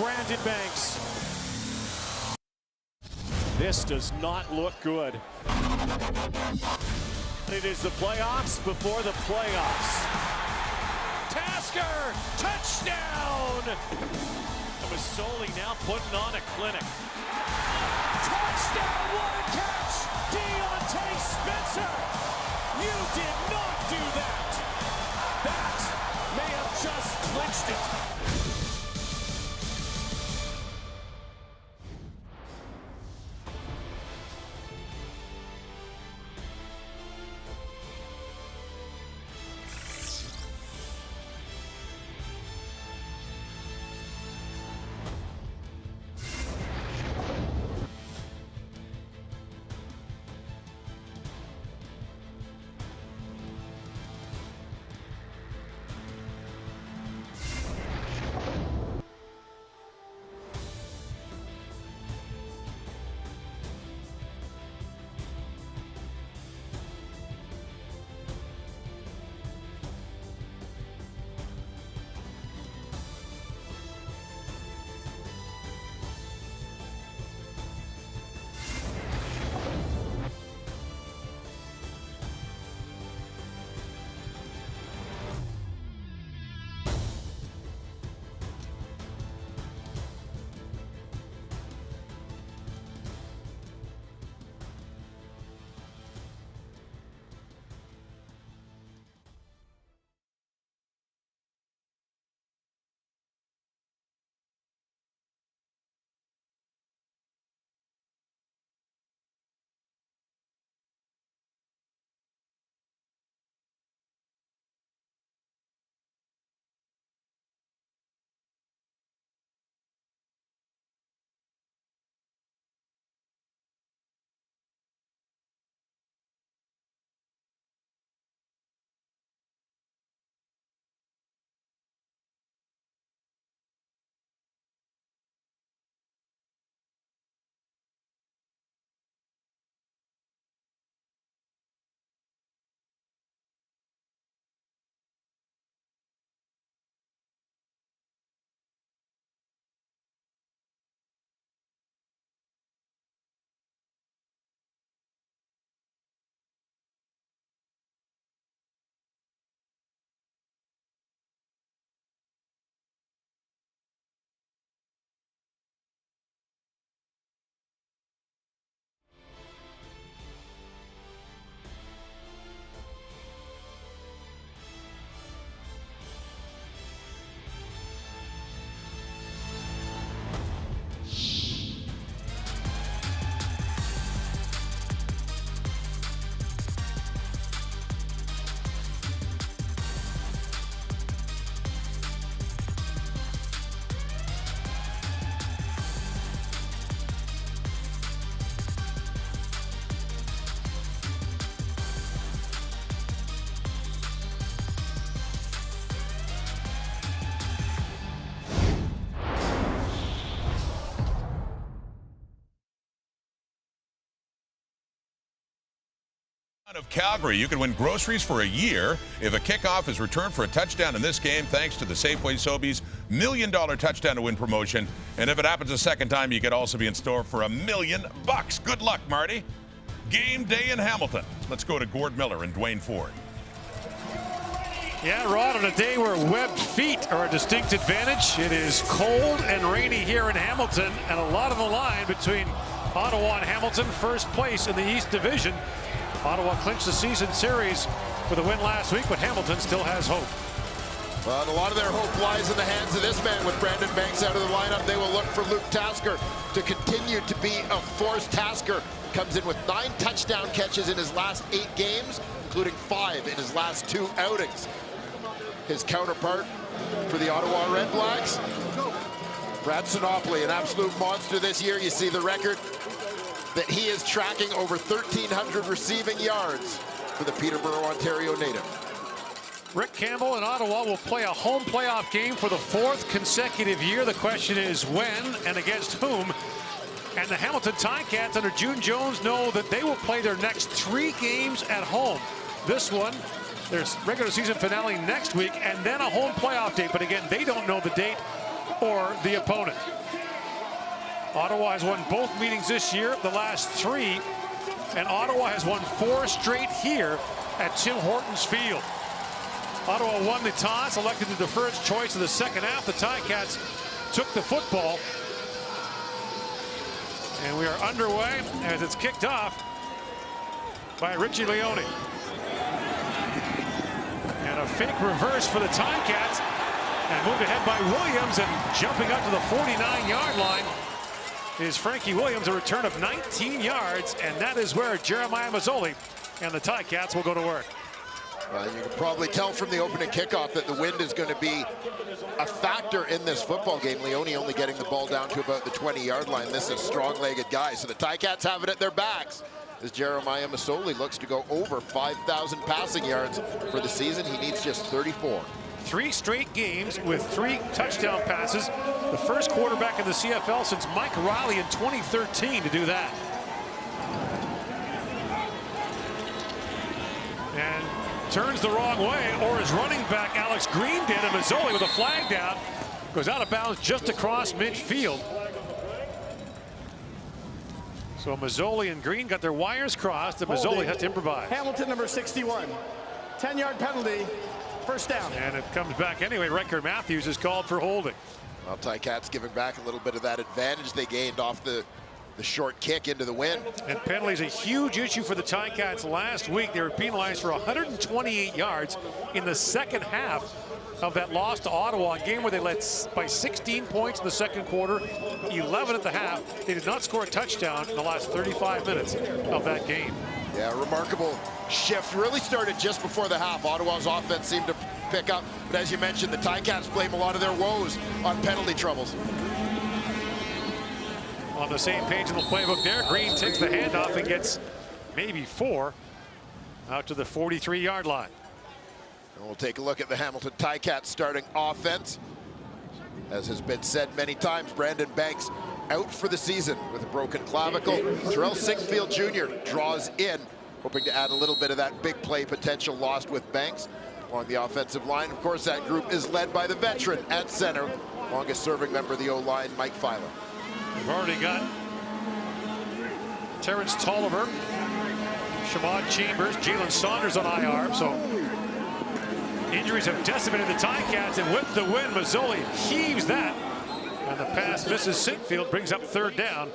Brandon Banks. This does not look good. It is the playoffs before the playoffs. Tasker, touchdown! Masoli now putting on a clinic. Touchdown, what a catch! Deontay Spencer! You did not do that! That may have just clinched it. Of Calgary, you can win groceries for a year if a kickoff is returned for a touchdown in this game, thanks to the Safeway Sobeys $1 million touchdown to win promotion. And if it happens a second time, you could also be in store for $1 million. Good luck, Marty. Game day in Hamilton. Let's go to Gord Miller and Dwayne Ford. Yeah, Rod, on a day where webbed feet are a distinct advantage, it is cold and rainy here in Hamilton, and a lot on the line between Ottawa and Hamilton, first place in the East Division. Ottawa clinched the season series with a win last week, but Hamilton still has hope. Well, a lot of their hope lies in the hands of this man. With Brandon Banks out of the lineup, they will look for Luke Tasker to continue to be a force. Tasker comes in with 9 touchdown catches in his last 8 games, including 5 in his last 2 outings. His counterpart for the Ottawa REDBLACKS, Brad Sinopoli, an absolute monster this year. You see the record that he is tracking over 1,300 receiving yards for the Peterborough, Ontario native. Rick Campbell and Ottawa will play a home playoff game for the 4th consecutive year. The question is when and against whom. And the Hamilton Ticats under June Jones know that they will play their next 3 games at home. This one, there's regular season finale next week and then a home playoff date. But again, they don't know the date or the opponent. Ottawa has won both meetings this year, the last 3, and Ottawa has won 4 straight here at Tim Hortons Field. Ottawa won the toss, elected to defer its choice in the second half. The Ticats took the football. And we are underway as it's kicked off by Richie Leone. And a fake reverse for the Ticats. And moved ahead by Williams, and jumping up to the 49-yard line is Frankie Williams, a return of 19 yards, and that is where Jeremiah Mazzoli and the Ticats will go to work. You can probably tell from the opening kickoff that the wind is going to be a factor in this football game. Leone only getting the ball down to about the 20-yard line. This is a strong-legged guy, so the Ticats have it at their backs as Jeremiah Mazzoli looks to go over 5,000 passing yards for the season. He needs just 34. 3 straight games with 3 touchdown passes. The first quarterback in the CFL since Mike Riley in 2013 to do that. And turns the wrong way, or his running back Alex Green did, and Mazzoli with a flag down goes out of bounds just across midfield. So Mazzoli and Green got their wires crossed, and Mazzoli has to improvise. Hamilton, number 61. 10-yard penalty. First down. And it comes back anyway. Riker Matthews is called for holding. Well, Ticats giving back a little bit of that advantage they gained off the short kick into the wind. And penalties a huge issue for the Ticats last week. They were penalized for 128 yards in the second half of that loss to Ottawa, a game where they led by 16 points in the second quarter, 11 at the half. They did not score a touchdown in the last 35 minutes of that game. Yeah, remarkable shift. Really started just before the half. Ottawa's offense seemed to pick up. But as you mentioned, the Ticats blame a lot of their woes on penalty troubles. On the same page in the playbook there, Green takes the handoff and gets maybe 4 out to the 43-yard line. And we'll take a look at the Hamilton Ticats starting offense. As has been said many times, Brandon Banks out for the season with a broken clavicle. Terrell Singfield Jr. draws in, hoping to add a little bit of that big play potential lost with Banks along the offensive line. Of course, that group is led by the veteran at center, longest serving member of the O-line, Mike Filer. We've already got Terrence Tolliver, Shamad Chambers, Jalen Saunders on IR, so injuries have decimated the Ticats, and with the win, Mazzoli heaves that. And the pass misses Singfield, brings up 3rd down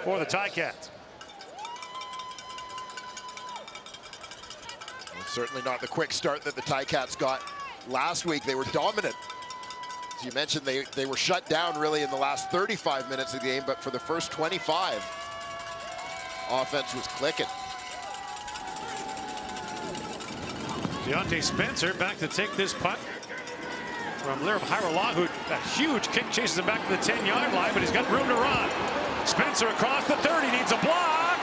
for the Ticats. Well, certainly not the quick start that the Ticats got last week. They were dominant. As you mentioned, they were shut down really in the last 35 minutes of the game, but for the first 25, offense was clicking. Deontay Spencer back to take this punt from Liram Hiralahu. A huge kick chases him back to the 10-yard line, but he's got room to run. Spencer across the 30, needs a block,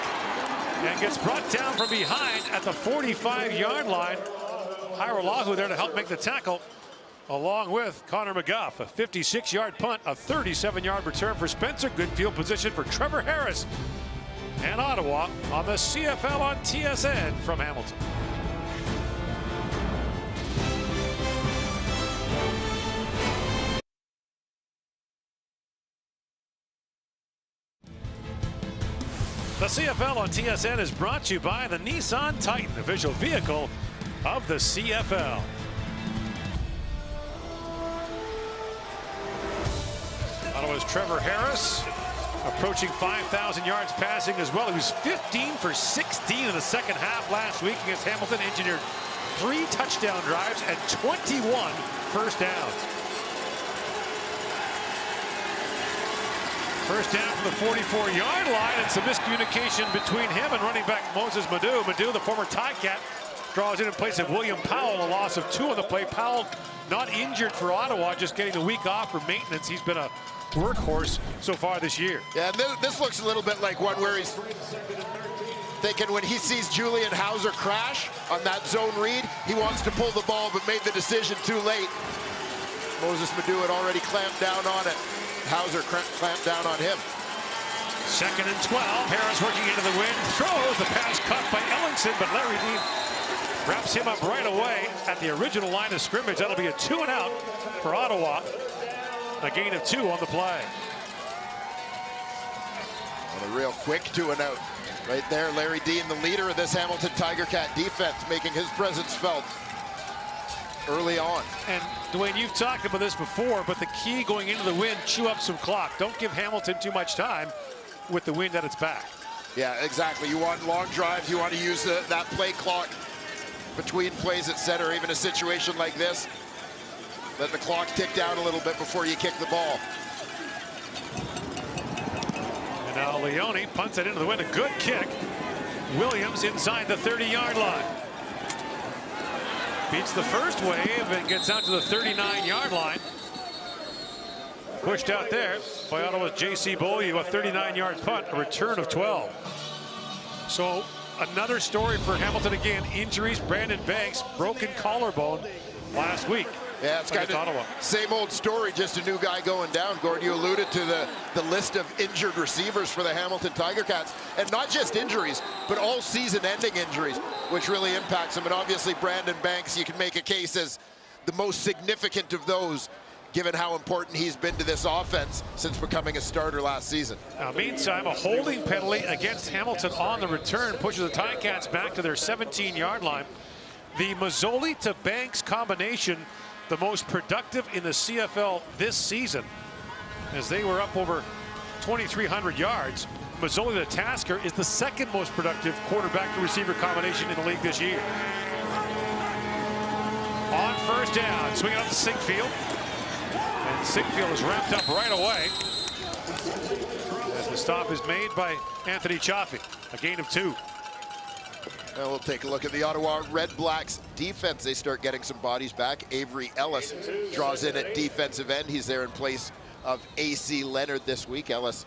and gets brought down from behind at the 45-yard line. Hiralahu there to help make the tackle, along with Connor McGuff. A 56-yard punt, a 37-yard return for Spencer. Good field position for Trevor Harris and Ottawa on the CFL on TSN from Hamilton. The CFL on TSN is brought to you by the Nissan Titan, official vehicle of the CFL. Ottawa's Trevor Harris approaching 5,000 yards passing as well. He was 15 for 16 in the second half last week against Hamilton. Engineered 3 touchdown drives and 21 first downs. First down from the 44-yard line, and some miscommunication between him and running back Moses Madu. Madu, the former Ticat, draws in place of William Powell, a loss of 2 on the play. Powell not injured for Ottawa, just getting the week off for maintenance. He's been a workhorse so far this year. Yeah, this looks a little bit like one where he's thinking when he sees Julian Hauser crash on that zone read, he wants to pull the ball but made the decision too late. Moses Madu had already clamped down on it. Hauser clamped down on him. 2nd and 12. Harris working into the wind, throws the pass caught by Ellingson, but Larry Dean wraps him up right away at the original line of scrimmage. That'll be a 2 and out for Ottawa. A gain of 2 on the play. And a real quick 2-and-out. Right there, Larry Dean, the leader of this Hamilton Tiger Cat defense, making his presence felt early on. And Dwayne, you've talked about this before, but the key going into the wind, chew up some clock. Don't give Hamilton too much time with the wind at its back. Yeah, exactly. You want long drives. You want to use that play clock between plays at center, even a situation like this. Let the clock tick down a little bit before you kick the ball. And now Leone punts it into the wind. A good kick. Williams inside the 30-yard line. Beats the first wave and gets out to the 39-yard line. Pushed out there by Ottawa's J.C. Beaulieu, a 39-yard punt, a return of 12. So another story for Hamilton again. Injuries, Brandon Banks, broken collarbone last week. Yeah, it's kind of Ottawa. Same old story, just a new guy going down. Gordon, you alluded to the list of injured receivers for the Hamilton Tiger Cats. And not just injuries, but all season-ending injuries, which really impacts them. And obviously, Brandon Banks, you can make a case as the most significant of those, given how important he's been to this offense since becoming a starter last season. Now, meantime, a holding penalty against Hamilton on the return pushes the Ticats back to their 17-yard line. The Mazzoli to Banks combination, the most productive in the CFL this season, as they were up over 2,300 yards. Mazzoli to Tasker is the second most productive quarterback to receiver combination in the league this year. On first down, swinging up to Sinkfield. And Sinkfield is wrapped up right away as the stop is made by Anthony Chaffee. A gain of 2. Now we'll take a look at the Ottawa REDBLACKS defense. They start getting some bodies back. Avery Ellis draws in at defensive end. He's there in place of A.C. Leonard this week. Ellis,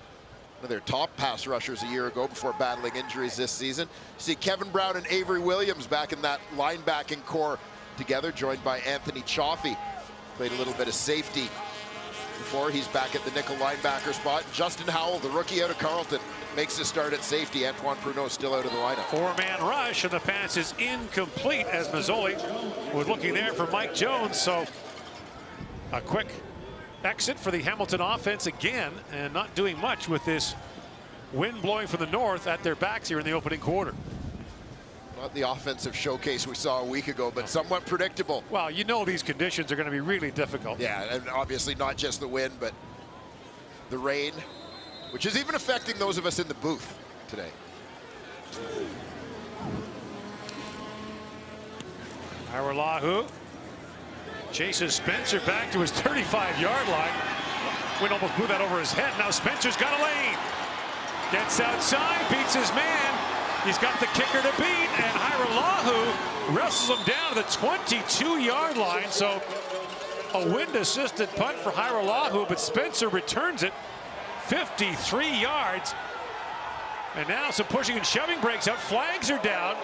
one of their top pass rushers a year ago before battling injuries this season. You see Kevin Brown and Avery Williams back in that linebacking core together, joined by Anthony Chaffee. Played a little bit of safety before. He's back at the nickel linebacker spot. Justin Howell, the rookie out of Carleton, makes a start at safety. Antoine Pruneau still out of the lineup. 4-man rush, and the pass is incomplete as Mazzoli was looking there for Mike Jones. So a quick exit for the Hamilton offense again, and not doing much with this wind blowing from the north at their backs here in the opening quarter. Not the offensive showcase we saw a week ago, but somewhat predictable. Well, you know these conditions are going to be really difficult. Yeah, and obviously not just the wind, but the rain, which is even affecting those of us in the booth today. Hairolahu chases Spencer back to his 35-yard line. Wind almost blew that over his head. Now Spencer's got a lane. Gets outside, beats his man. He's got the kicker to beat, and Hairolahu wrestles him down to the 22-yard line. So a wind-assisted punt for Hairolahu, but Spencer returns it 53 yards. And now some pushing and shoving breaks out. Flags are down.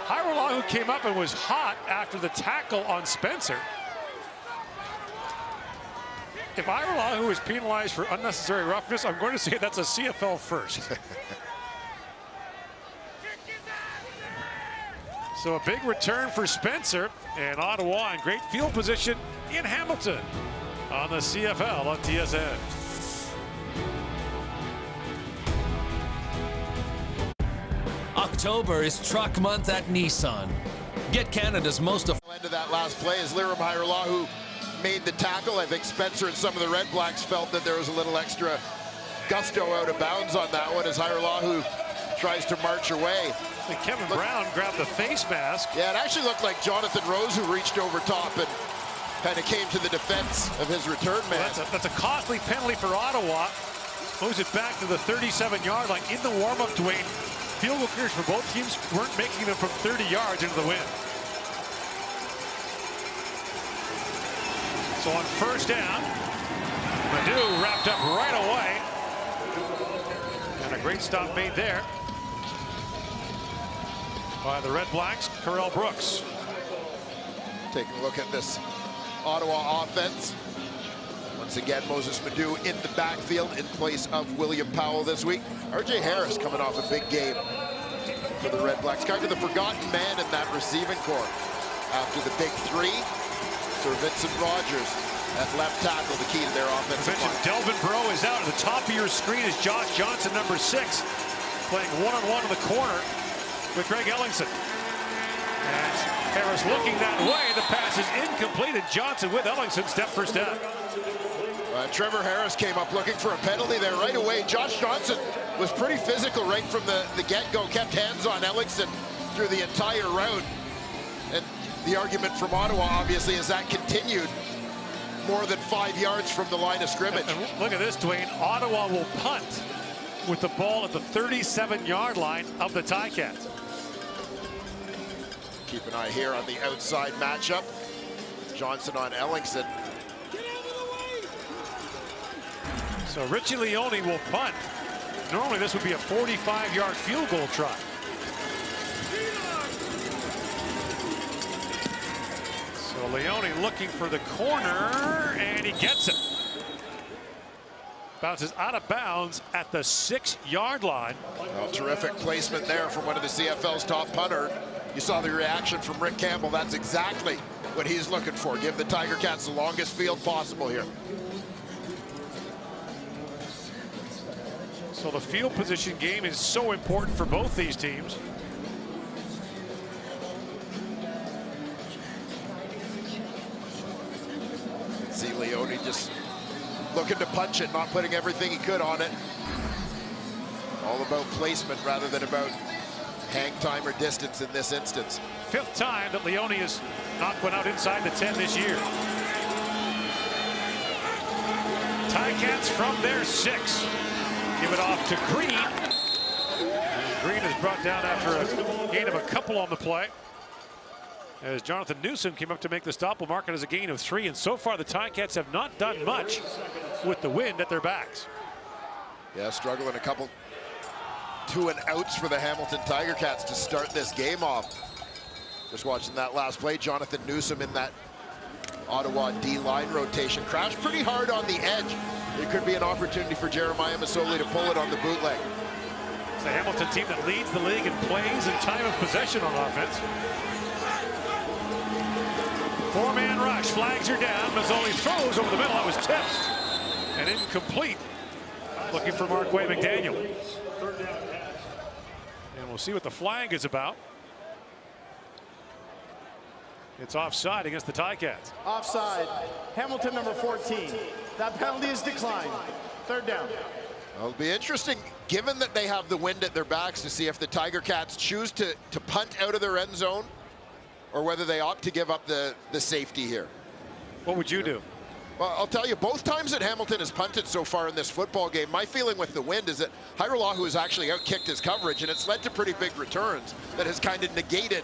Hairolahu came up and was hot after the tackle on Spencer. If Hairolahu is penalized for unnecessary roughness, I'm going to say that's a CFL first. So a big return for Spencer, and Ottawa in great field position in Hamilton on the CFL on TSN. October is truck month at Nissan. Get Canada's most end of that last play as Liram Hairolahu made the tackle. I think Spencer and some of the REDBLACKS felt that there was a little extra gusto out of bounds on that one as Hairolahu tries to march away. And Kevin Brown grabbed the face mask. Yeah, it actually looked like Jonathan Rose who reached over top and kind of came to the defense of his return man. Well, that's a costly penalty for Ottawa. Moves it back to the 37-yard line. In the warm-up, Dwayne, field goal kickers for both teams weren't making them from 30 yards into the wind. So on first down, Madu wrapped up right away. And a great stop made there by the REDBLACKS, Carell Brooks. Taking a look at this Ottawa offense. Once again, Moses Madu in the backfield in place of William Powell this week. R.J. Harris coming off a big game for the REDBLACKS. Kind of the forgotten man in that receiving corps. After the big three, Sir Vincent Rogers At left tackle, the key to their offensive line. Delvin Breaux is out. At the top of your screen is Josh Johnson, number 6, playing one-on-one in the corner with Greg Ellingson. And Harris looking that way. The pass is incomplete, and Johnson with Ellingson step for step. Trevor Harris came up looking for a penalty there right away. Josh Johnson was pretty physical right from the get-go, kept hands on Ellingson through the entire route. And the argument from Ottawa, obviously, is that continued more than 5 yards from the line of scrimmage. And look at this, Dwayne. Ottawa will punt with the ball at the 37-yard line of the Ticats. Keep an eye here on the outside matchup. Johnson on Ellingson. So Richie Leone will punt. Normally this would be a 45-yard field goal try. So Leone looking for the corner, and he gets it. Bounces out of bounds at the 6-yard line. Well, terrific placement there from one of the CFL's top punter. You saw the reaction from Rick Campbell. That's exactly what he's looking for. Give the Tiger Cats the longest field possible here. So the field position game is so important for both these teams. See Leone just looking to punch it, not putting everything he could on it. All about placement rather than about hang time or distance in this instance. 5th time that Leone has knocked one out inside the 10 this year. Ticats from their 6. Give it off to Green. And Green is brought down after a gain of a couple on the play. As Jonathan Newsom came up to make the stop, will mark it as a gain of 3. And so far, the Ticats have not done much with the wind at their backs. Yeah, struggling a couple 2-and-outs for the Hamilton Tiger Cats to start this game off. Just watching that last play, Jonathan Newsom in that Ottawa D-line rotation crashed pretty hard on the edge. It could be an opportunity for Jeremiah Masoli to pull it on the bootleg. It's the Hamilton team that leads the league in plays and time of possession on offense. 4-man rush, flags are down. Masoli throws over the middle. That was tipped and incomplete. Looking for Marquay McDaniel. And we'll see what the flag is about. It's offside against the Ticats. Offside. Hamilton, number 14. That penalty is declined. 3rd down. Well, it'll be interesting, given that they have the wind at their backs, to see if the Tiger Cats choose to punt out of their end zone or whether they opt to give up the safety here. What would you do? Well, I'll tell you, both times that Hamilton has punted so far in this football game, my feeling with the wind is that Hairolahu has actually outkicked his coverage, and it's led to pretty big returns that has kind of negated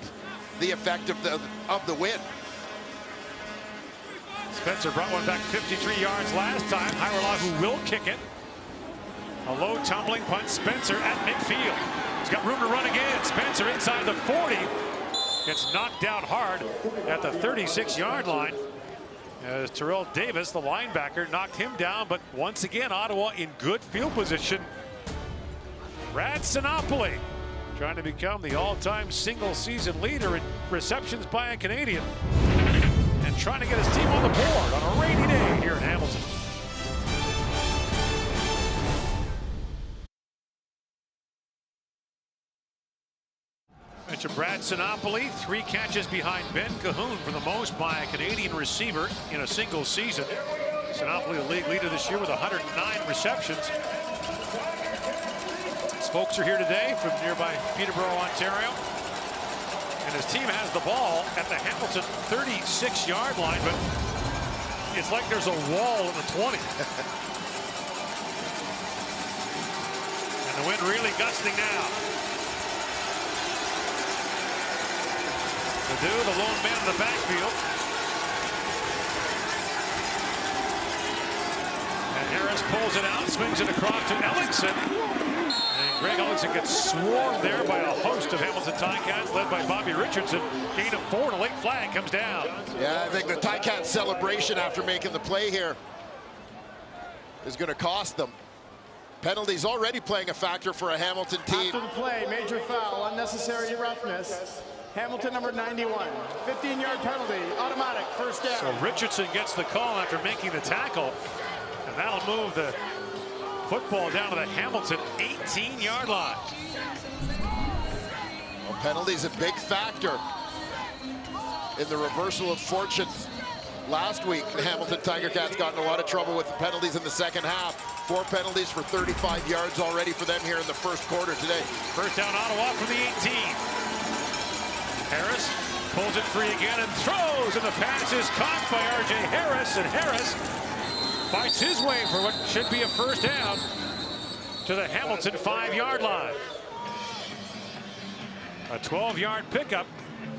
the effect of the wind. Spencer brought one back 53 yards last time. Hairolahu will kick it. A low tumbling punt. Spencer at midfield. He's got room to run again. Spencer inside the 40. Gets knocked down hard at the 36-yard line. As Terrell Davis, the linebacker, knocked him down, but once again, Ottawa in good field position. Brad Sinopoli trying to become the all-time single-season leader in receptions by a Canadian, and trying to get his team on the board on a rainy day here in Hamilton. Mention Brad Sinopoli, 3 catches behind Ben Cahoon for the most by a Canadian receiver in a single season. Sinopoli, the league leader this year with 109 receptions. His folks are here today from nearby Peterborough, Ontario. And his team has the ball at the Hamilton 36-yard line, but it's like there's a wall at the 20. And the wind really gusting now. The lone man in the backfield. And Harris pulls it out, swings it across to Ellingson. And Greg Ellingson gets swarmed there by a host of Hamilton Ticats, led by Bobby Richardson. Gain of 4 and a late flag comes down. Yeah, I think the Ticats celebration after making the play here is going to cost them. Penalties already playing a factor for a Hamilton team. After the play, major foul, unnecessary roughness. Hamilton number 91, 15-yard penalty, automatic, first down. So Richardson gets the call after making the tackle, and that'll move the football down to the Hamilton 18-yard line. Well, penalties a big factor in the reversal of fortunes. Last week, the Hamilton Tiger Cats got in a lot of trouble with the penalties in the second half. 4 penalties for 35 yards already for them here in the first quarter today. First down, Ottawa from the 18. Harris pulls it free again and throws, and the pass is caught by R.J. Harris, and Harris fights his way for what should be a first down to the Hamilton 5-yard line. A 12-yard pickup.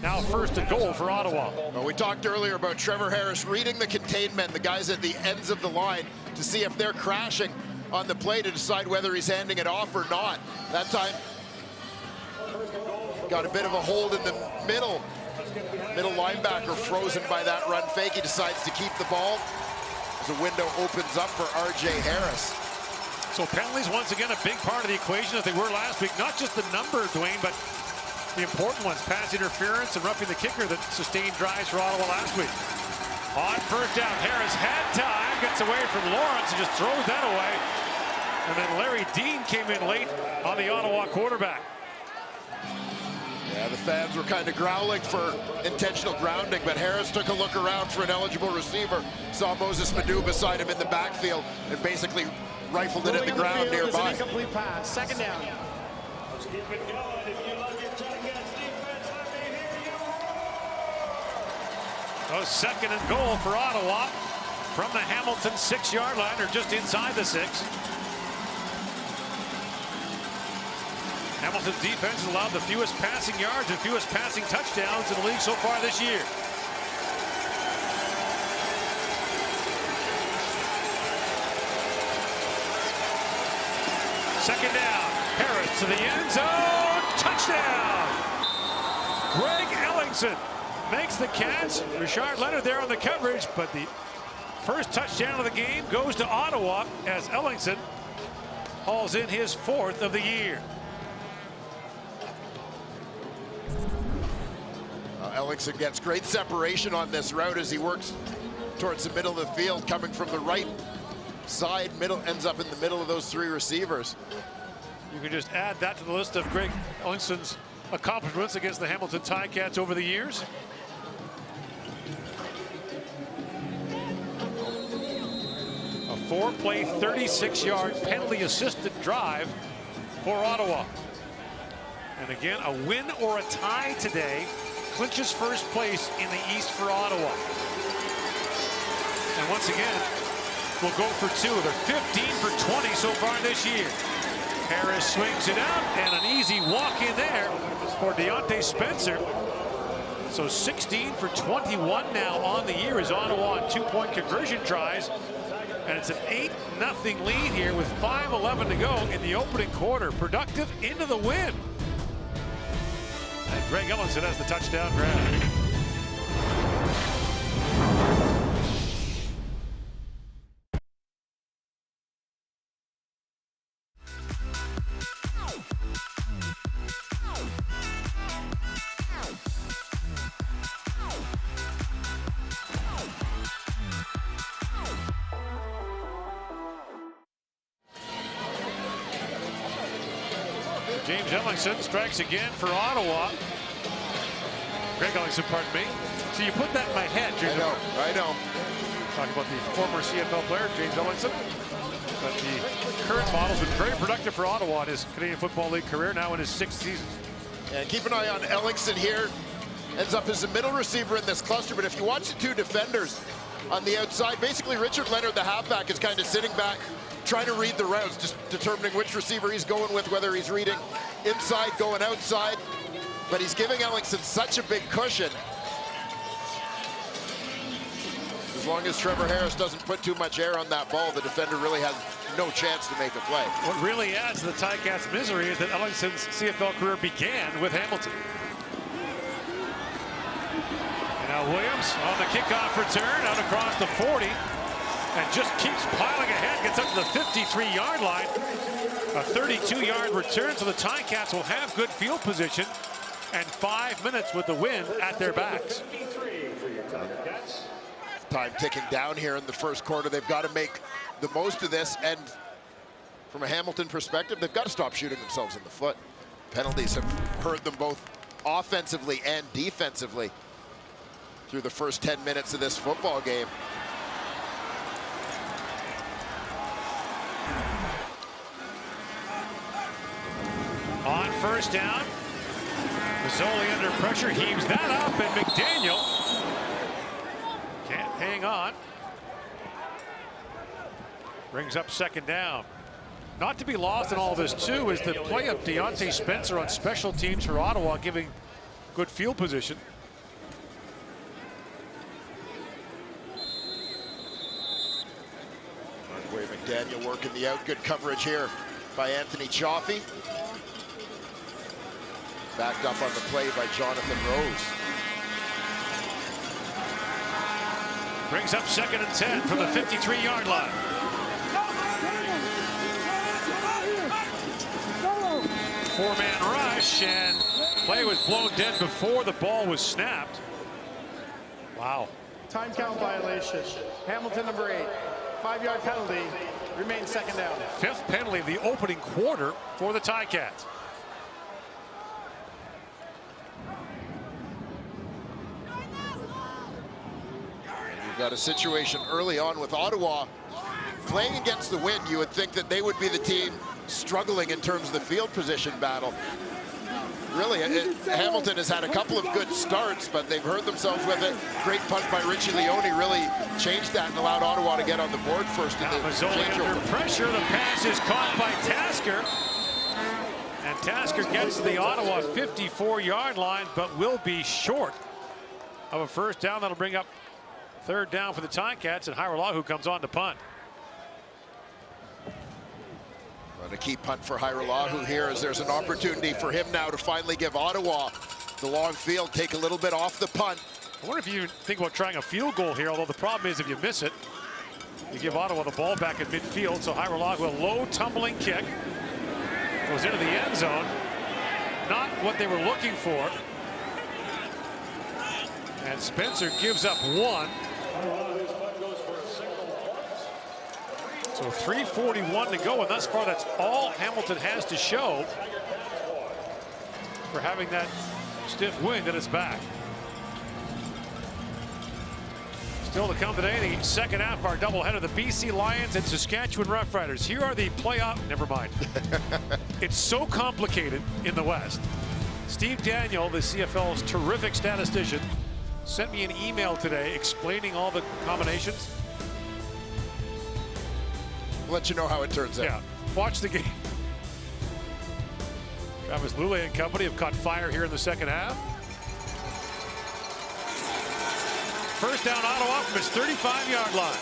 Now first and goal for Ottawa. Well, we talked earlier about Trevor Harris reading the contained men, the guys at the ends of the line, to see if they're crashing on the play to decide whether he's handing it off or not. That time, got a bit of a hold in the middle. Middle linebacker frozen by that run fake. He decides to keep the ball as a window opens up for R.J. Harris. So penalties once again a big part of the equation as they were last week. Not just the number, Dwayne, but the important ones, pass interference and roughing the kicker that sustained drives for Ottawa last week. On first down, Harris had time, gets away from Lawrence and just throws that away. And then Larry Dean came in late on the Ottawa quarterback. Yeah, the fans were kind of growling for intentional grounding, but Harris took a look around for an eligible receiver, saw Moses Madu beside him in the backfield, and basically rifled it in the ground nearby. It's an incomplete pass, second down. So second and goal for Ottawa from the Hamilton 6-yard line, or just inside the 6. Hamilton's defense has allowed the fewest passing yards and fewest passing touchdowns in the league so far this year. Second down, Harris to the end zone, touchdown! Greg Ellingson makes the catch. Richard Leonard there on the coverage, but the first touchdown of the game goes to Ottawa as Ellingson hauls in his 4th of the year. Ellingson gets great separation on this route as he works towards the middle of the field, coming from the right side, middle, ends up in the middle of those 3 receivers. You can just add that to the list of Greg Ellingson's accomplishments against the Hamilton Ticats over the years. A 4-play, 36-yard penalty-assisted drive for Ottawa. And again, a win or a tie today clinches first place in the East for Ottawa. And once again, we'll go for 2. They're 15 for 20 so far this year. Harris swings it out, and an easy walk in there for Deontay Spencer. So 16 for 21 now on the year as Ottawa on 2-point conversion tries. And it's an 8-0 lead here with 5:11 to go in the opening quarter. Productive into the win. And Greg Ellingson has the touchdown grab. James Ellingson strikes again for Ottawa. Greg Ellingson, pardon me. So you put that in my head. I know. Talking about the former CFL player, James Ellingson. But the current model's been very productive for Ottawa in his Canadian Football League career, now in his 6th season. And keep an eye on Ellingson here. Ends up as a middle receiver in this cluster, but if you watch the 2 defenders on the outside, basically Richard Leonard, the halfback, is kind of sitting back, trying to read the routes, just determining which receiver he's going with, whether he's reading inside, going outside. But he's giving Ellingson such a big cushion. As long as Trevor Harris doesn't put too much air on that ball, the defender really has no chance to make a play. What really adds to the Ticats' misery is that Ellingson's CFL career began with Hamilton. And now Williams on the kickoff return, out across the 40, and just keeps piling ahead, gets up to the 53-yard line. A 32-yard return, so the Ticats will have good field position and 5 minutes with the wind at their backs. Time ticking down here in the first quarter. They've got to make the most of this, and from a Hamilton perspective, they've got to stop shooting themselves in the foot. Penalties have hurt them both offensively and defensively through the first 10 minutes of this football game. On first down, Mazzoli under pressure, heaves that up, and McDaniel can't hang on. Brings up second down. Not to be lost in all this, too, is the play of Deontay Spencer on special teams for Ottawa, giving good field position. McDaniel working the out. Good coverage here by Anthony Chaffee. Backed up on the play by Jonathan Rose. Brings up second and 10 from the 53-yard line. Four-man rush, and play was blown dead before the ball was snapped. Wow. Time count violation. Hamilton number 8. 5-yard penalty. Remains second down. 5th penalty of the opening quarter for the Ticats. You've got a situation early on with Ottawa playing against the wind. You would think that they would be the team struggling in terms of the field position battle. Really, Hamilton has had a couple of good starts, but they've hurt themselves with it. Great punt by Richie Leone really changed that and allowed Ottawa to get on the board first. Now Mazzoli under pressure. The pass is caught by Tasker. And Tasker gets to the Ottawa 54-yard line, but will be short of a first down. That'll bring up third down for the Ticats, and Hairolahu comes on to punt. And a key punt for Hairolahu here, as there's an opportunity for him now to finally give Ottawa the long field, take a little bit off the punt. I wonder if you think about trying a field goal here, although the problem is if you miss it, you give Ottawa the ball back at midfield. So Hairolahu, a low tumbling kick, goes into the end zone. Not what they were looking for. And Spencer gives up one. So 3:41 to go, and thus far that's all Hamilton has to show for having that stiff wind at its back. Still to come today, the second half of our doubleheader, the BC Lions and Saskatchewan Roughriders. Here are the playoff, never mind. It's so complicated in the West. Steve Daniel, the CFL's terrific statistician, sent me an email today explaining all the combinations. We'll let you know how it turns out. Yeah, watch the game. Travis Lulay and company have caught fire here in the second half. First down Ottawa from his 35-yard line.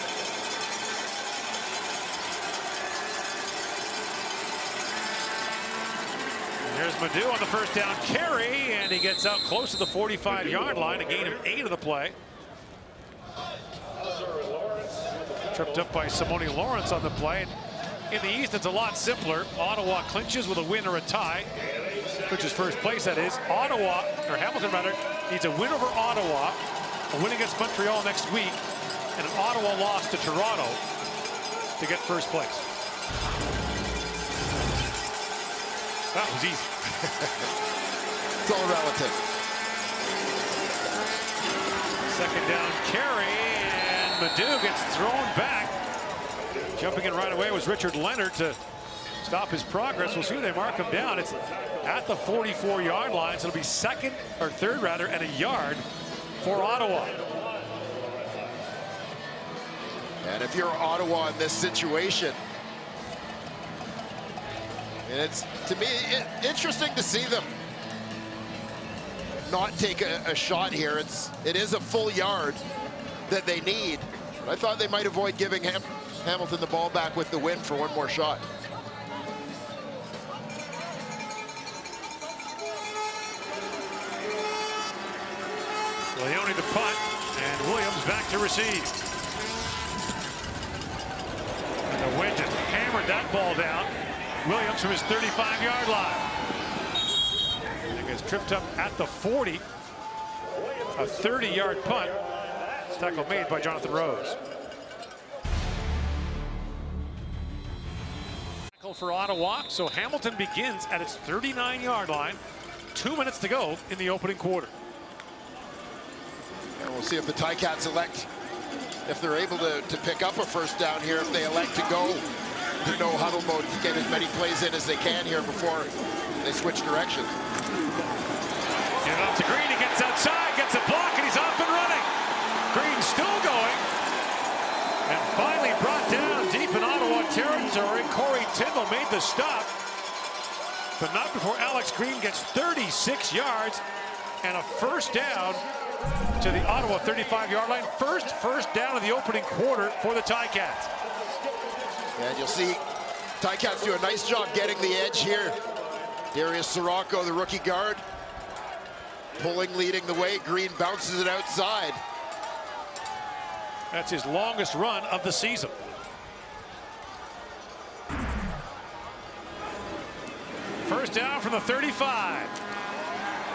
Here's Madu on the first down carry, and he gets out close to the 45-yard line, a gain of 8 of the play. Tripped up by Simone Lawrence on the play. In the East, it's a lot simpler. Ottawa clinches with a win or a tie. Clinches first place, that is. Ottawa, or Hamilton rather, needs a win over Ottawa, a win against Montreal next week, and an Ottawa loss to Toronto to get first place. That was easy. It's all relative. Second down carry, and Madu gets thrown back. Jumping in right away was Richard Leonard to stop his progress. We'll see they mark him down. It's at the 44-yard line, so it'll be third rather, and a yard for Ottawa. And if you're Ottawa in this situation, and it's, to me, interesting to see them not take a shot here. It is a full yard that they need. I thought they might avoid giving Hamilton the ball back with the win for one more shot. Leone to punt, and Williams back to receive. And the wind just hammered that ball down. Williams from his 35-yard line. He gets tripped up at the 40. A 30-yard punt. Tackle made by Jonathan Rose. Tackle for Ottawa. So Hamilton begins at its 39-yard line. 2 minutes to go in the opening quarter. And we'll see if the Ticats elect, if they're able to pick up a first down here, if they elect to go to no huddle mode to get as many plays in as they can here before they switch directions. Get it off to Green, he gets outside, gets a block, and he's off and running. Green still going. And finally brought down deep in Ottawa territory. Corey Tyndall made the stop. But not before Alex Green gets 36 yards and a first down to the Ottawa 35-yard line. First down of the opening quarter for the Ticats. And you'll see Ticats do a nice job getting the edge here. Darius Sirocco, the rookie guard, leading the way. Green bounces it outside. That's his longest run of the season. First down from the 35.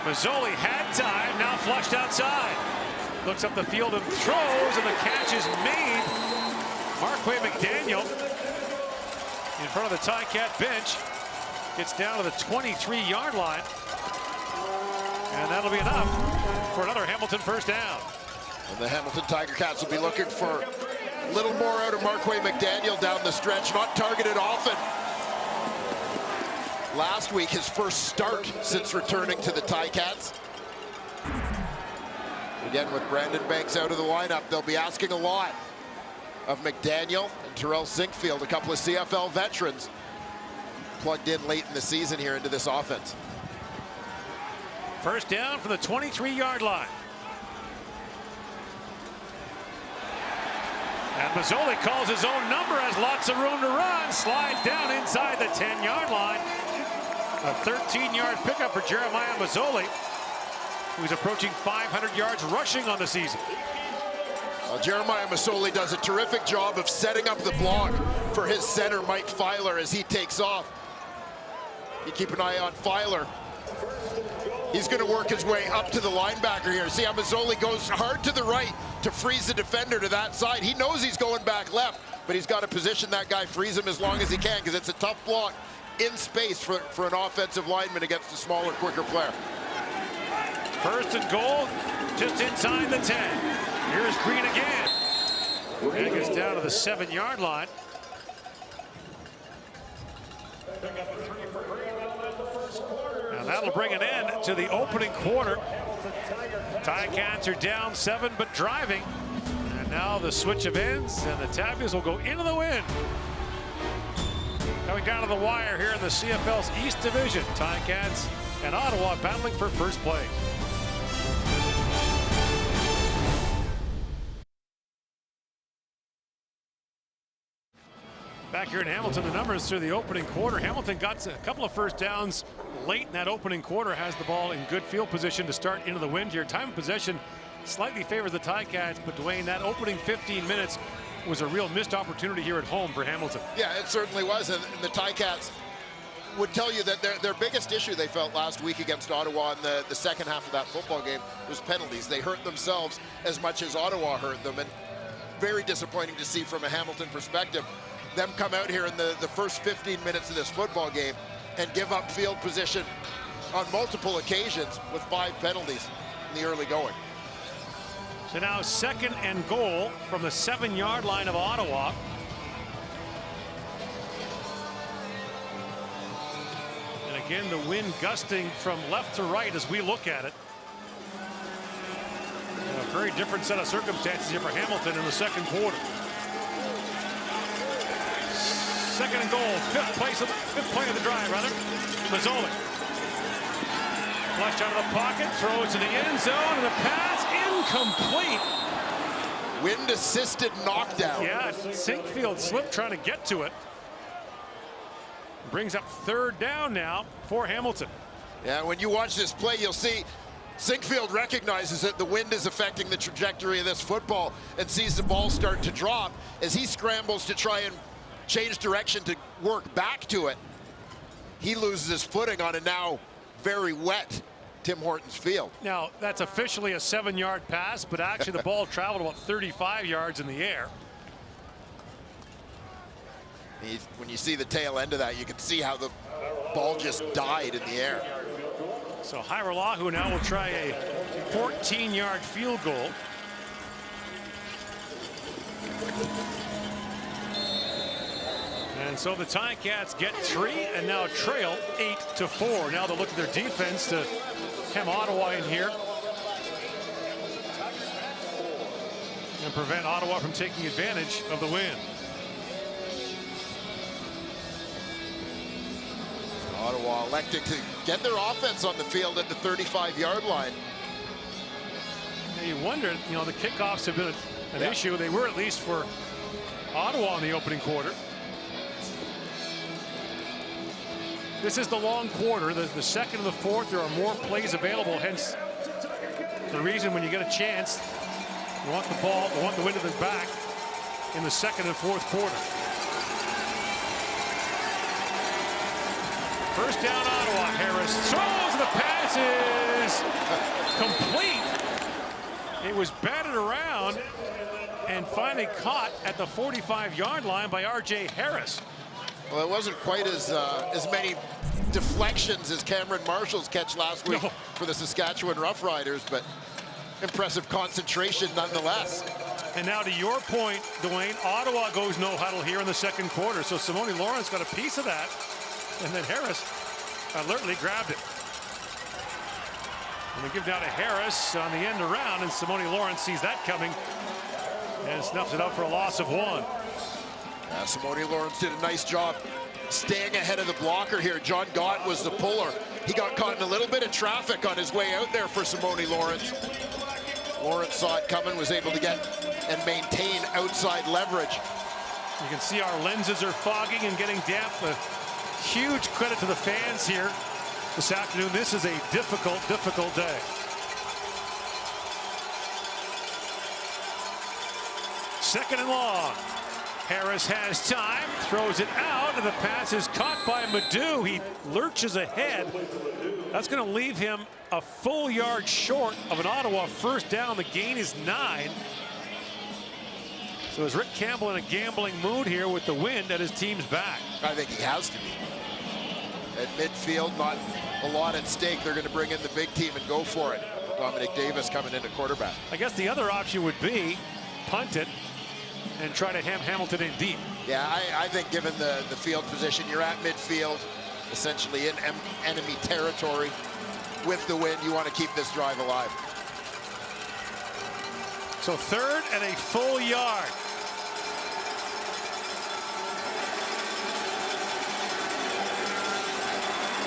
Mazzoli had time, now flushed outside. Looks up the field and throws, and the catch is made. Marquay McDaniel in front of the Ticat bench. Gets down to the 23-yard line. And that'll be enough for another Hamilton first down. And the Hamilton Tiger Cats will be looking for a little more out of Marquay McDaniel down the stretch. Not targeted often. Last week, his first start since returning to the Ticats. Again, with Brandon Banks out of the lineup, they'll be asking a lot of McDaniel and Terrell Sinkfield, a couple of CFL veterans plugged in late in the season here into this offense. First down from the 23-yard line. And Mazzoli calls his own number, has lots of room to run, slides down inside the 10-yard line. A 13-yard pickup for Jeremiah Mazzoli, who's approaching 500 yards rushing on the season. Well, Jeremiah Mazzoli does a terrific job of setting up the block for his center, Mike Filer, as he takes off. You keep an eye on Filer. He's going to work his way up to the linebacker here. See how Mazzoli goes hard to the right to freeze the defender to that side. He knows he's going back left, but he's got to position that guy, freeze him as long as he can, because it's a tough block in space for an offensive lineman against a smaller, quicker player. First and goal, just inside the 10. Here's Green again. And gets down to the 7-yard line. And that'll bring an end to the opening quarter. Ticats are down 7, but driving. And now the switch of ends, and the Tabbies will go into the wind. Coming down to the wire here in the CFL's East Division. Ticats and Ottawa battling for first place. Back here in Hamilton, the numbers through the opening quarter. Hamilton got a couple of first downs late in that opening quarter, has the ball in good field position to start into the wind here. Time of possession slightly favors the Ticats, but Dwayne, that opening 15 minutes was a real missed opportunity here at home for Hamilton. Yeah, it certainly was, and the Ticats would tell you that their biggest issue they felt last week against Ottawa in the second half of that football game was penalties. They hurt themselves as much as Ottawa hurt them, and very disappointing to see from a Hamilton perspective them come out here in the first 15 minutes of this football game and give up field position on multiple occasions with 5 penalties in the early going. So now second and goal from the 7-yard line of Ottawa. And again, the wind gusting from left to right as we look at it. A very different set of circumstances here for Hamilton in the second quarter. Second and goal, fifth play of the drive, rather. Mazzoli. Flushed out of the pocket, throws to the end zone, and the pass incomplete. Wind-assisted knockdown. Yeah, Sinkfield slipped trying to get to it. Brings up third down now for Hamilton. Yeah, when you watch this play, you'll see Sinkfield recognizes that the wind is affecting the trajectory of this football and sees the ball start to drop as he scrambles to try and change direction to work back to it. he loses his footing on a now very wet Tim Hortons field. Now, that's officially a 7-yard pass, but actually the ball traveled about 35 yards in the air. When you see the tail end of that, you can see how the ball just died in the air. So Hairolahu now will try a 14-yard field goal. And so the Ticats get 3 and now trail 8-4. Now they'll look at their defense to hem Ottawa in here and prevent Ottawa from taking advantage of the win. Ottawa electing to get their offense on the field at the 35-yard line. You wondered, you know, the kickoffs have been an issue. They were, at least for Ottawa, in the opening quarter. This is the long quarter, the second and the fourth. There are more plays available, hence the reason when you get a chance, you want the ball, you want the wind at the back in the second and fourth quarter. First down, Ottawa. Harris throws, the pass is complete. It was batted around and finally caught at the 45-yard line by R.J. Harris. Well, it wasn't quite as many deflections as Cameron Marshall's catch last week for the Saskatchewan Roughriders, but impressive concentration nonetheless. And now to your point, Dwayne, Ottawa goes no huddle here in the second quarter, so Simone Lawrence got a piece of that, and then Harris alertly grabbed it. And they give down to Harris on the end around, and Simone Lawrence sees that coming and snuffs it up for a loss of 1. Simone Lawrence did a nice job staying ahead of the blocker here. John Gott was the puller. He got caught in a little bit of traffic on his way out there for Simone Lawrence. Lawrence saw it coming, was able to get and maintain outside leverage. You can see our lenses are fogging and getting damp. A huge credit to the fans here this afternoon. This is a difficult, difficult day. Second and long. Harris has time, throws it out, and the pass is caught by Madu. He lurches ahead. That's going to leave him a full yard short of an Ottawa first down. The gain is 9. So is Rick Campbell in a gambling mood here with the wind at his team's back? I think he has to be. At midfield, not a lot at stake. They're going to bring in the big team and go for it. Dominic Davis coming in at quarterback. I guess the other option would be punt it and try to ham Hamilton in deep. Yeah, I think given the field position, you're at midfield, essentially in enemy territory. With the wind, you want to keep this drive alive. So third and a full yard.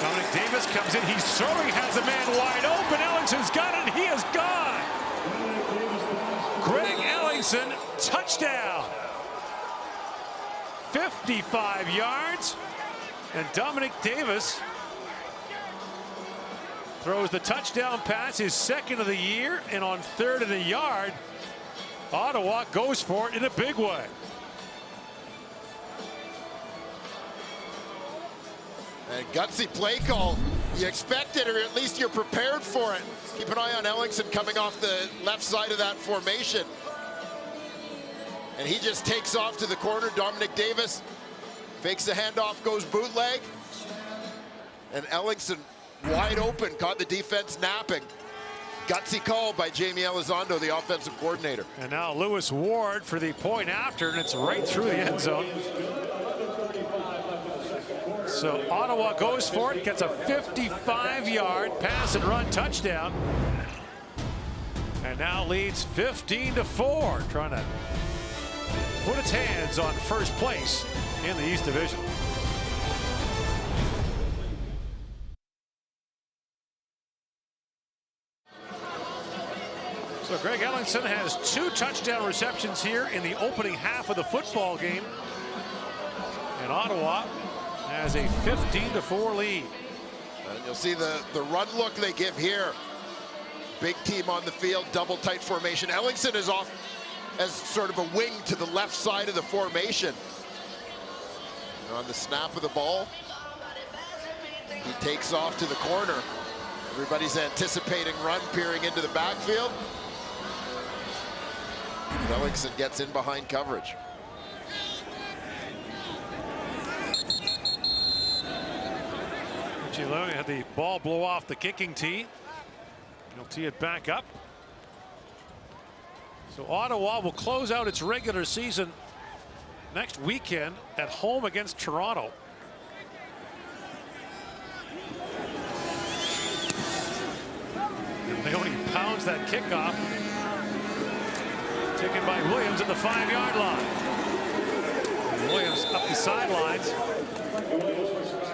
Dominic Davis comes in, he's throwing, has a man wide open. Ellingson's got it, he is gone. Greg Ellingson, touchdown. 55 yards, and Dominic Davis throws the touchdown pass, his second of the year, and on third and a yard, Ottawa goes for it in a big way. And gutsy play call. You expect it, or at least you're prepared for it. Keep an eye on Ellingson coming off the left side of that formation. And he just takes off to the corner. Dominic Davis fakes the handoff, goes bootleg. And Ellingson wide open, caught the defense napping. Gutsy call by Jamie Elizondo, the offensive coordinator. And now Lewis Ward for the point after, and it's right through the end zone. So Ottawa goes for it, gets a 55-yard pass and run touchdown. And now leads 15-4, trying to put its hands on first place in the East Division. So Greg Ellingson has 2 touchdown receptions here in the opening half of the football game. And Ottawa has a 15-4 lead. And you'll see the run look they give here. Big team on the field, double tight formation. Ellingson is off as sort of a wing to the left side of the formation. And on the snap of the ball, He takes off to the corner. Everybody's anticipating run, peering into the backfield. Wellington gets in behind coverage. Giloni had the ball blow off the kicking tee. He'll tee it back up. So Ottawa will close out its regular season next weekend at home against Toronto. And Leone pounds that kickoff. Taken by Williams at the 5-yard line. And Williams up the sidelines.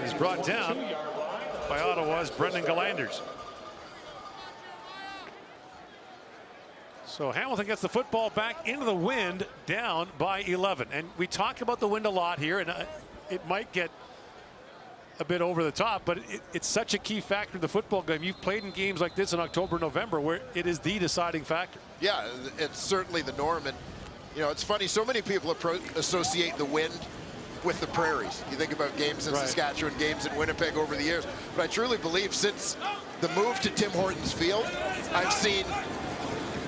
He's brought down by Ottawa's Brendan Galanders. So Hamilton gets the football back into the wind, down by 11. And we talk about the wind a lot here, and it might get a bit over the top, but it's such a key factor in the football game. You've played in games like this in October, November, where it is the deciding factor. Yeah, it's certainly the norm. And, you know, it's funny, so many people associate the wind with the prairies. You think about games in Saskatchewan, games in Winnipeg over the years. But I truly believe since the move to Tim Hortons Field, I've seen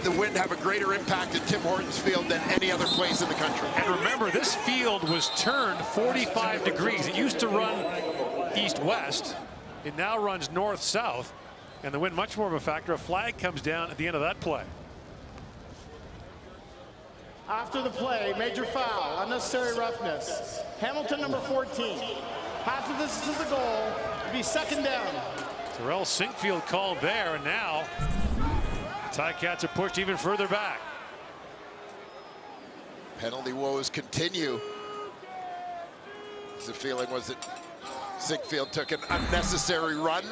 the wind have a greater impact at Tim Hortons Field than any other place in the country. And remember, this field was turned 45 degrees. It used to run east-west. It now runs north-south, and the wind much more of a factor. A flag comes down at the end of that play. After the play, major foul, unnecessary roughness. Hamilton, number 14. Half of this is the goal. It'll be second down. Terrell Sinkfield called there, and now Ticats are pushed even further back. Penalty woes continue. The feeling was that Sinkfield took an unnecessary run.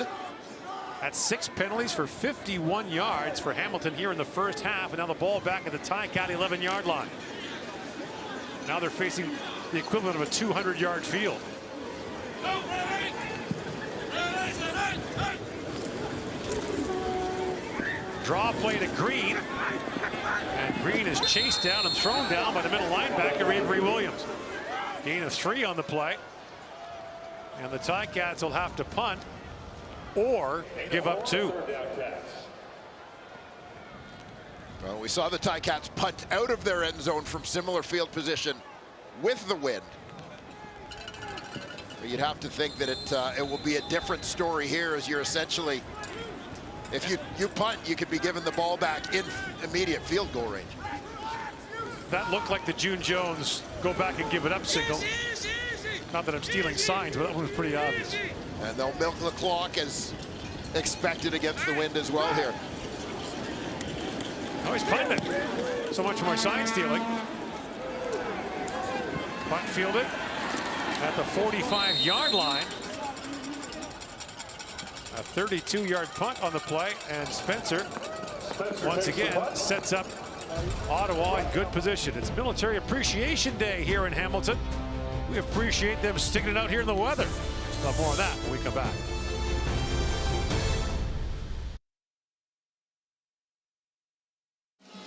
That's 6 penalties for 51 yards for Hamilton here in the first half, and now the ball back at the Ticat 11-yard line. Now they're facing the equivalent of a 200-yard field. Draw play to Green, and Green is chased down and thrown down by the middle linebacker Avery Williams. Gain of 3 on the play, and the Ticats will have to punt or give up 2. Well, we saw the Ticats punt out of their end zone from similar field position with the wind. But you'd have to think that it will be a different story here, as you're essentially, if you punt, you could be given the ball back in immediate field goal range. That looked like the June Jones go back and give it up signal. Not that I'm stealing signs, but that one was pretty obvious. And they'll milk the clock as expected against the wind as well here. Oh, he's punting it. So much for my sign stealing. Punt fielded at the 45-yard line. A 32-yard punt on the play, and Spencer once again sets up Ottawa in good position. It's Military Appreciation Day here in Hamilton. We appreciate them sticking it out here in the weather. We'll have more on that when we come back.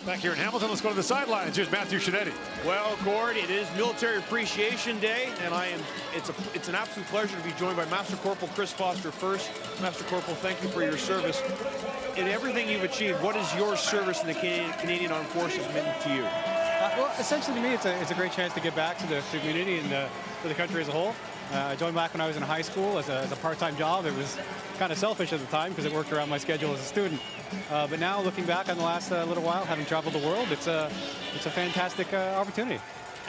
Back here in Hamilton, let's go to the sidelines. Here's Matthew Shinetti. Well, Gord, it is Military Appreciation Day, and it's an absolute pleasure to be joined by Master Corporal Chris Foster first. Master Corporal, thank you for your service. In everything you've achieved, what is your service in the Canadian Armed Forces meant to you? Well, essentially to me, it's a great chance to give back to the community and to the country as a whole. I joined back when I was in high school as a part-time job. It was kind of selfish at the time because it worked around my schedule as a student. But now, looking back on the last little while, having traveled the world, it's a fantastic opportunity.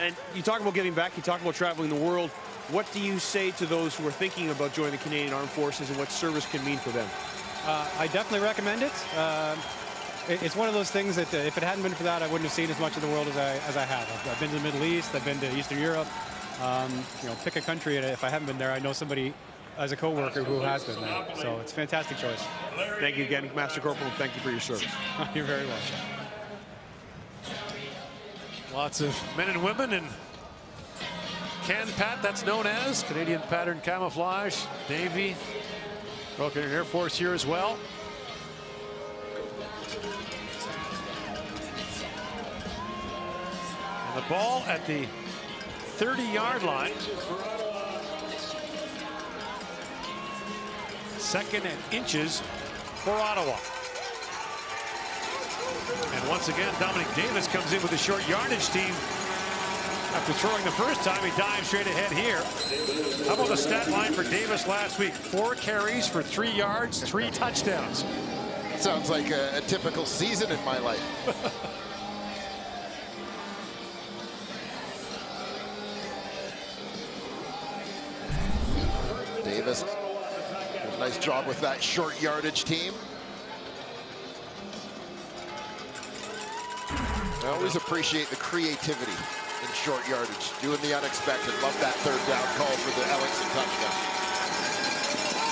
And you talk about giving back, you talk about traveling the world. What do you say to those who are thinking about joining the Canadian Armed Forces and what service can mean for them? I definitely recommend it. It's one of those things that if it hadn't been for that, I wouldn't have seen as much of the world as I have. I've been to the Middle East, I've been to Eastern Europe. You know, pick a country, and if I haven't been there, I know somebody as a co-worker who has been there. So it's a fantastic choice. Thank you again, Master Corporal, and thank you for your service. You're very welcome. Lots of men and women in CanPat, that's known as Canadian Pattern Camouflage. Navy, Royal Canadian Air Force here as well. And the ball at the 30-yard line. 2nd and inches for Ottawa. And once again, Dominic Davis comes in with the short yardage team. After throwing the first time, he dives straight ahead here. How about the stat line for Davis last week? 4 carries for 3 yards, 3 touchdowns. Sounds like a typical season in my life. Davis did a nice job with that short yardage team. I always appreciate the creativity in short yardage, doing the unexpected. Love that 3rd down call for the Ellingson touchdown.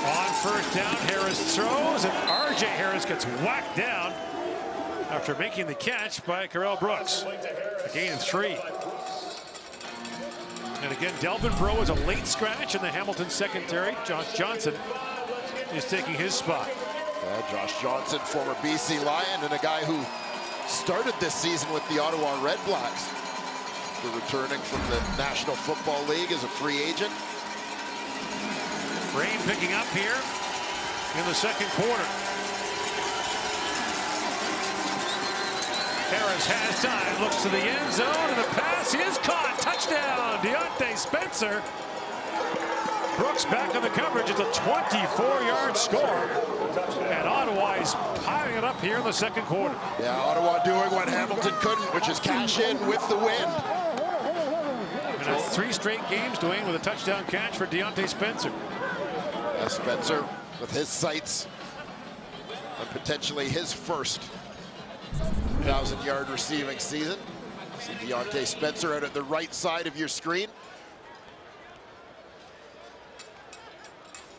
On 1st down, Harris throws, and R.J. Harris gets whacked down after making the catch by Carell Brooks. A gain of 3. And again, Delvin Breaux is a late scratch in the Hamilton secondary. Josh Johnson is taking his spot. Josh Johnson, former BC Lion, and a guy who started this season with the Ottawa REDBLACKS. They're returning from the National Football League as a free agent. Rain picking up here in the 2nd quarter. Harris has time, looks to the end zone, and the pass is caught. Touchdown, Deontay Spencer. Brooks back on the coverage. It's a 24-yard score. And Ottawa is piling it up here in the 2nd quarter. Yeah, Ottawa doing what Hamilton couldn't, which is cash in with the win. And that's 3 straight games, Dwayne, with a touchdown catch for Deontay Spencer. Spencer with his sights on potentially his first 1,000-yard receiving season. See Deontay Spencer out at the right side of your screen.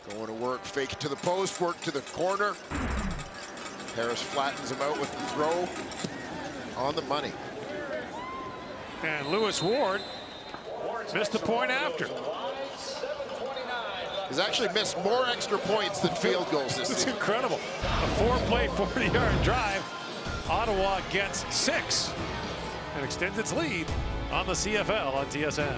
Going to work, fake it to the post, work to the corner. Harris flattens him out with the throw on the money. And Lewis Ward missed the point after. He's actually missed more extra points than field goals this It's season. incredible. A 4-play, 40-yard drive. Ottawa gets 6 and extends its lead on the CFL on TSN.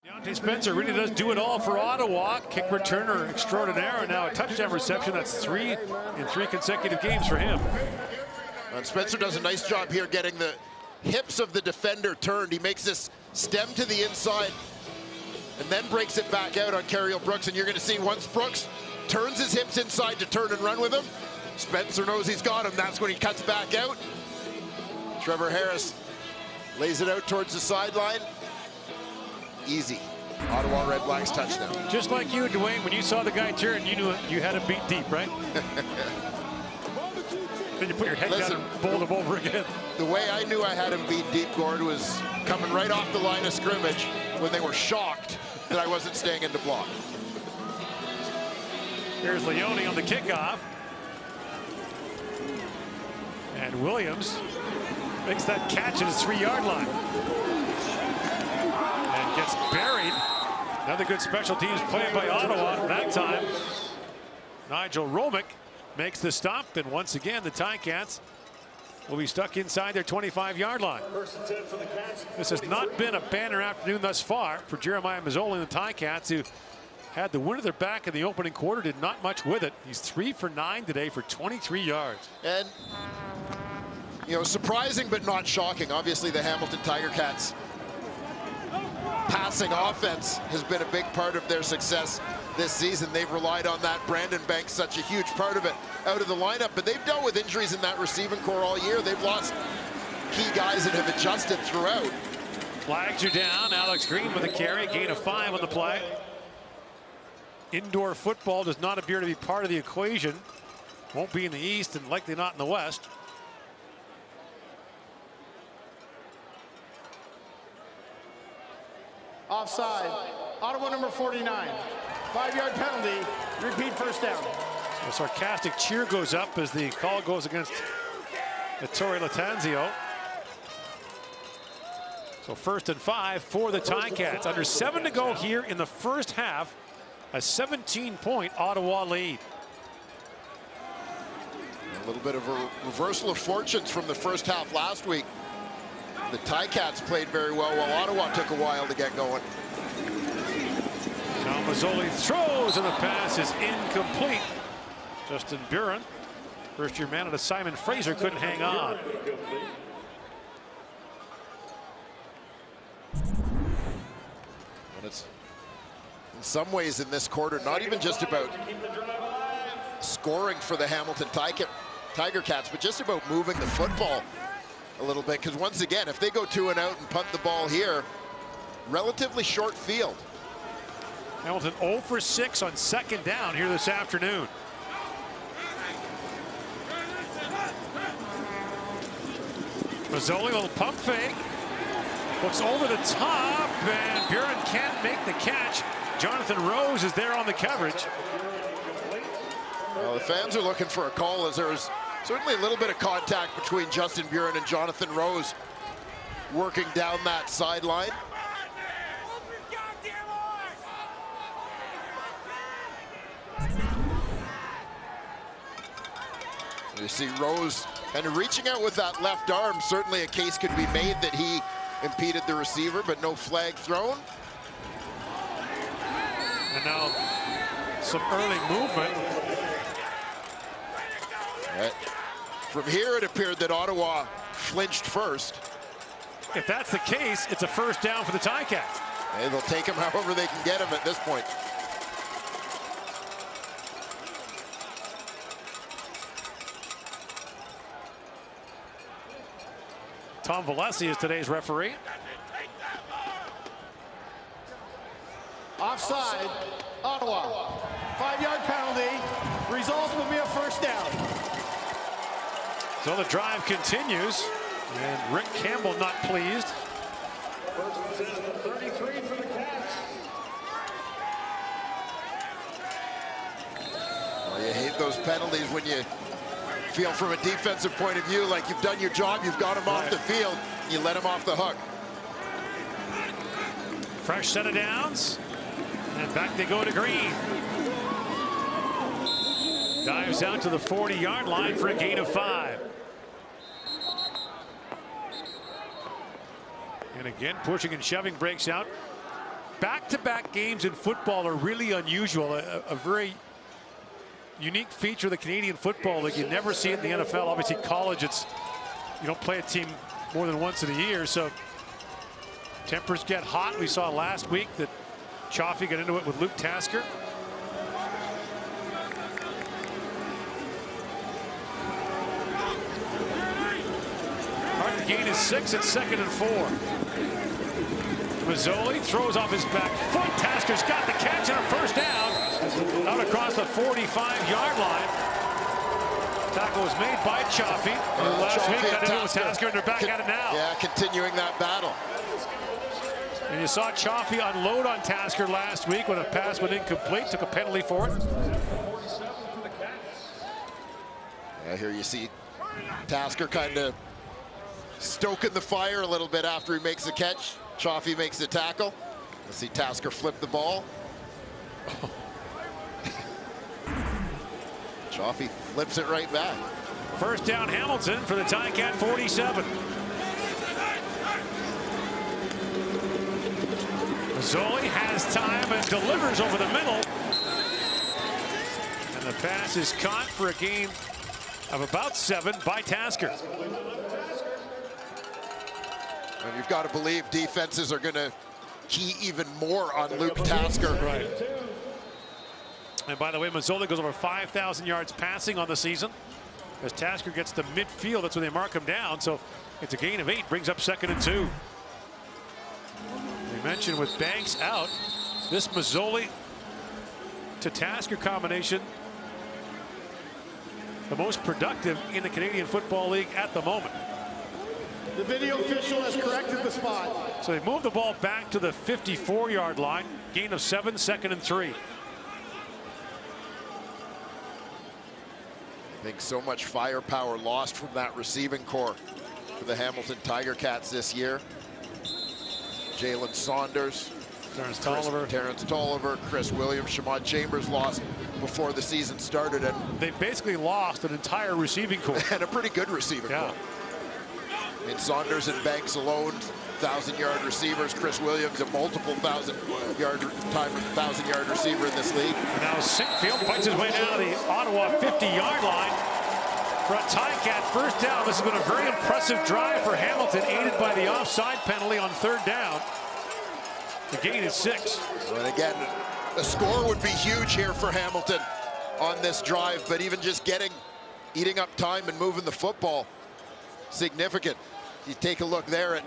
Deontay Spencer really does do it all for Ottawa. Kick returner extraordinaire, and now a touchdown reception. That's 3 in 3 consecutive games for him. And Spencer does a nice job here getting the hips of the defender turned. He makes this stem to the inside and then breaks it back out on Carell Brooks. And you're going to see once Brooks turns his hips inside to turn and run with him, Spencer knows he's got him. That's when he cuts back out. Trevor Harris lays it out towards the sideline. Easy. Ottawa REDBLACKS touchdown. Just like you, Dwayne, when you saw the guy turn, you knew you had him beat deep, right? Then you put your head down and bowled him over again. The way I knew I had him beat deep, Gord, was coming right off the line of scrimmage when they were shocked that I wasn't staying in the block. Here's Leone on the kickoff. And Williams makes that catch at his 3-yard line. And gets buried. Another good special teams play by Ottawa that time. Nigel Romick makes the stop, and once again the Ticats will be stuck inside their 25-yard line. This has not been a banner afternoon thus far for Jeremiah Mazzoli and the Ticats, who had the wind of their back in the opening quarter, did not much with it. He's 3 for 9 today for 23 yards. And, you know, surprising but not shocking. Obviously, the Hamilton Tiger Cats passing offense has been a big part of their success this season. They've relied on that. Brandon Banks, such a huge part of it, out of the lineup, but they've dealt with injuries in that receiving core all year. They've lost key guys that have adjusted throughout. Flags are down. Alex Green with a carry, gain of 5 on the play. Indoor football does not appear to be part of the equation. Won't be in the East and likely not in the West. Offside. Ottawa number 49. 5-yard penalty. Repeat first down. A sarcastic cheer goes up as the call goes against Ettore Latanzio. So 1st and 5 for the Ticats. Under 7 to go here in the first half. A 17-point Ottawa lead. A little bit of a reversal of fortunes from the first half last week. The Ticats played very well while Ottawa took a while to get going. Now Mazzoli throws, and the pass is incomplete. Justin Buren, first-year man at a Simon Fraser, couldn't hang on. And it's in some ways in this quarter not even just about scoring for the Hamilton Tiger Cats, but just about moving the football a little bit. Because once again, if they go 2 and out and punt the ball here, relatively short field. Hamilton 0 for 6 on second down here this afternoon. Mazzoli, little pump fake. Looks over the top, and Buren can't make the catch. Jonathan Rose is there on the coverage. Well, the fans are looking for a call, as there's certainly a little bit of contact between Justin Buren and Jonathan Rose working down that sideline. You see Rose kind of reaching out with that left arm. Certainly a case could be made that he impeded the receiver, but no flag thrown. And now some early movement. Right. From here, it appeared that Ottawa flinched first. If that's the case, it's a first down for the Ticats. Hey, they'll take him however they can get him at this point. Tom Valesi is today's referee. Offside, Ottawa. 5-yard penalty. Result will be a first down. So the drive continues, and Rick Campbell not pleased. Well, you hate those penalties when you feel from a defensive point of view like you've done your job, you've got him off the field, you let him off the hook. Fresh set of downs, and back they go to Green. Dives out to the 40-yard line for a gain of 5. And again, pushing and shoving breaks out. Back-to-back games in football are really unusual. A very unique feature of the Canadian Football League. You never see it in the NFL. Obviously, college, it's you don't play a team more than once in a year, so tempers get hot. We saw last week that Chaffee got into it with Luke Tasker. Hard gain is 6 at 2nd and 4. Mazzoli throws off his back foot. Tasker's got the catch and a first down. Out across the 45-yard line. Tackle was made by Chaffee. Last week got into it with Tasker, and they're back at it now. Yeah, continuing that battle. And you saw Chaffee unload on Tasker last week when a pass went incomplete, took a penalty for it. Yeah, here you see Tasker kind of stoking the fire a little bit after he makes the catch. Chaffee makes the tackle. Let's see Tasker flip the ball. Chaffee flips it right back. First down Hamilton for the Ticat 47. Mazzoli has time and delivers over the middle. And the pass is caught for a gain of about 7 by Tasker. And you've got to believe defenses are going to key even more on Luke Tasker. Right. And by the way, Mazzoli goes over 5,000 yards passing on the season. As Tasker gets to midfield, that's when they mark him down. So it's a gain of 8, brings up 2nd and 2. We mentioned with Banks out, this Mazzoli to Tasker combination, the most productive in the Canadian Football League at the moment. The video official has corrected the spot. So they move the ball back to the 54-yard line. Gain of 7, 2nd and 3. I think so much firepower lost from that receiving core for the Hamilton Tiger Cats this year. Jalen Saunders, Terrence Tolliver, Chris Williams, Shamad Chambers lost before the season started, and they basically lost an entire receiving core. And a pretty good receiving core. And Saunders and Banks alone, 1,000-yard receivers. Chris Williams, a multiple 1,000-yard receiver in this league. Now Sinkfield fights his way down to the Ottawa 50-yard line for a Ticat first down. This has been a very impressive drive for Hamilton, aided by the offside penalty on third down. The gain is 6. And again, a score would be huge here for Hamilton on this drive, but even just eating up time and moving the football, significant. You take a look there at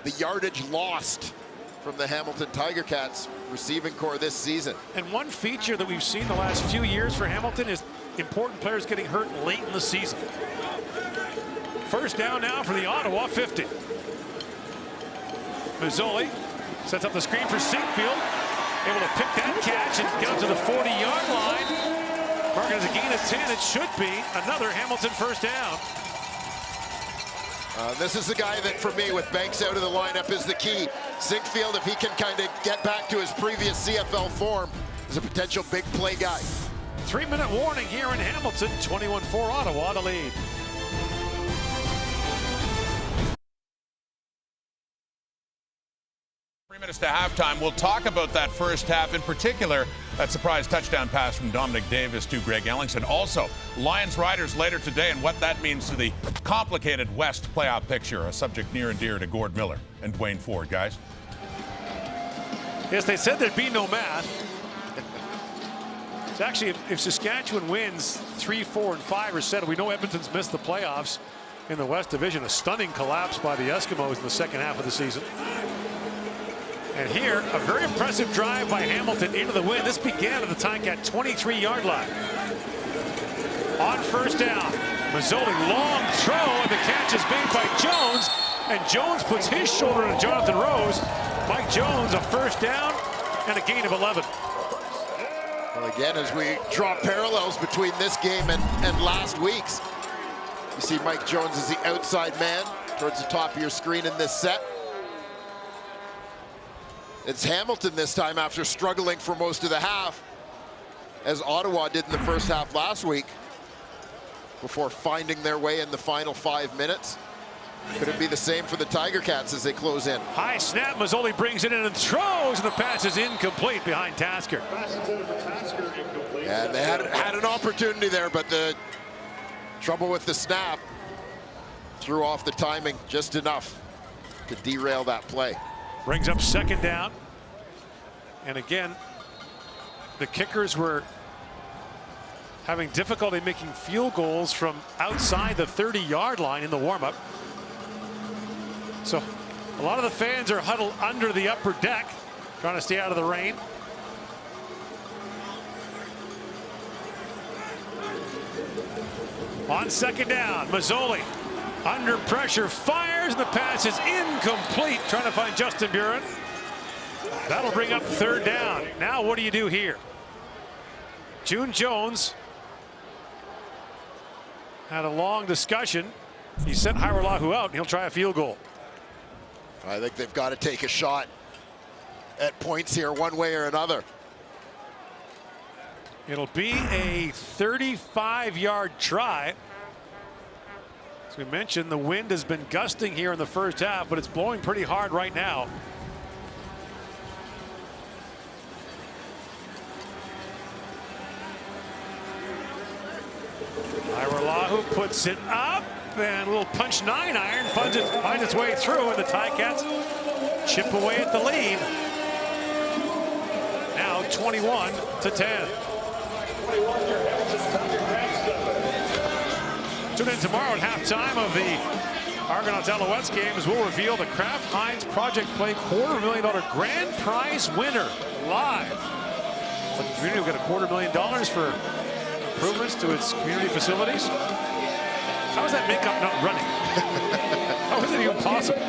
the yardage lost from the Hamilton Tiger Cats receiving core this season. And one feature that we've seen the last few years for Hamilton is important players getting hurt late in the season. First down now for the Ottawa 50. Mazzoli sets up the screen for Sinkfield, able to pick that catch and get up to the 40-yard line. Marking as a gain of 10. It should be another Hamilton first down. This is the guy that, for me, with Banks out of the lineup, is the key. Sinkfield, if he can kind of get back to his previous CFL form, is a potential big play guy. 3-minute warning here in Hamilton. 21-4 Ottawa to lead. Minutes to halftime. We'll talk about that first half, in particular that surprise touchdown pass from Dominic Davis to Greg Ellingson. Also, Lions Riders later today and what that means to the complicated West playoff picture, a subject near and dear to Gord Miller and Dwayne Ford. Guys? Yes, they said thered be no math. It's actually, if Saskatchewan wins 3, 4, and 5 are settled. We know Edmonton's missed the playoffs in the West Division. A stunning collapse by the Eskimos in the second half of the season. And here, a very impressive drive by Hamilton into the win. This began at the Ticat 23-yard line. On first down, Mazzoli, long throw, and the catch is made by Jones. And Jones puts his shoulder on Jonathan Rose. Mike Jones, a first down and a gain of 11. Well, again, as we draw parallels between this game and last week's, you see Mike Jones as the outside man towards the top of your screen in this set. It's Hamilton this time after struggling for most of the half, as Ottawa did in the first half last week, before finding their way in the final 5 minutes. Could it be the same for the Tiger Cats as they close in? High snap, Mazzoli brings it in and throws, and the pass is incomplete behind Tasker. And they had an opportunity there, but the trouble with the snap threw off the timing just enough to derail that play. Brings up second down. And again, the kickers were having difficulty making field goals from outside the 30-yard line in the warm-up. So a lot of the fans are huddled under the upper deck, trying to stay out of the rain. On second down, Mazzoli under pressure, fires, and the pass is incomplete. Trying to find Justin Buren. That'll bring up third down. Now what do you do here? June Jones had a long discussion. He sent Hairolahu out, and he'll try a field goal. I think they've got to take a shot at points here one way or another. It'll be a 35-yard try. As we mentioned, the wind has been gusting here in the first half, but it's blowing pretty hard right now. Hairolahu puts it up, and a little punch 9-iron finds its way through, and the Ticats chip away at the lead. Now 21-10. Tune in tomorrow at halftime of the Argonauts Alouettes game as we'll reveal the Kraft Heinz Project Play $250,000 grand prize winner live. The community will get $250,000 for improvements to its community facilities. How is that makeup not running? How is it even possible? I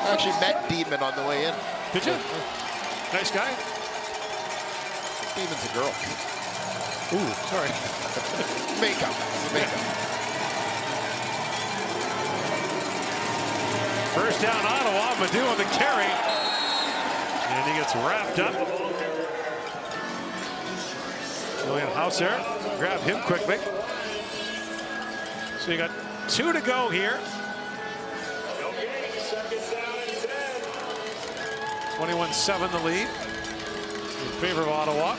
actually met Deedman on the way in. Did you? Nice guy. Deedman's a girl. Ooh, sorry. Makeup. First down Ottawa, Madu on the carry. And he gets wrapped up. Julian Hauser, grab him quickly. So you got 2 to go here. 21-7 the lead in favor of Ottawa.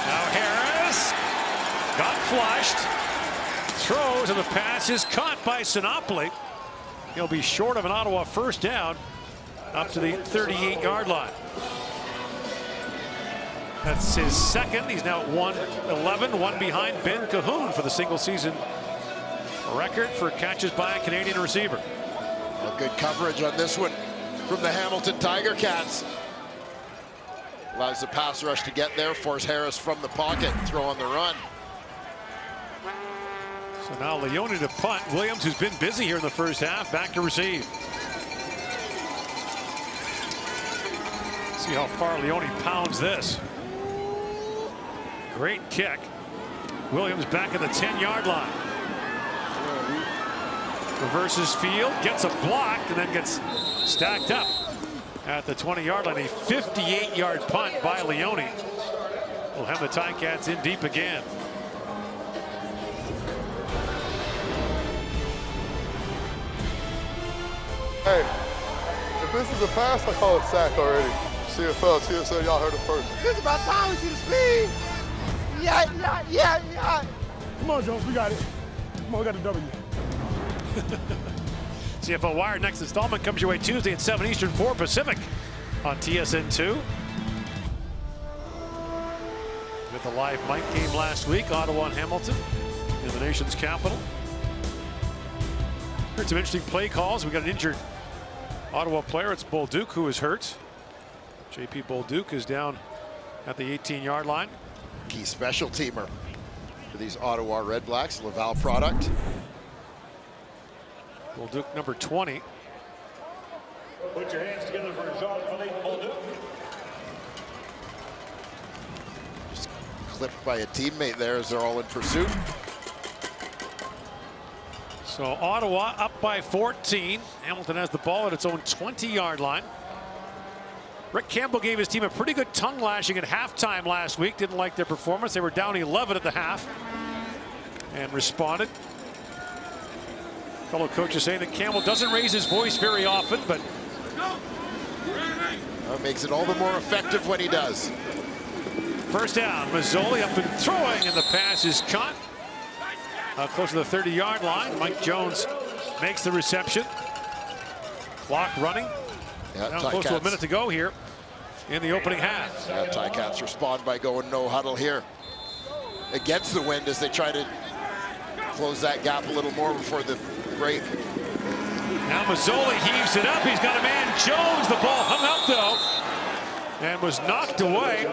Now Harris got flushed, throws, and the pass is caught by Sinopoli. He'll be short of an Ottawa first down up to the 38-yard line. That's his second. He's now at 111, one behind Ben Cahoon for the single season record for catches by a Canadian receiver. Well, good coverage on this one from the Hamilton Tiger Cats. Allows the pass rush to get there, force Harris from the pocket, throw on the run. So now Leone to punt. Williams, who's been busy here in the first half, back to receive. See how far Leone pounds this. Great kick. Williams back at the 10-yard line. Reverses field, gets a block, and then gets stacked up at the 20-yard line. A 58-yard punt by Leone. Will have the Ticats in deep again. Hey, if this is a pass, I call it sack already. CFL, TSL, y'all heard it first. It's about time we see the speed. Yeah. Come on, Jones, we got it. Come on, we got the W. CFL Wire next installment comes your way Tuesday at 7 Eastern, 4 Pacific on TSN2. With the live mic game last week, Ottawa and Hamilton in the nation's capital. Heard some interesting play calls. We got an injured Ottawa player. It's Bolduc who is hurt. JP Bolduc is down at the 18-yard line. Key special teamer for these Ottawa REDBLACKS, Laval product. Bolduc number 20. Put your hands together for Jean-Philippe Bolduc. Just clipped by a teammate there as they're all in pursuit. So Ottawa up by 14. Hamilton has the ball at its own 20-yard line. Rick Campbell gave his team a pretty good tongue lashing at halftime last week. Didn't like their performance. They were down 11 at the half and responded. Fellow coaches saying that Campbell doesn't raise his voice very often, but that makes it all the more effective when he does. First down, Mazzoli up and throwing, and the pass is caught close to the 30-yard line. Mike Jones makes the reception. Clock running. Yeah, now close to a minute to go here in the opening half. Yeah, Ticats respond by going no huddle here against the wind as they try to close that gap a little more before the break. Now Mazzoli heaves it up. He's got a man, Jones. The ball hung up though and was knocked away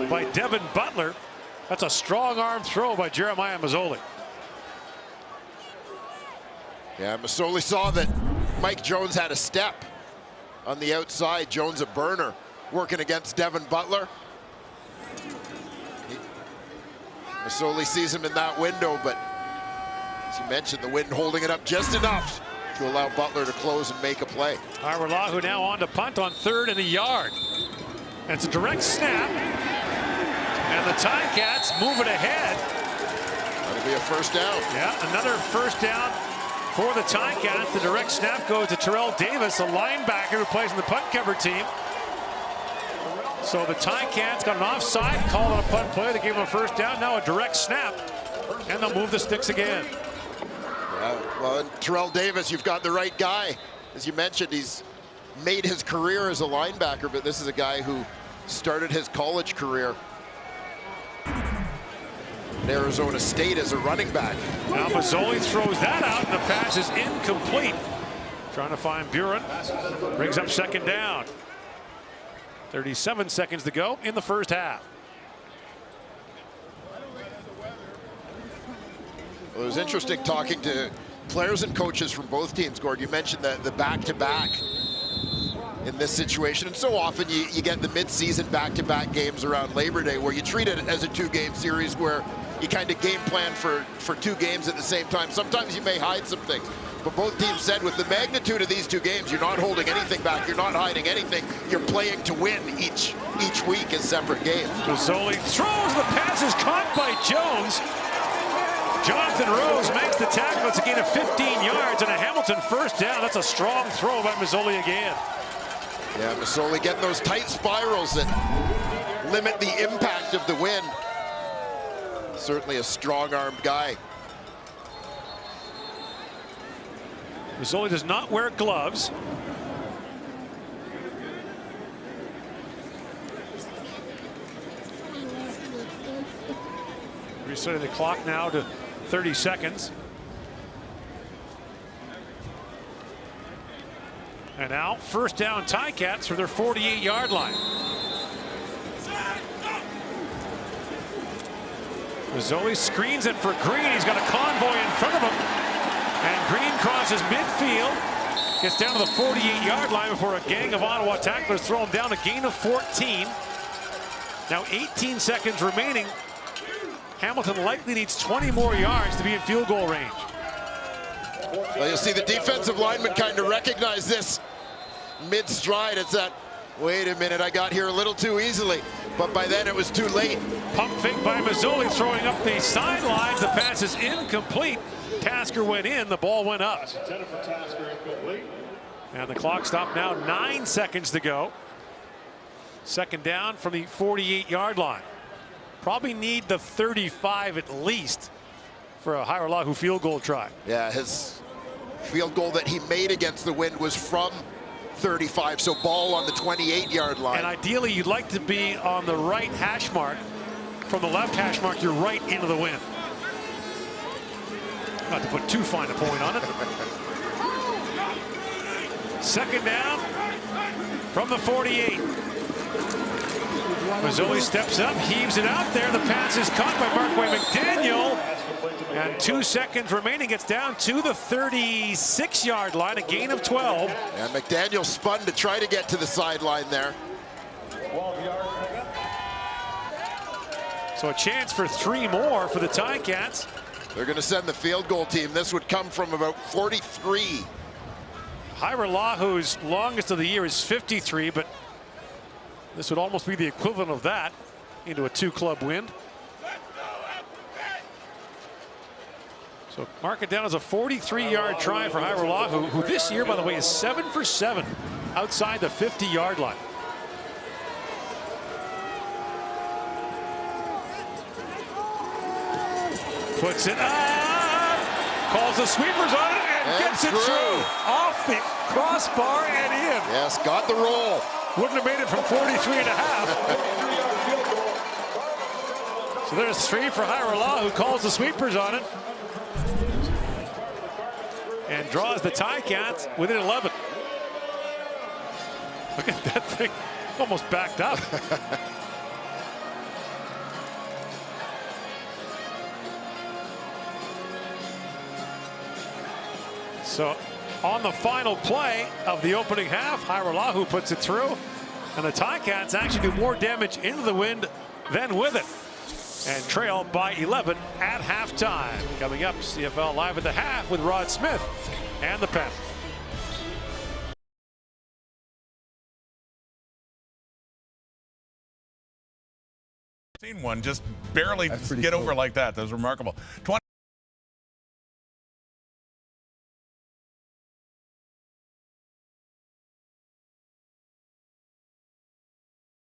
by Devin Butler. That's a strong arm throw by Jeremiah Mazzoli. Yeah, Mazzoli saw that Mike Jones had a step on the outside. Jones a burner working against Devin Butler. Mazzoli sees him in that window, but as you mentioned, the wind holding it up just enough to allow Butler to close and make a play. Arwalahu now on to punt on 3rd and a yard. And it's a direct snap. And the Ticats move it ahead. That'll be a first down. Yeah, another first down for the Ticats. The direct snap goes to Terrell Davis, a linebacker who plays in the punt cover team. So the Ticats got an offside call on a punt play. They gave him a first down. Now a direct snap, and they'll move the sticks again. Yeah, well, and Terrell Davis, you've got the right guy. As you mentioned, he's made his career as a linebacker, but this is a guy who started his college career in Arizona State as a running back. Now Mazzoli throws that out, and the pass is incomplete. Trying to find Buren. Brings up second down. 37 seconds to go in the first half. Well, it was interesting talking to players and coaches from both teams, Gord. You mentioned the back-to-back in this situation, and so often you get the mid-season back-to-back games around Labor Day where you treat it as a 2-game series where you kind of game plan for 2 games at the same time. Sometimes you may hide some things, but both teams said with the magnitude of these two games, you're not holding anything back, you're not hiding anything, you're playing to win each week as separate games. Mazzoli throws, the pass is caught by Jones. Jonathan Rose makes the tackle. It's a gain of 15 yards and a Hamilton first down. That's a strong throw by Mazzoli again. Yeah, Mazzoli getting those tight spirals that limit the impact of the wind. Certainly a strong-armed guy. Mazzoli does not wear gloves. Resetting the clock now to 30 seconds. And now, first down Ticats for their 48-yard line. Mazzoli screens it for Green. He's got a convoy in front of him. And Green crosses midfield. Gets down to the 48-yard line before a gang of Ottawa tacklers throw him down, a gain of 14. Now 18 seconds remaining. Hamilton likely needs 20 more yards to be in field goal range. Well, you'll see the defensive lineman kind of recognize this mid-stride. It's that, wait a minute, I got here a little too easily. But by then it was too late. Pump fake by Mazzoli throwing up the sidelines. The pass is incomplete. Tasker went in, the ball went up. And the clock stopped now, 9 seconds to go. Second down from the 48-yard line. Probably need the 35 at least for a Hairolahu field goal try. Yeah, his field goal that he made against the Wind was from 35, so ball on the 28-yard line. And ideally, you'd like to be on the right hash mark. From the left hash mark, you're right into the Wind. Not to put too fine a point on it. Second down from the 48. Mazzoli steps up, heaves it out there. The pass is caught by Markway McDaniel. And 2 seconds remaining. Gets down to the 36-yard line, a gain of 12. And McDaniel spun to try to get to the sideline there. So a chance for 3 more for the Ticats. They're going to send the field goal team. This would come from about 43. Hairoahu's longest of the year is 53, but this would almost be the equivalent of that into a 2-club win. So mark it down as a 43-yard try for Hairoahu, who this year, by the way, is 7 for 7 outside the 50-yard line. Puts it up, calls the sweepers on it, and gets it through. Off the crossbar and in. Yes, got the roll. Wouldn't have made it from 43.5. So there's 3 for Hairoahu, who calls the sweepers on it. And draws the Ticats within 11. Look at that thing, almost backed up. So on the final play of the opening half, Hairoahu puts it through, and the Ticats actually do more damage into the Wind than with it, and trail by 11 at halftime. Coming up, CFL Live at the Half with Rod Smith and the Pen. Seen one just barely get over like that. That was remarkable.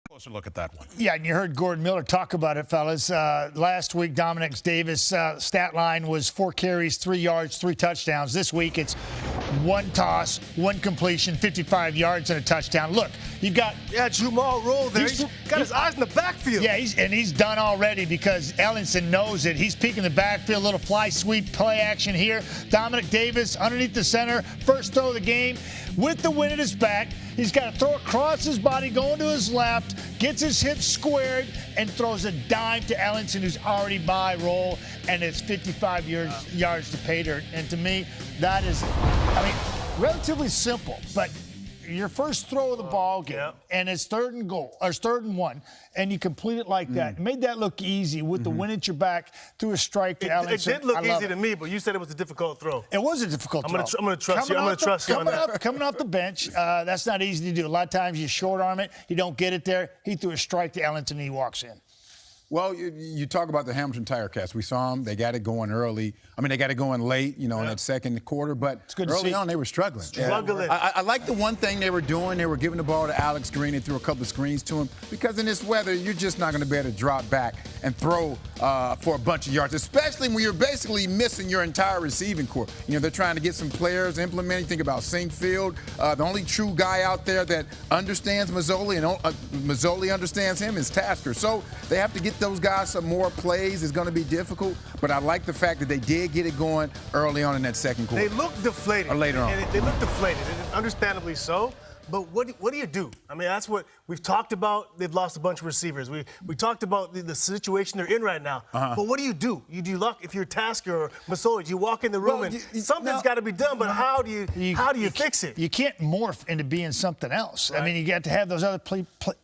Closer look at that one. Yeah, and you heard Gordon Miller talk about it, fellas. Last week, Dominic Davis' stat line was 4 carries, 3 yards, 3 touchdowns. This week, it's 1 toss, 1 completion, 55 yards, and a touchdown. Look, you've got... Yeah, Jamal rolled there. He's got his eyes in the backfield. Yeah, he's done already because Ellenson knows it. He's peeking the backfield, little fly sweep play action here. Dominic Davis underneath the center, first throw of the game. With the wind at his back, he's got to throw across his body, going to his left, gets his hips squared, and throws a dime to Ellenson, who's already by roll, and it's 55 yards to pay dirt. And to me, that is, I mean, relatively simple, but your first throw of the ball game, and it's 3rd and goal, or it's 3rd and 1, and you complete it like that. It made that look easy with the wind at your back through a strike to Allen. It did look easy to me, but you said it was a difficult throw. It was a difficult throw. I'm going to trust you. I'm going to trust you on that. Coming off the bench, that's not easy to do. A lot of times you short arm it, you don't get it there. He threw a strike to Ellington, and he walks in. Well, you talk about the Hamilton Tire Cats. We saw them. They got it going early. I mean, they got it going late, in that second quarter. But early on, they were struggling. I like the one thing they were doing. They were giving the ball to Alex Green. They threw a couple of screens to him. Because in this weather, you're just not going to be able to drop back and throw for a bunch of yards, especially when you're basically missing your entire receiving corps. They're trying to get some players implemented. You think about Sinkfield. The only true guy out there that understands Mazzoli and Mazzoli understands him is Tasker. So they have to get those guys some more plays. It's going to be difficult, but I like the fact that they did get it going early on in that second quarter. They look deflated. Or later on. They look deflated, and understandably so. But what do you do? I mean, that's what we've talked about. They've lost a bunch of receivers. We talked about the situation they're in right now. But what do you do? You do luck if you're Tasker or Mazzoli. You walk in the room and something's got to be done. But how do you fix it? You can't morph into being something else. Right. I mean, you got to have those other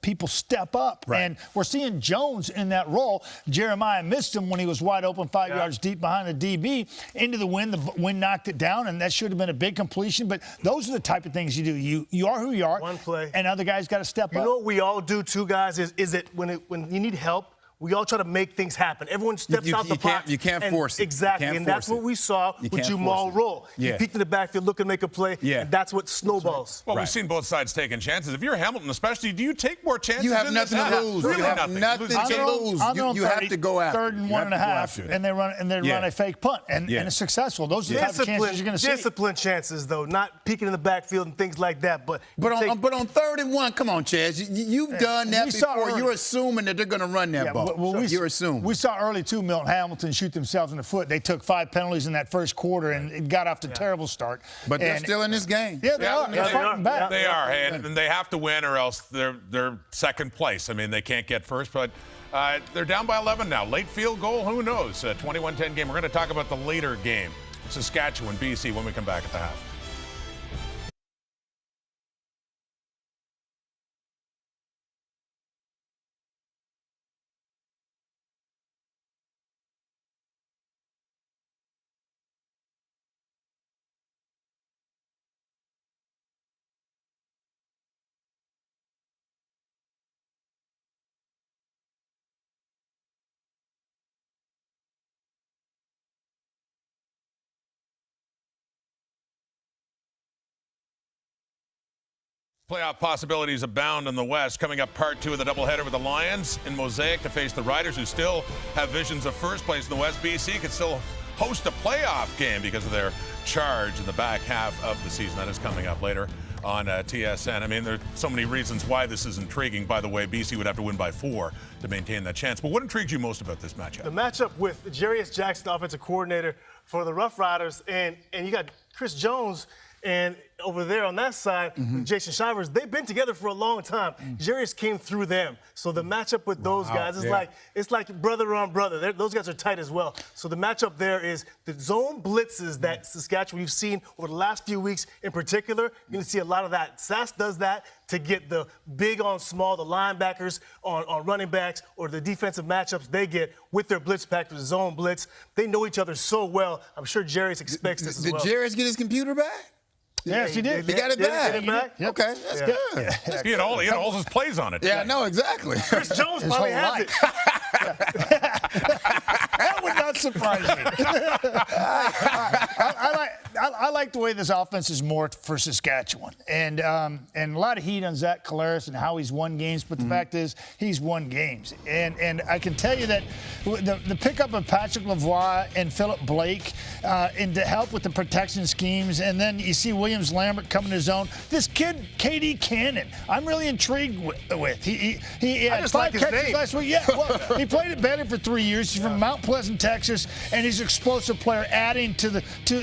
people step up. Right. And we're seeing Jones in that role. Jeremiah missed him when he was wide open 5 yards deep behind the DB into the wind. The wind knocked it down, and that should have been a big completion. But those are the type of things you do. You are who you are. One play. And other guys got to step up. You know what we all do too, guys, is it when you need help, we all try to make things happen. Everyone steps out the box. You can't force it. Exactly, and that's what we saw with Jamal Roll. He peeked in the backfield, looking to make a play, and that's what snowballs. Well, we've seen both sides taking chances. If you're Hamilton especially, do you take more chances? You have nothing to lose. Really you have nothing to lose. You have to go after 3rd and 1.5, and they run a fake punt, and it's successful. Those are the type of chances you're going to see. Disciplined chances, though, not peeking in the backfield and things like that. But on 3rd and 1, come on, Chaz. You've done that before. You're assuming that they're going to run that ball. You're assuming. We saw early, too, Milton Hamilton shoot themselves in the foot. They took 5 penalties in that first quarter, and it got off to a terrible start. But they're still in this game. Yeah, they are. They're fighting back. They are, and they have to win or else they're second place. I mean, they can't get first, but they're down by 11 now. Late field goal, who knows? 21-10 game. We're going to talk about the later game, Saskatchewan, BC, when we come back at the half. Playoff possibilities abound in the West. Coming up, part 2 of the doubleheader with the Lions in Mosaic to face the Riders, who still have visions of first place in the West. BC could still host a playoff game because of their charge in the back half of the season. That is coming up later on TSN. I mean, there are so many reasons why this is intriguing. By the way, BC would have to win by 4 to maintain that chance. But what intrigues you most about this matchup? The matchup with Jarius Jackson, offensive coordinator for the Rough Riders, and you got Chris Jones. And over there on that side, with Jason Shivers, they've been together for a long time. Jarius came through them. So the matchup with those guys is like brother on brother. Those guys are tight as well. So the matchup there is the zone blitzes that Saskatchewan you've seen over the last few weeks in particular. You're going to see a lot of that. Sass does that to get the big on small, the linebackers on running backs, or the defensive matchups they get with their blitz pack, the zone blitz. They know each other so well. I'm sure Jarius expects this as well. Did Jarius get his computer back? Yes, he did. He got it back. Yep. Okay, that's good. He had all his plays on it. Yeah, no, exactly. Chris Jones probably has it. That would not surprise me. I like the way this offense is morphed for Saskatchewan. And a lot of heat on Zach Collaros and how he's won games. But the fact is, he's won games. And I can tell you that the pickup of Patrick Lavoie and Philip Blake and to help with the protection schemes. And then you see Williams Lambert coming to his own. This kid, KD Cannon, I'm really intrigued with. He had 5 catches last week. Yeah, well, he played at Baylor for 3 years. He's from Mount Pleasant, Texas, and he's an explosive player, adding to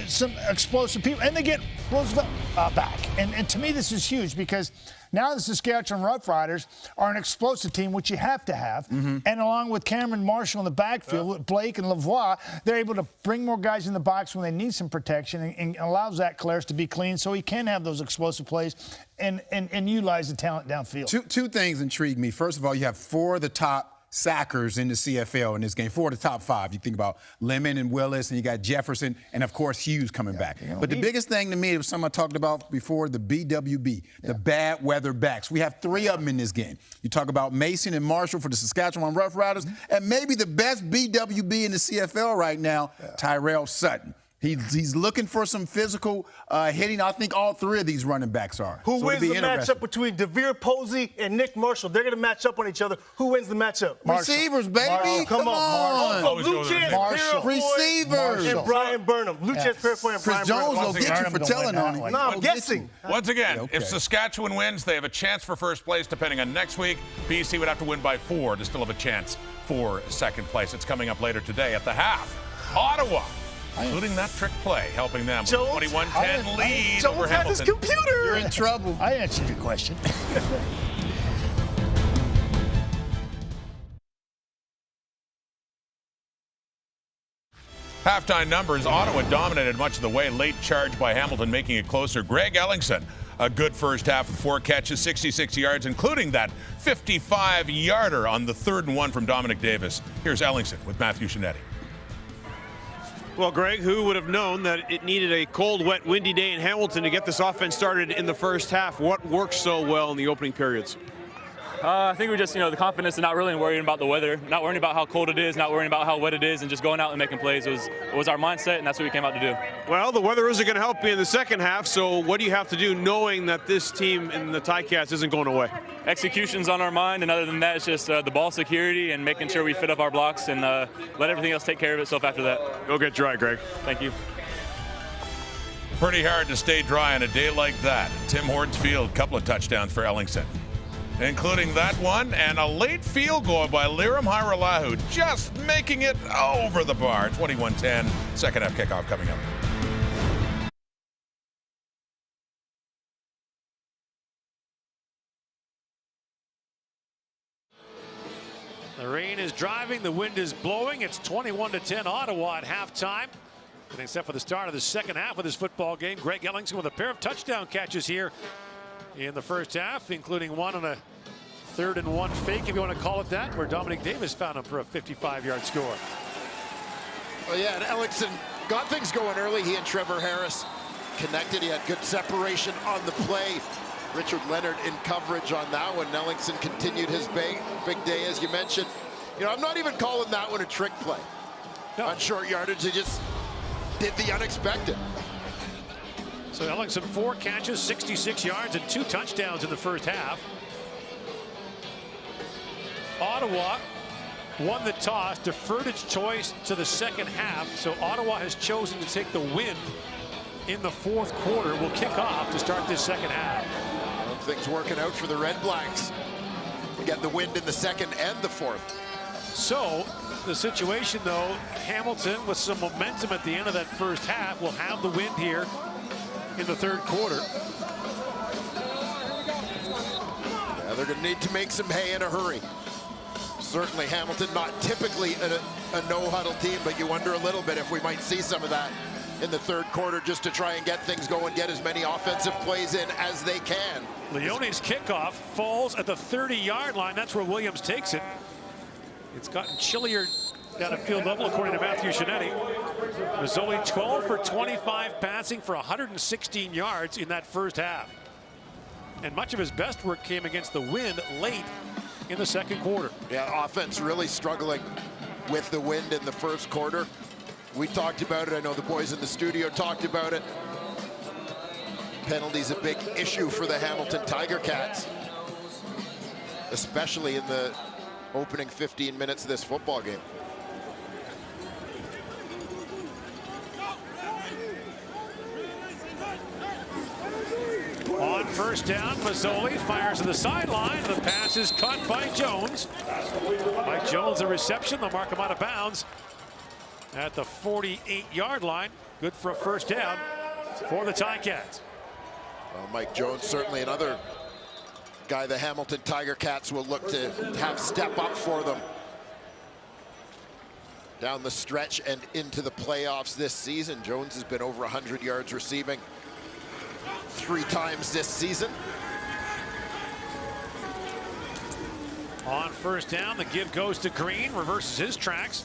some explosive people. And they get Roosevelt back. And to me, this is huge because Now the Saskatchewan Roughriders are an explosive team, which you have to have. And along with Cameron Marshall in the backfield, with Blake and Lavoie, they're able to bring more guys in the box when they need some protection and allows Zach Clares to be clean so he can have those explosive plays and utilize the talent downfield. Two things intrigue me. First of all, you have 4 of the top sackers in the CFL in this game, 4 of the top 5. You think about Lemon and Willis, and you got Jefferson, and of course Hughes coming back. But the biggest thing to me was something I talked about before, the BWB, the bad weather backs. We have 3 of them in this game. You talk about Mason and Marshall for the Saskatchewan Roughriders, and maybe the best BWB in the CFL right now, Tyrell Sutton. He's looking for some physical hitting. I think all 3 of these running backs are. Who wins the matchup between DeVere Posey and Nick Marshall? They're going to match up on each other. Who wins the matchup? Receivers, baby. Come on. Marshall. Receivers. And Brian Burnham. Lucas Parafoy and Brian Burnham. Chris Jones will get you for telling on him. No, I'm guessing. Once again, if Saskatchewan wins, they have a chance for first place. Depending on next week, BC would have to win by 4 to still have a chance for second place. It's coming up later today at the half. Ottawa, including that trick play, helping them with a 21-10 lead over Hamilton. Has his computer. You're in trouble. I answered your question. Halftime numbers, Ottawa dominated much of the way. Late charge by Hamilton, making it closer. Greg Ellingson, a good first half with 4 catches, 66 yards, including that 55-yarder on the 3rd and 1 from Dominic Davis. Here's Ellingson with Matthew Shinetti. Well, Greg, who would have known that it needed a cold, wet, windy day in Hamilton to get this offense started in the first half? What worked so well in the opening periods? I think we just, the confidence and not really worrying about the weather, not worrying about how cold it is, not worrying about how wet it is, and just going out and making plays. It was our mindset, and that's what we came out to do. Well, the weather isn't going to help you in the second half, so what do you have to do knowing that this team in the Ticats isn't going away? Execution's on our mind, and other than that, it's just the ball security and making sure we fit up our blocks and let everything else take care of itself after that. Go get dry, Greg. Thank you. Pretty hard to stay dry on a day like that. Tim Hortons Field, couple of touchdowns for Ellingson, including that one and a late field goal by Liram Hajrullahu, just making it over the bar. 21-10, second half kickoff coming up. The rain is driving, the wind is blowing. It's 21-10 Ottawa at halftime. And except for the start of the second half of this football game, Greg Ellingson with a pair of touchdown catches here in the first half, including one on a 3rd and 1 fake, if you want to call it that, where Dominic Davis found him for a 55-yard score. Well, yeah, and Ellingson got things going early. He and Trevor Harris connected. He had good separation on the play. Richard Leonard in coverage on that one. Ellingson continued his big day, as you mentioned. I'm not even calling that one a trick play. No. On short yardage, they just did the unexpected. So Ellingson, 4 catches, 66 yards, and 2 touchdowns in the first half. Ottawa won the toss, deferred its choice to the second half, so Ottawa has chosen to take the win in the 4th quarter. Will kick off to start this second half. Well, things working out for the REDBLACKS. We get the wind in the 2nd and the 4th. So the situation, though, Hamilton with some momentum at the end of that first half will have the wind here in the 3rd quarter. Yeah, they're going to need to make some hay in a hurry. Certainly Hamilton, not typically a no-huddle team, but you wonder a little bit if we might see some of that in the 3rd quarter just to try and get things going, get as many offensive plays in as they can. Leone's kickoff falls at the 30-yard line. That's where Williams takes it. It's gotten chillier down at field level, according to Matthew Shinetti. Mazzoli 12 for 25 passing for 116 yards in that first half. And much of his best work came against the wind late in the 2nd quarter. Yeah, offense really struggling with the wind in the 1st quarter. We talked about it. I know the boys in the studio talked about it. Penalties a big issue for the Hamilton Tiger Cats, especially in the opening 15 minutes of this football game. On first down, Mazzoli fires to the sideline. The pass is caught by Jones. Mike Jones, the reception. They'll mark him out of bounds at the 48-yard line. Good for a first down for the Ticats. Well, Mike Jones, certainly another guy the Hamilton Tiger Cats will look to have step up for them down the stretch and into the playoffs this season. Jones has been over 100 yards receiving 3 times this season. On first down, the give goes to Green, reverses his tracks,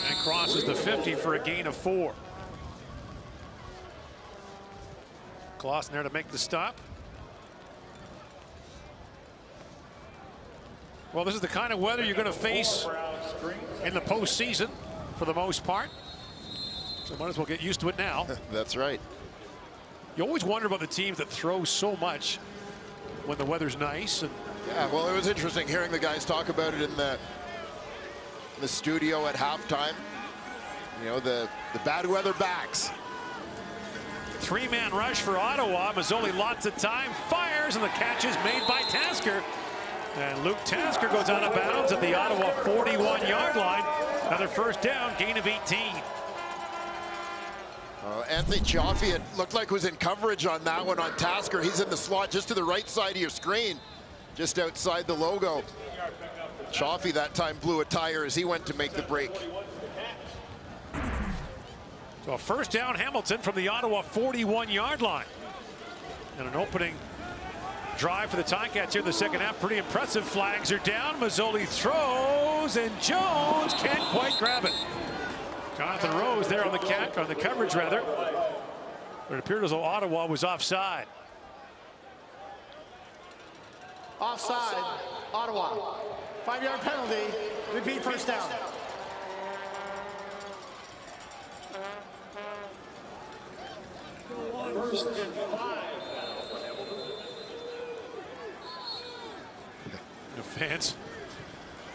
and crosses the 50 for a gain of 4. Clausen there to make the stop. Well, this is the kind of weather you're going to face in the postseason for the most part. So might as well get used to it now. That's right. You always wonder about the teams that throw so much when the weather's nice. And yeah, well, it was interesting hearing the guys talk about it in the studio at halftime. You know, the bad weather backs. 3-man rush for Ottawa. Mazzoli lots of time, fires, and the catch is made by Tasker. And Luke Tasker goes out of bounds at the Ottawa 41-yard line. Another first down, gain of 18. Anthony Chaffee, it looked like was in coverage on that one on Tasker. He's in the slot just to the right side of your screen, just outside the logo. Chaffee that time blew a tire as he went to make the break. So a first down Hamilton from the Ottawa 41-yard line. And an opening drive for the Ticats here in the second half. Pretty impressive. Flags are down. Mazzoli throws, and Jones can't quite grab it. Jonathan Rose there on the coverage rather. But it appeared as though Ottawa was offside. Offside, Ottawa. 5-yard penalty. Repeat first down. First and 5. The fans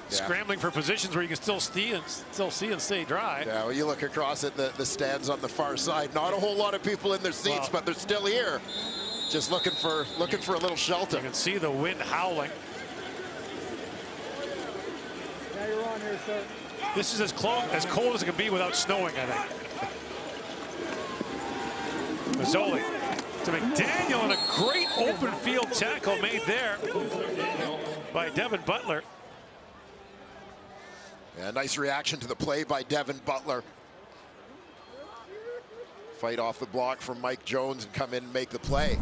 scrambling for positions where you can still see and stay dry. Yeah, well, you look across at the stands on the far side. Not a whole lot of people in their seats, but they're still here, just looking for a little shelter. You can see the wind howling. Yeah, you're on here, sir. This is as cold as it can be without snowing, I think. Mazzoli to McDaniel, and a great open field tackle made there by Devin Butler. Yeah, nice reaction to the play by Devin Butler. Fight off the block from Mike Jones and come in and make the play,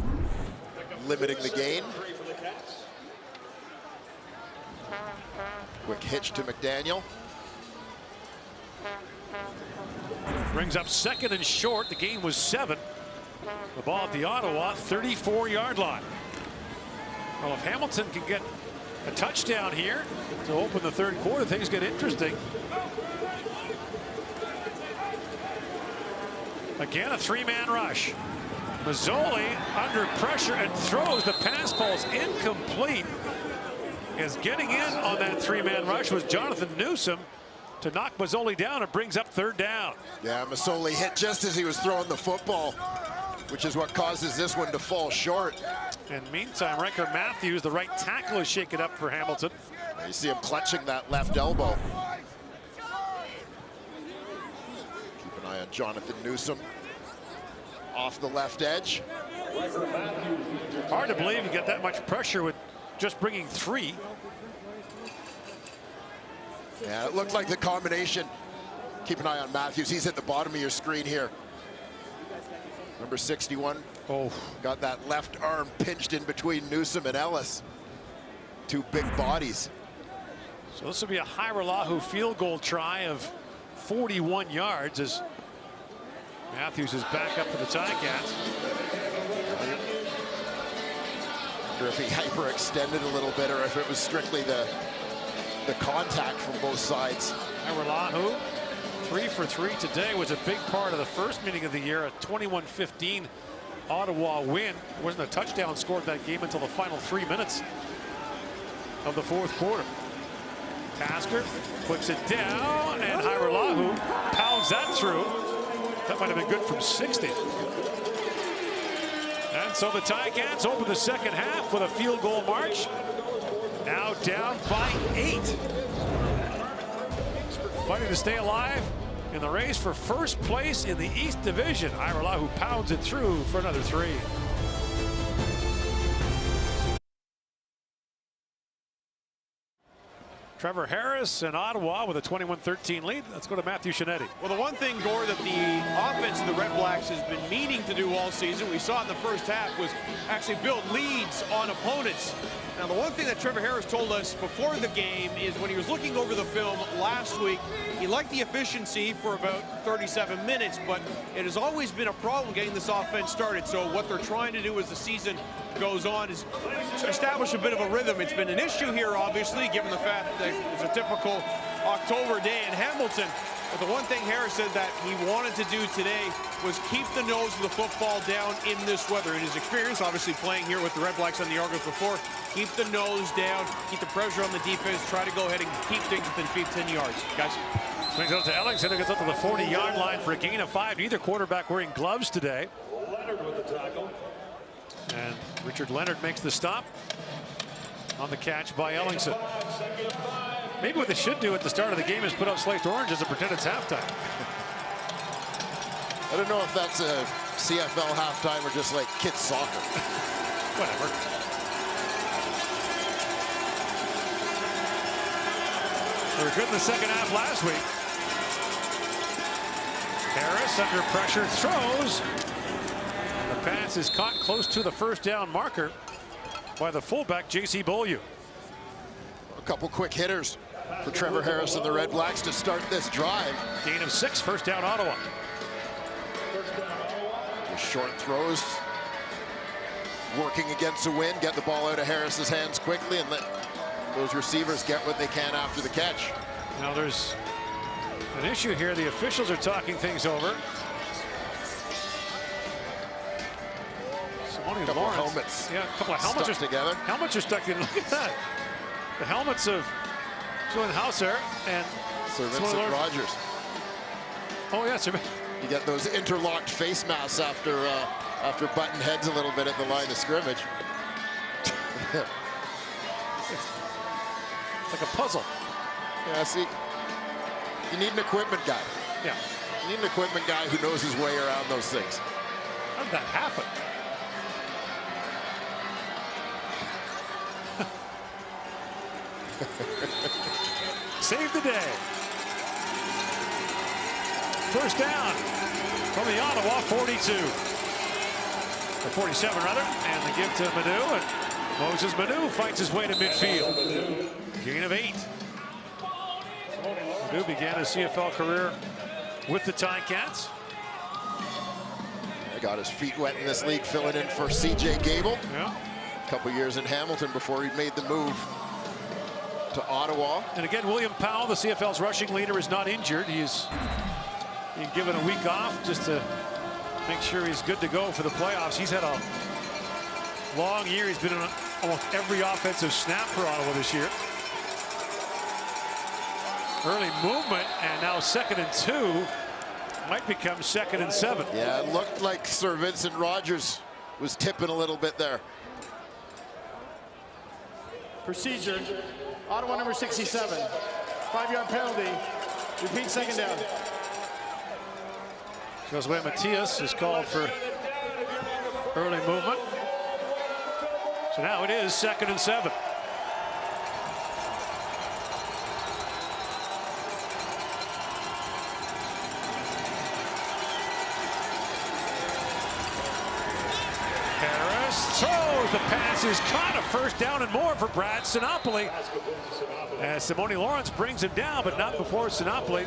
limiting the gain. Quick hitch to McDaniel. Brings up second and short. The gain was 7. The ball at the Ottawa 34-yard line. Well, if Hamilton can get a touchdown here to open the third quarter, things get interesting. Again, a 3-man rush. Mazzoli under pressure and throws. The pass ball's incomplete. As getting in on that 3-man rush was Jonathan Newsom to knock Mazzoli down. It brings up third down. Yeah, Mazzoli hit just as he was throwing the football, which is what causes this one to fall short. And meantime, Riker Matthews, the right tackle, is shaken up for Hamilton. You see him clutching that left elbow. Keep an eye on Jonathan Newsom off the left edge. Hard to believe you get that much pressure with just bringing 3. Yeah, it looked like the combination. Keep an eye on Matthews. He's at the bottom of your screen here. Number 61. Oh, got that left arm pinched in between Newsom and Ellis. 2 big bodies. So this will be a Hairelahu field goal try of 41 yards as Matthews is back up for the Ticats. I wonder if he hyperextended a little bit or if it was strictly the contact from both sides. Hairelahu, 3 for 3 today, was a big part of the first meeting of the year, a 21-15 Ottawa win. There wasn't a touchdown scored that game until the final 3 minutes of the fourth quarter. Tasker puts it down, and Hairelahu pounds that through. That might have been good from 60. And so the Ticats open the second half with a field goal march. Now down by 8. Fighting to stay alive in the race for first place in the East Division. Hairelahu pounds it through for another 3. Trevor Harris and Ottawa with a 21-13 lead. Let's go to Matthew Shinetti. Well, the one thing, Gord, that the offense of the Red Blacks has been meaning to do all season, we saw in the first half, was actually build leads on opponents. Now, the one thing that Trevor Harris told us before the game is when he was looking over the film last week, he liked the efficiency for about 37 minutes, but it has always been a problem getting this offense started. So what they're trying to do as the season goes on is to establish a bit of a rhythm. It's been an issue here, obviously, given the fact that it's a typical October day in Hamilton. But the one thing Harris said that he wanted to do today was keep the nose of the football down in this weather. In his experience, obviously playing here with the Red Blacks on the Argos before, keep the nose down, keep the pressure on the defense, try to go ahead and keep things within 15 yards. Guys. Swings out to Ellingson, who gets up to the 40-yard line for a gain of 5. Neither quarterback wearing gloves today. Leonard with the tackle. And Richard Leonard makes the stop on the catch by Ellingson. Maybe what they should do at the start of the game is put out sliced oranges and pretend it's halftime. I don't know if that's a CFL halftime or just like kids soccer. Whatever. They were good in the second half last week. Harris under pressure throws. The pass is caught close to the first down marker by the fullback, J.C. Beaulieu. A couple quick hitters for Trevor Harris and the Red Blacks to start this drive. Gain of 6, first down Ottawa. The short throws, working against the wind, get the ball out of Harris's hands quickly and let those receivers get what they can after the catch. Now there's an issue here. The officials are talking things over. A couple of helmets. Yeah, a couple of helmets stuck together. Helmets are stuck together. Look at that. The helmets of Julian Hauser and Sir Vincent Rogers. Oh, yeah, Sir. You get those interlocked face masks after butting heads a little bit at the line of scrimmage. It's like a puzzle. Yeah, see, you need an equipment guy. Yeah. You need an equipment guy who knows his way around those things. How did that happen? Save the day. First down from the Ottawa 42. Or 47 rather. And the give to Manu. And Moses Manu fights his way to midfield. Gain of 8. Manu began his CFL career with the Ticats. He got his feet wet in this league, filling in for C.J. Gable. Yeah. A couple years in Hamilton before he made the move to Ottawa. And again, William Powell, the CFL's rushing leader, is not injured. He's being given a week off just to make sure he's good to go for the playoffs. He's had a long year. He's been in almost every offensive snap for Ottawa this year. Early movement, and now 2nd and 2. Might become 2nd and 7. Yeah, it looked like Sir Vincent Rogers was tipping a little bit there. Procedure, Ottawa number 67. 5-yard penalty. Repeat, 2nd down. Josue Matias is called for early movement. So now it is 2nd and 7. Throws, the pass is caught, a first down and more for Brad Sinopoli. As Simone Lawrence brings him down, but not before Sinopoli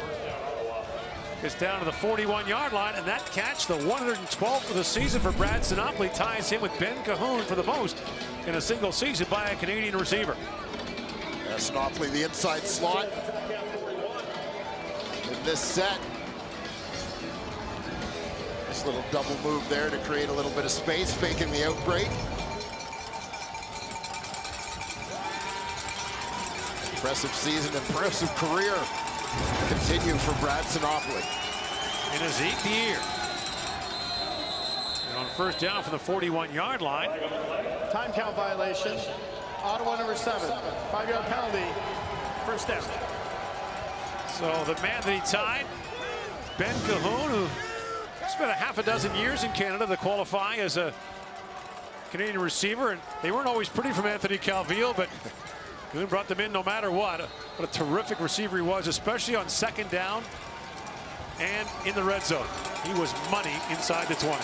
gets down to the 41-yard line, and that catch, the 112th of the season for Brad Sinopoli, ties him with Ben Cahoon for the most in a single season by a Canadian receiver. Yeah, Sinopoli, the inside slot in this set. Nice little double move there to create a little bit of space, faking the outbreak. Impressive season, impressive career continue for Brad Sinopoli. In his 8th year. And on first down from the 41-yard line. Time count violation. Ottawa number 7. 5-yard penalty. First down. So the man that he tied, Ben Cahoon, who spent a half a dozen years in Canada to qualify as a Canadian receiver, and they weren't always pretty from Anthony Calvillo, but Goon brought them in no matter what. What a terrific receiver he was, especially on second down and in the red zone. He was money inside the 20.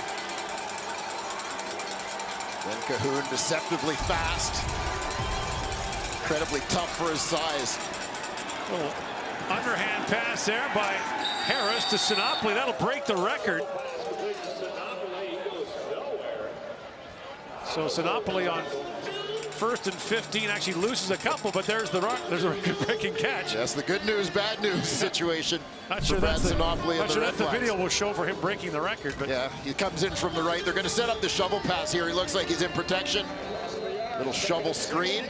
Then Cahoon deceptively fast. Incredibly tough for his size. Little underhand pass there by Harris to Sinopoli. That'll break the record. So Sinopoli on 1st and 15 actually loses a couple, but there's a record-breaking catch. That's the good news, bad news situation. Not sure that's the video will show for him breaking the record, but yeah, he comes in from the right. They're going to set up the shovel pass here. He looks like he's in protection. Little shovel screen.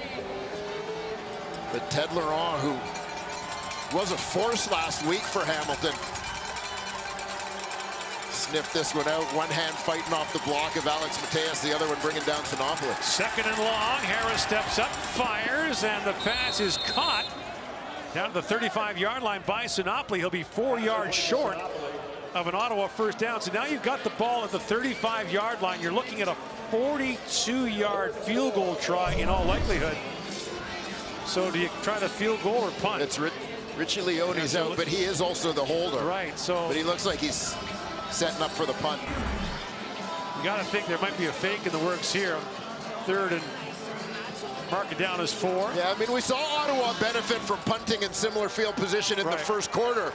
But Ted Laurent, who was a force last week for Hamilton, sniffed this one out. One hand fighting off the block of Alex Mateus, the other one bringing down Sinopoli. 2nd and long. Harris steps up, fires, and the pass is caught down to the 35-yard line by Sinopoli. He'll be 4 yards short of an Ottawa first down. So now you've got the ball at the 35-yard line. You're looking at a 42-yard field goal try in all likelihood. So do you try to field goal or punt? It's Richie Leone's out, but he is also the holder. Right, so. But he looks like he's setting up for the punt. You got to think there might be a fake in the works here. 3rd and mark it down as 4. Yeah, I mean, we saw Ottawa benefit from punting in similar field position in the first quarter,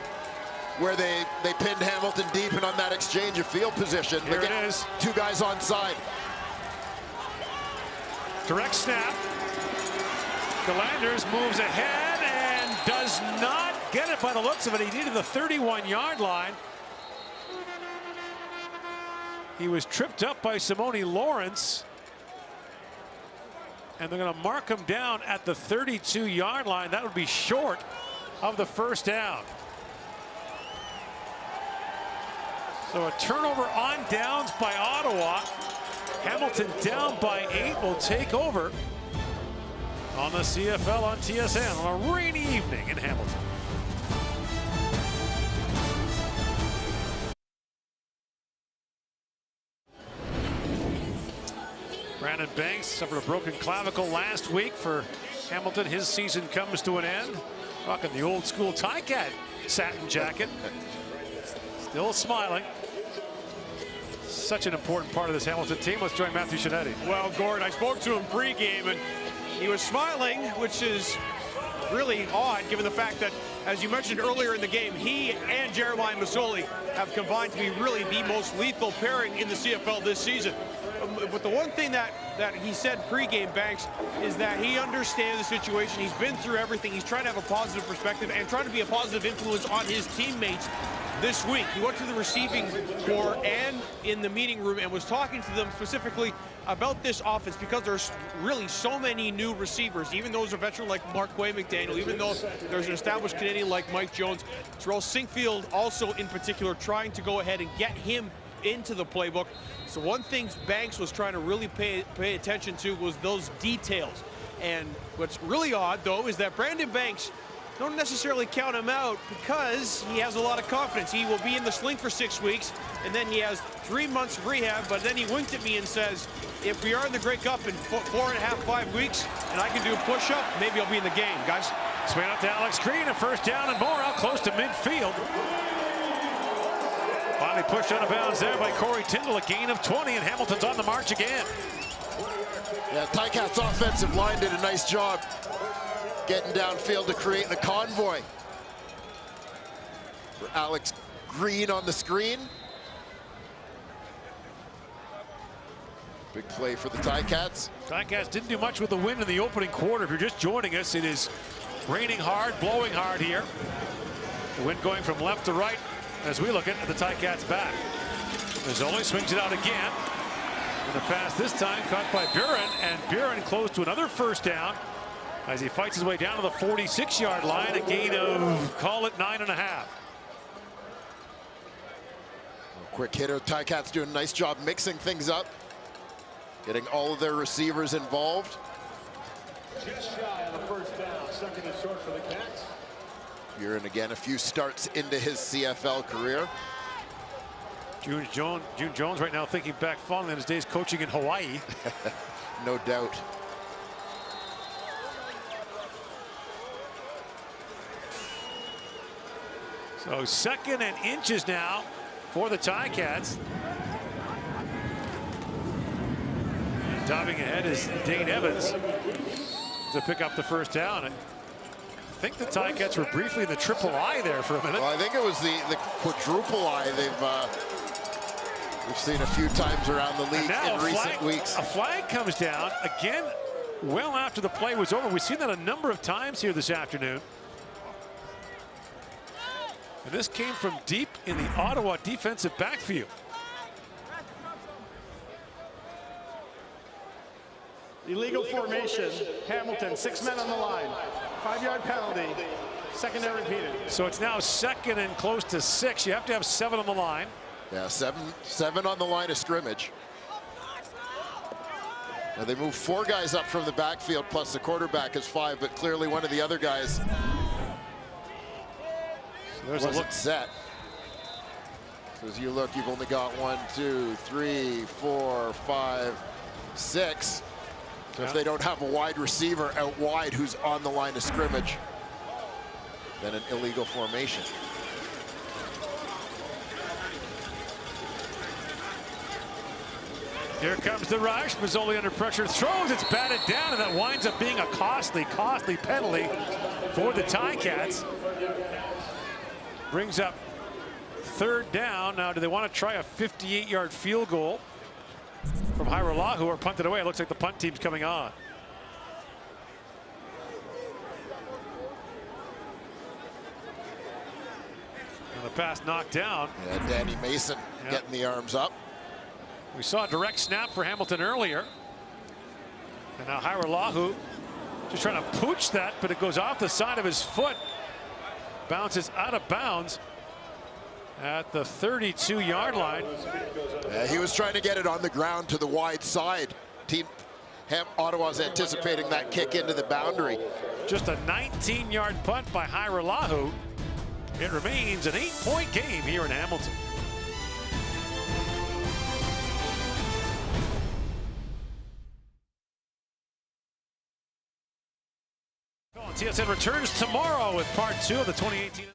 where they pinned Hamilton deep, and on that exchange of field position, here it is. 2 guys on side. Direct snap. Galanders moves ahead and does not get it by the looks of it. He needed the 31-yard line. He was tripped up by Simone Lawrence. And they're going to mark him down at the 32-yard line. That would be short of the first down. So a turnover on downs by Ottawa. Hamilton down by 8 will take over on the CFL on TSN on a rainy evening in Hamilton. Brandon Banks suffered a broken clavicle last week for Hamilton. His season comes to an end. Rocking the old school Ticat satin jacket. Still smiling. Such an important part of this Hamilton team. Let's join Matthew Shinetti. Well, Gord, I spoke to him pregame, and he was smiling, which is really odd given the fact that, as you mentioned earlier in the game, he and Jeremiah Masoli have combined to be really the most lethal pairing in the CFL this season. But the one thing that he said pregame, Banks, is that he understands the situation. He's been through everything. He's trying to have a positive perspective and trying to be a positive influence on his teammates this week. He went to the receiving corps and in the meeting room and was talking to them specifically about this offense, because there's really so many new receivers, even those are veteran like Marquay McDaniel, even though there's an established Canadian like Mike Jones. Terrell Sinkfield also in particular trying to go ahead and get him into the playbook. So one thing Banks was trying to really pay attention to was those details. And what's really odd, though, is that Brandon Banks, don't necessarily count him out, because he has a lot of confidence. He will be in the sling for 6 weeks, and then he has 3 months of rehab. But then he winked at me and says, if we are in the Grey Cup in 4.5, 5 weeks, and I can do a push-up, maybe I'll be in the game, guys. Swing out to Alex Green, a first down and more out close to midfield. Finally pushed out of bounds there by Corey Tyndall, a gain of 20, and Hamilton's on the march again. Yeah, Ticat's offensive line did a nice job getting downfield to create the convoy. For Alex Green on the screen. Big play for the Ticats. Ticats didn't do much with the wind in the opening quarter. If you're just joining us, it is raining hard, blowing hard here. The wind going from left to right as we look at the Ticats back. Mazzoli swings it out again. And the pass this time caught by Buren, and Buren close to another first down as he fights his way down to the 46-yard line, a gain of, call it, 9.5. Quick hitter. Ticats doing a nice job mixing things up, getting all of their receivers involved. Just shy of the first down, 2nd and short for the Cats. Buren again, a few starts into his CFL career. June Jones right now thinking back fondly on his days coaching in Hawaii. No doubt. So 2nd and inches now for the Ticats. And diving ahead is Dane Evans to pick up the first down. I think the Ticats were briefly in the triple I there for a minute. Well, I think it was the quadruple I we've seen a few times around the league in recent weeks. A flag comes down again well after the play was over. We've seen that a number of times here this afternoon. And this came from deep in the Ottawa defensive backfield. Illegal formation. Hamilton, 6 men on the line. 5-yard penalty. Secondary repeated. So it's now 2nd and close to 6. You have to have 7 on the line. Yeah, seven on the line of scrimmage. Now they move 4 guys up from the backfield, plus the quarterback is 5, but clearly one of the other guys wasn't set. So as you look, you've only got 1, 2, 3, 4, 5, 6. So if they don't have a wide receiver out wide who's on the line of scrimmage, then an illegal formation. Here comes the rush. Mazzoli under pressure, throws, it's batted down, and that winds up being a costly penalty for the Ticats. Brings up 3rd down. Now, do they want to try a 58-yard field goal from Hairolahu or punt it away? It looks like the punt team's coming on. And the pass knocked down. Yeah, Danny Mason getting the arms up. We saw a direct snap for Hamilton earlier. And now Hairolahu just trying to pooch that, but it goes off the side of his foot. Bounces out of bounds at the 32-yard line. Yeah, he was trying to get it on the ground to the wide side. Ottawa's anticipating that kick into the boundary. Just a 19-yard punt by Hairolahu. It remains an 8-point game here in Hamilton. TSN returns tomorrow with part 2 of the 2018.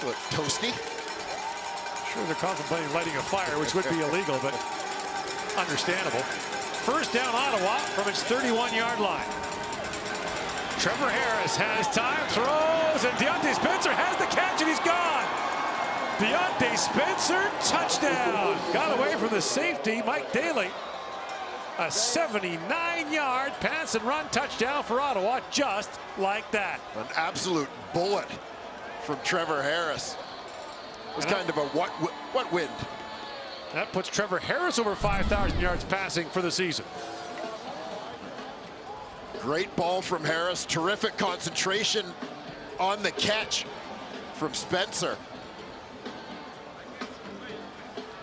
Look, toasty. Sure, they're contemplating lighting a fire, which would be illegal, but understandable. First down, Ottawa from its 31-yard line. Trevor Harris has time, throws, and Deontay Spencer has the catch, and he's gone. Deontay Spencer, touchdown. Got away from the safety, Mike Daly. A 79-yard pass and run touchdown for Ottawa, just like that. An absolute bullet from Trevor Harris. It was kind of a what wind. That puts Trevor Harris over 5,000 yards passing for the season. Great ball from Harris. Terrific concentration on the catch from Spencer.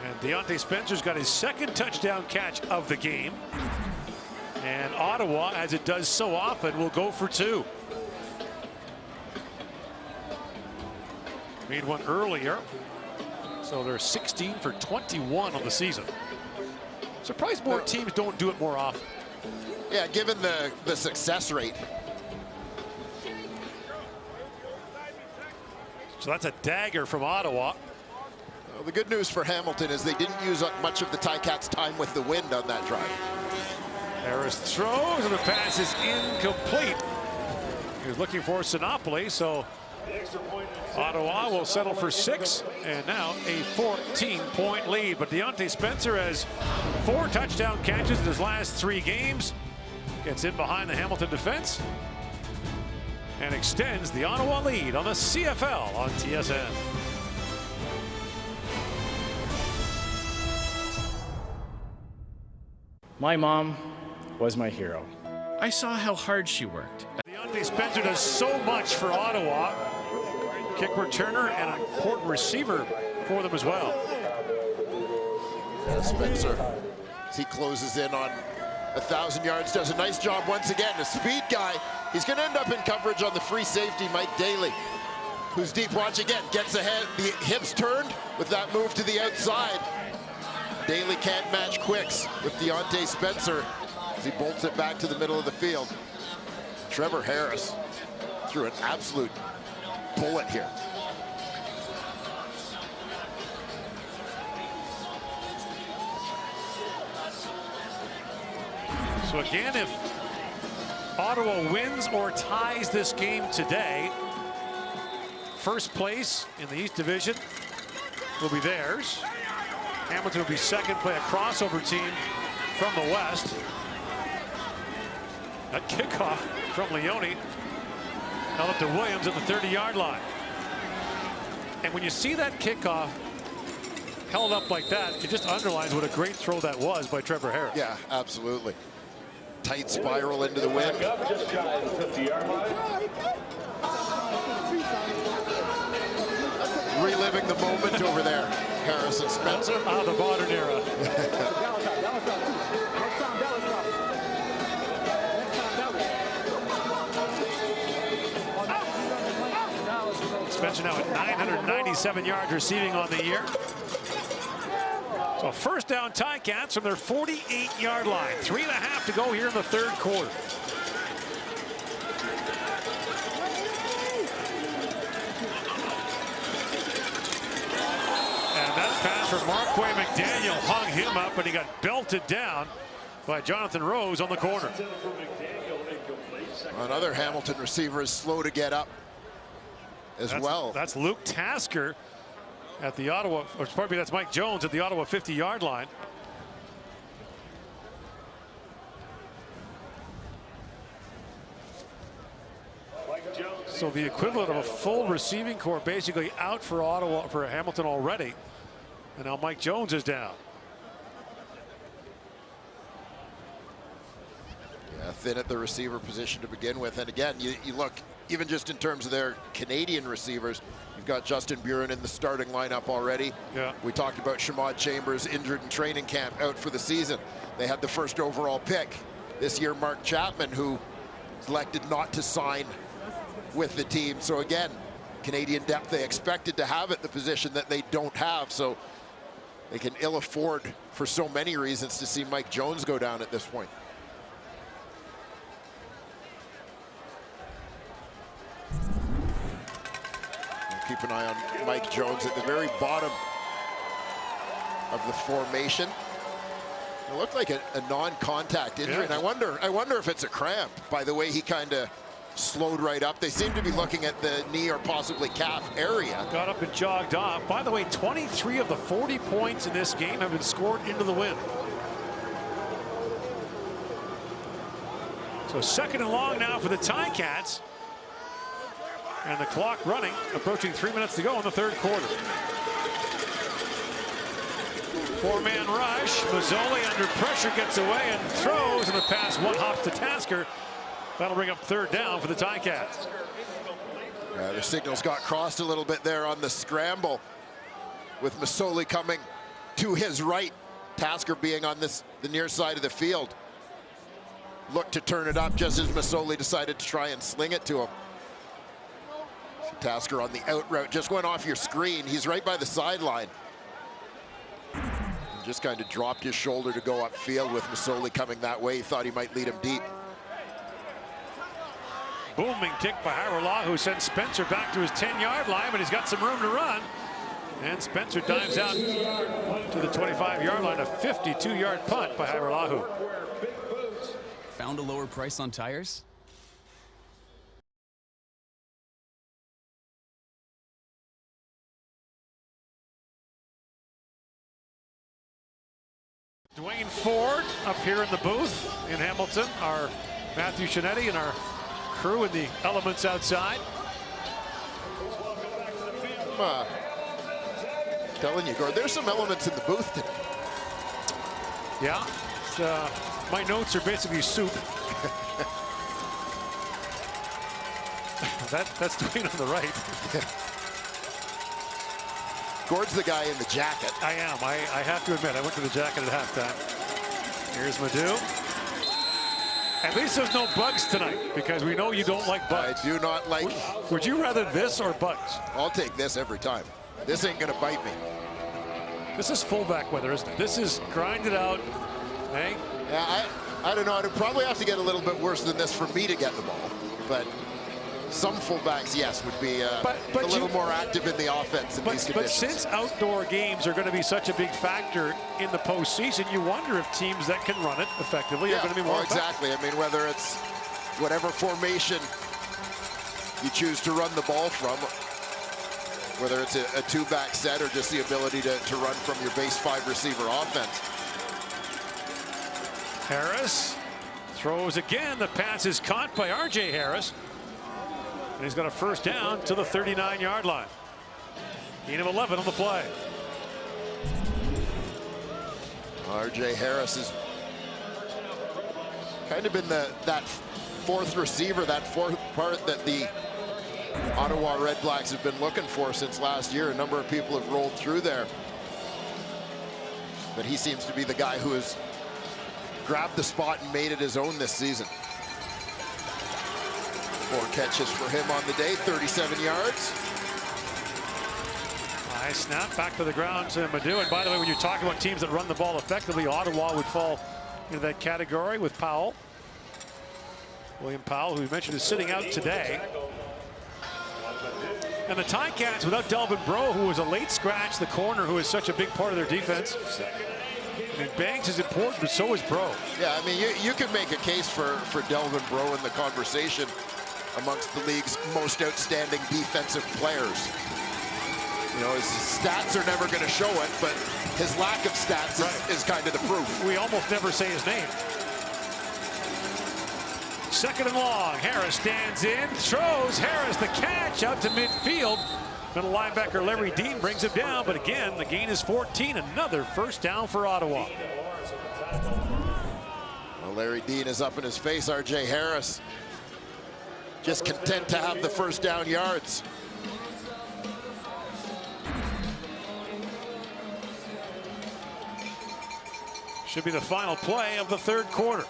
And Deontay Spencer's got his 2nd touchdown catch of the game. And Ottawa, as it does so often, will go for 2. Made one earlier. So they're 16 for 21 on the season. Surprised more teams don't do it more often. Yeah, given the success rate. So that's a dagger from Ottawa. Well, the good news for Hamilton is they didn't use up much of the Ticats' time with the wind on that drive. Harris throws, and the pass is incomplete. He was looking for Sinopoli, so Ottawa will settle for 6, and now a 14-point lead. But Deontay Spencer has 4 touchdown catches in his last 3 games. Gets in behind the Hamilton defense and extends the Ottawa lead on the CFL on TSN. My mom was my hero. I saw how hard she worked. Deontay Spencer does so much for Ottawa. Kick returner and an important receiver for them as well. Spencer, as he closes in on 1,000 yards, does a nice job once again. A speed guy. He's going to end up in coverage on the free safety, Mike Daly, who's deep watch again. Gets ahead, the hips turned with that move to the outside. Daly can't match quicks with Deontay Spencer as he bolts it back to the middle of the field. Trevor Harris threw an absolute bullet here. So again, if Ottawa wins or ties this game today, first place in the East Division will be theirs. Hamilton will be second, play a crossover team from the West. That kickoff from Leone held up to Williams at the 30-yard line. And when you see that kickoff held up like that, it just underlines what a great throw that was by Trevor Harris. Yeah, absolutely. Tight spiral into the wind. Reliving the moment over there, Harris and Spencer. Ah, the modern era. Spencer now at 997 yards receiving on the year. So first down Ticats from their 48-yard line. 3.5 to go here in the third quarter. And that pass from Marquay McDaniel hung him up, and he got belted down by Jonathan Rose on the corner. Another Hamilton receiver is slow to get up as well. That's Luke Tasker at the Ottawa, or pardon me, that's Mike Jones at the Ottawa 50-yard line. So the equivalent of a full receiving corps basically out for Ottawa, for Hamilton already. And now Mike Jones is down. Yeah, thin at the receiver position to begin with. And again, you look, even just in terms of their Canadian receivers, you've got Justin Buren in the starting lineup already. Yeah. We talked about Shamad Chambers injured in training camp, out for the season. They had the first overall pick this year, Mark Chapman, who elected not to sign with the team. So again, Canadian depth they expected to have at the position that they don't have. So they can ill afford, for so many reasons, to see Mike Jones go down at this point. Keep an eye on Mike Jones at the very bottom of the formation. It looked like a non-contact injury, yeah. And I wonder if it's a cramp by the way he kind of slowed right up. They seem to be looking at the knee or possibly calf area. Got up and jogged off. By the way, 23 of the 40 points in this game have been scored into the wind. So second and long now for the Ticats. And the clock running, approaching 3 minutes to go in the third quarter. Four-man rush. Mazzoli under pressure gets away and throws, and the pass one hops to Tasker. That'll bring up third down for the Ticats. The signals got crossed a little bit there on the scramble, with Mazzoli coming to his right. Tasker being on the near side of the field. Looked to turn it up just as Mazzoli decided to try and sling it to him. Tasker on the out route, just went off your screen. He's right by the sideline. Just kind of dropped his shoulder to go upfield with Mazzoli coming that way. He thought he might lead him deep. Booming kick by Harala, who sends Spencer back to his 10-yard line, but he's got some room to run. And Spencer dives out to the 25-yard line, a 52-yard punt by Haralahu. Found a lower price on tires? Dwayne Ford up here in the booth in Hamilton, our Matthew Shinetti and our crew in the elements outside. I'm telling you, Gord, there's some elements in the booth today. Yeah, my notes are basically soup. That's Dwayne on the right. Gord's the guy in the jacket. I am. I have to admit, I went to the jacket at halftime. Here's Madu. At least there's no bugs tonight, because we know you don't like bugs. I do not like. Would you rather this or bugs? I'll take this every time. This ain't gonna bite me. This is fullback weather, isn't it? This is grind it out. Hey? Yeah, I don't know. I'd probably have to get a little bit worse than this for me to get the ball. But some fullbacks, yes, would be a little more active in the offense in these conditions. But since outdoor games are going to be such a big factor in the postseason, you wonder if teams that can run it effectively are going to be more effective. Exactly. I mean, whether it's whatever formation you choose to run the ball from, whether it's a two-back set or just the ability to run from your base 5 receiver offense. Harris throws again. The pass is caught by R.J. Harris. And he's got a first down to the 39-yard line. Gain of 11 on the play. R.J. Harris has kind of been that fourth receiver, that fourth part that the Ottawa REDBLACKS have been looking for since last year. A number of people have rolled through there. But he seems to be the guy who has grabbed the spot and made it his own this season. 4 catches for him on the day, 37 yards. Nice snap back to the ground to Madu. And by the way, when you're talking about teams that run the ball effectively, Ottawa would fall into that category with Powell. William Powell, who we mentioned, is sitting out today. And the Ticats, without Delvin Breaux, who was a late scratch, the corner, who is such a big part of their defense. I mean, Banks is important, but so is Breaux. Yeah, I mean, you could make a case for Delvin Breaux in the conversation amongst the league's most outstanding defensive players. You know, his stats are never going to show it, but his lack of stats is kind of the proof. We almost never say his name. Second and long. Harris stands in, throws. Harris the catch out to midfield. Middle linebacker Larry Dean brings him down, but again, the gain is 14. Another first down for Ottawa. Well, Larry Dean is up in his face. R.J. Harris just content to have the first down yards. Should be the final play of the third quarter.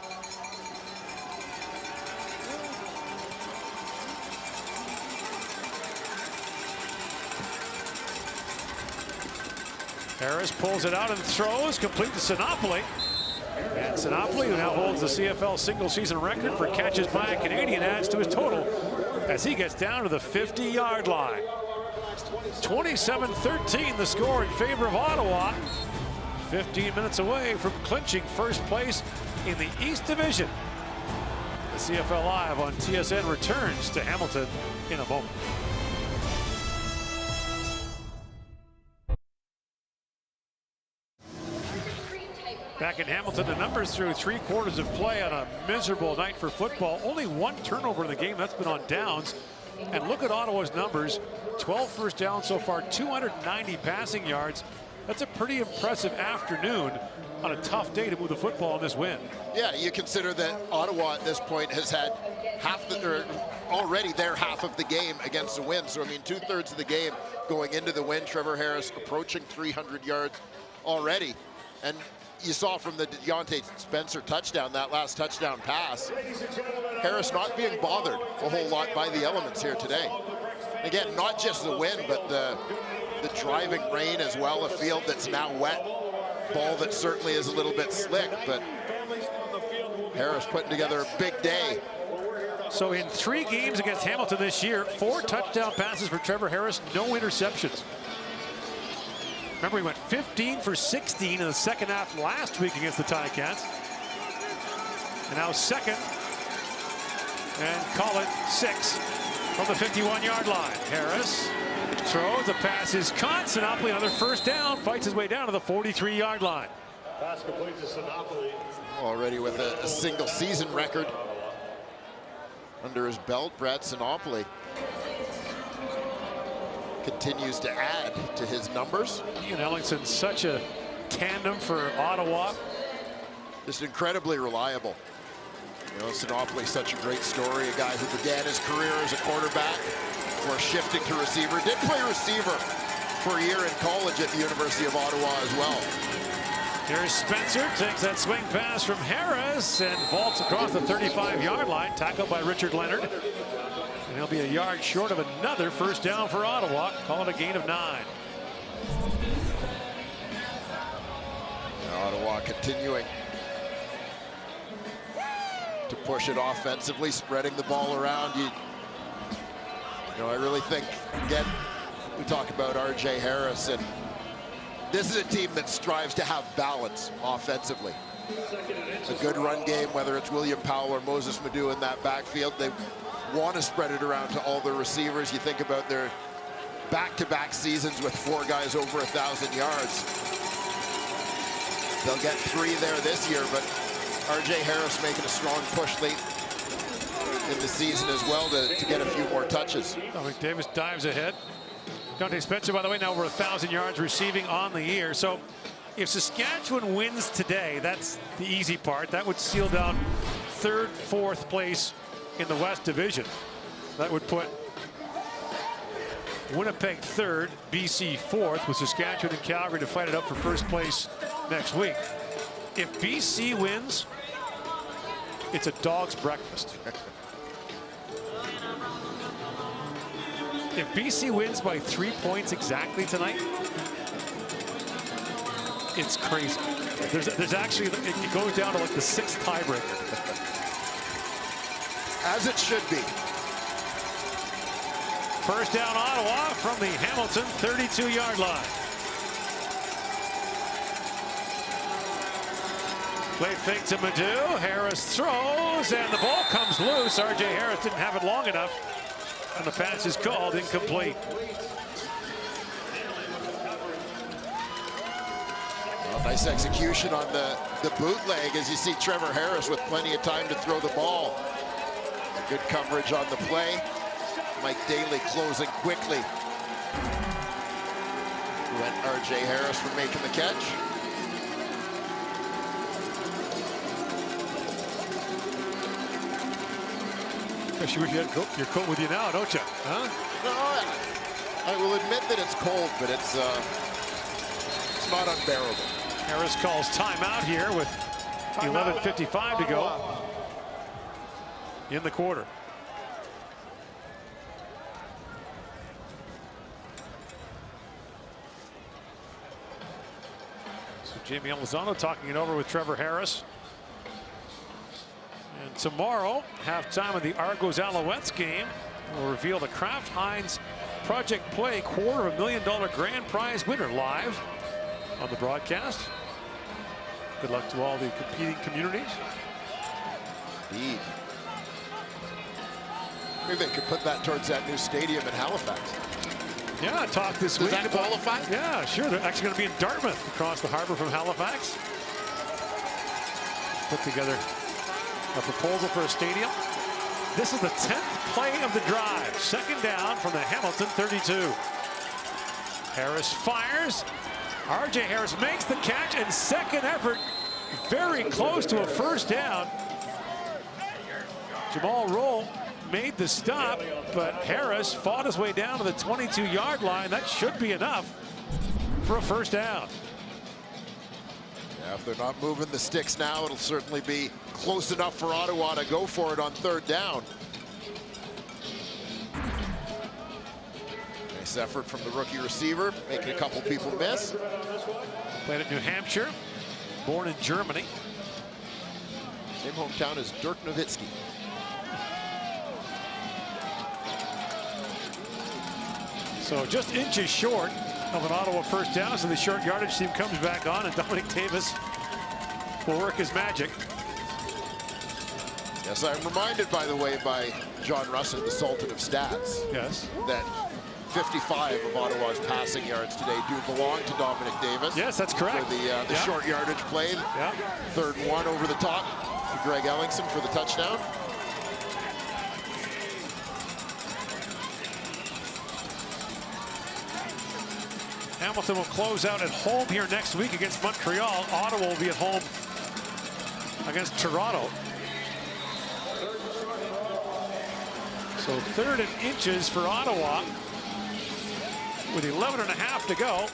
Harris pulls it out and throws, complete to Sinopoli. And Sinopoli, who now holds the CFL single-season record for catches by a Canadian, adds to his total as he gets down to the 50-yard line. 27-13, the score in favor of Ottawa. 15 minutes away from clinching first place in the East Division. The CFL Live on TSN returns to Hamilton in a moment. Back in Hamilton, the numbers through 3 quarters of play on a miserable night for football. Only 1 turnover in the game. That's been on downs. And look at Ottawa's numbers. 12 first downs so far, 290 passing yards. That's a pretty impressive afternoon on a tough day to move the football in this win. Yeah, you consider that Ottawa at this point has had already their half of the game against the win. So, I mean, 2/3 of the game going into the win. Trevor Harris approaching 300 yards already. And you saw from the Deontay Spencer touchdown, that last touchdown pass, Harris not being bothered a whole lot by the elements here today. Again, not just the wind, but the driving rain as well, a field that's now wet, ball that certainly is a little bit slick, but Harris putting together a big day. So in 3 games against Hamilton this year, 4 touchdown passes for Trevor Harris, no interceptions. Remember, he went 15 for 16 in the second half last week against the Ticats. And now second, and call it 6 from the 51-yard line. Harris throws, the pass is caught. Sinopoli, another first down, fights his way down to the 43-yard line. Pass complete to Sinopoli. Already with a single season record under his belt, Brad Sinopoli continues to add to his numbers. Ian Ellingson, such a tandem for Ottawa. Just incredibly reliable. You know, Sinopoli, such a great story. A guy who began his career as a quarterback before shifting to receiver. Did play receiver for a year in college at the University of Ottawa as well. Here's Spencer, takes that swing pass from Harris and vaults across the 35-yard line, tackled by Richard Leonard. And he'll be a yard short of another first down for Ottawa. Call it a gain of 9. Ottawa continuing to push it offensively, spreading the ball around. You know, I really think, again, we talk about R.J. Harris, and this is a team that strives to have balance offensively. A good run game, whether it's William Powell or Moses Madu in that backfield. They want to spread it around to all their receivers. You think about their back-to-back seasons with 4 guys over 1,000 yards. They'll get 3 there this year, but R.J. Harris making a strong push late in the season as well to get a few more touches. Dominic Davis dives ahead. Dante Spencer, by the way, now over 1,000 yards receiving on the year. So if Saskatchewan wins today, that's the easy part. That would seal down 3rd, 4th place in the West Division. That would put Winnipeg 3rd, BC 4th, with Saskatchewan and Calgary to fight it up for 1st place next week. If BC wins, it's a dog's breakfast. If BC wins by 3 points exactly tonight, it's crazy. There's actually, it goes down to like the 6th tiebreaker. As it should be. First down Ottawa from the Hamilton 32-yard line. Play fake to Madu. Harris throws, and the ball comes loose. R.J. Harris didn't have it long enough, and the pass is called incomplete. Well, nice execution on the bootleg as you see Trevor Harris with plenty of time to throw the ball. Good coverage on the play. Mike Daly closing quickly. Prevent R.J. Harris from making the catch. You wish you had your coat with you now, don't you? Huh? No, I will admit that it's cold, but it's not unbearable. Harris calls timeout here with 11:55 to go in the quarter. So Jamie Elizondo talking it over with Trevor Harris. And tomorrow, halftime of the Argos Alouettes game will reveal the Kraft Heinz Project Play $250,000 grand prize winner live on the broadcast. Good luck to all the competing communities. Indeed. Maybe they could put that towards that new stadium in Halifax. Yeah, talk this week. Does that qualify? Yeah, sure. They're actually going to be in Dartmouth across the harbor from Halifax. Put together a proposal for a stadium. This is the 10th play of the drive. 2nd down from the Hamilton 32. Harris fires. R.J. Harris makes the catch, and 2nd effort, very close to a 1st down. Jamal Roll made the stop, but Harris fought his way down to the 22-yard line. That should be enough for a 1st down. Yeah, if they're not moving the sticks now, it'll certainly be close enough for Ottawa to go for it on 3rd down. Nice effort from the rookie receiver, making a couple people miss. Played at New Hampshire, born in Germany. Same hometown as Dirk Nowitzki. So just inches short of an Ottawa 1st down, so the short yardage team comes back on, and Dominic Davis will work his magic. Yes, I'm reminded, by the way, by John Russell, the Sultan of Stats. Yes. That 55 of Ottawa's passing yards today do belong to Dominic Davis. Yes, that's correct. For the short yardage play. Yeah. 3rd and 1 over the top to Greg Ellingson for the touchdown. Hamilton will close out at home here next week against Montreal. Ottawa will be at home against Toronto. So 3rd and inches for Ottawa with 11.5 to go.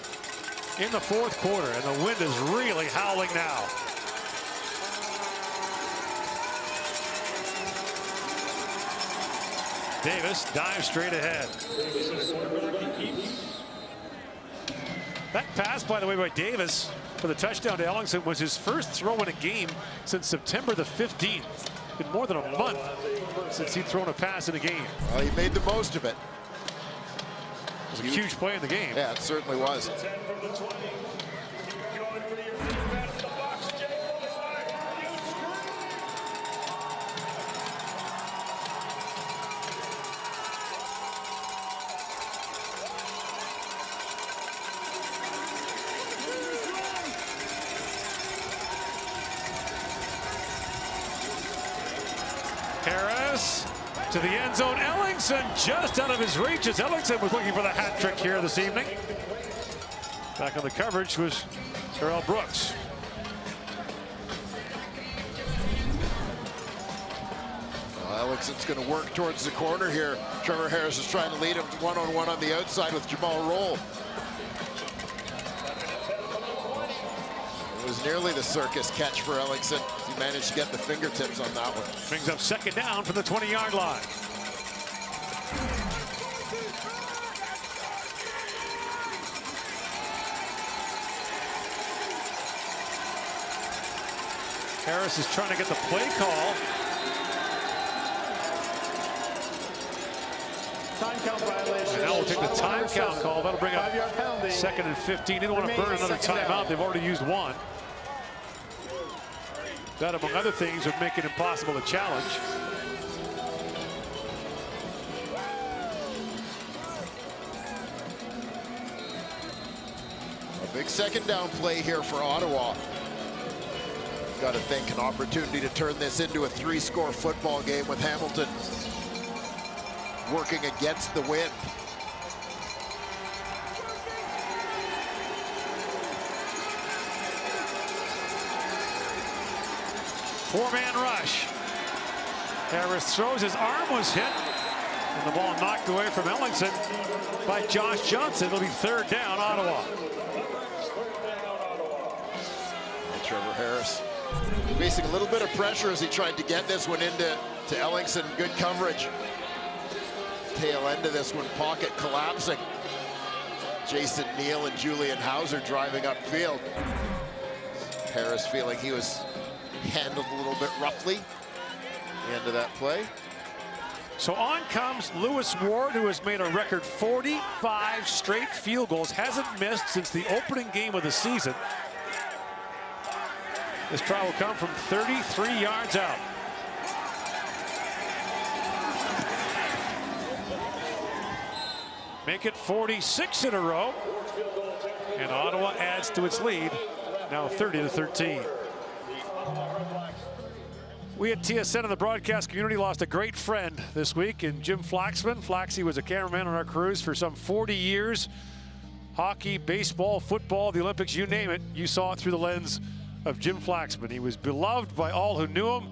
in the fourth quarter, and the wind is really howling now. Davis dives straight ahead. That pass, by the way, by Davis for the touchdown to Ellingson was his first throw in a game since September the 15th. It's been more than a month since he'd thrown a pass in a game. Well, he made the most of it. It was a huge play in the game. Yeah, it certainly was. Harris to the end zone. Ellingson just out of his reach as Ellingson was looking for the hat trick here this evening. Back on the coverage was Terrell Brooks. Well, Ellingson's going to work towards the corner here. Trevor Harris is trying to lead him one-on-one on the outside with Jamal Roll. It was nearly the circus catch for Ellingson. He managed to get the fingertips on that one. Brings up second down from the 20-yard line. Harris is trying to get the play call. Time count violation. And now we'll take the time count call. That'll bring up 2nd and 15. They don't want to burn another timeout. They've already used one. That, among other things, would make it impossible to challenge. A big second down play here for Ottawa. Got to think an opportunity to turn this into a 3-score football game with Hamilton working against the wind. Four-man rush. Harris throws, his arm was hit, and the ball knocked away from Ellingson by Josh Johnson. It'll be third down, Ottawa. Trevor Harris facing a little bit of pressure as he tried to get this one into Ellingson. Good coverage. Tail end of this one, pocket collapsing. Jason Neal and Julian Hauser driving upfield. Harris feeling he was handled a little bit roughly. The end of that play. So on comes Lewis Ward, who has made a record 45 straight field goals. Hasn't missed since the opening game of the season. This try will come from 33 yards out. Make it 46 in a row. And Ottawa adds to its lead, now 30-13. We at TSN and the broadcast community lost a great friend this week in Jim Flaxman. Flaxy was a cameraman on our crews for some 40 years. Hockey, baseball, football, the Olympics, you name it, you saw it through the lens of Jim Flaxman. He was beloved by all who knew him,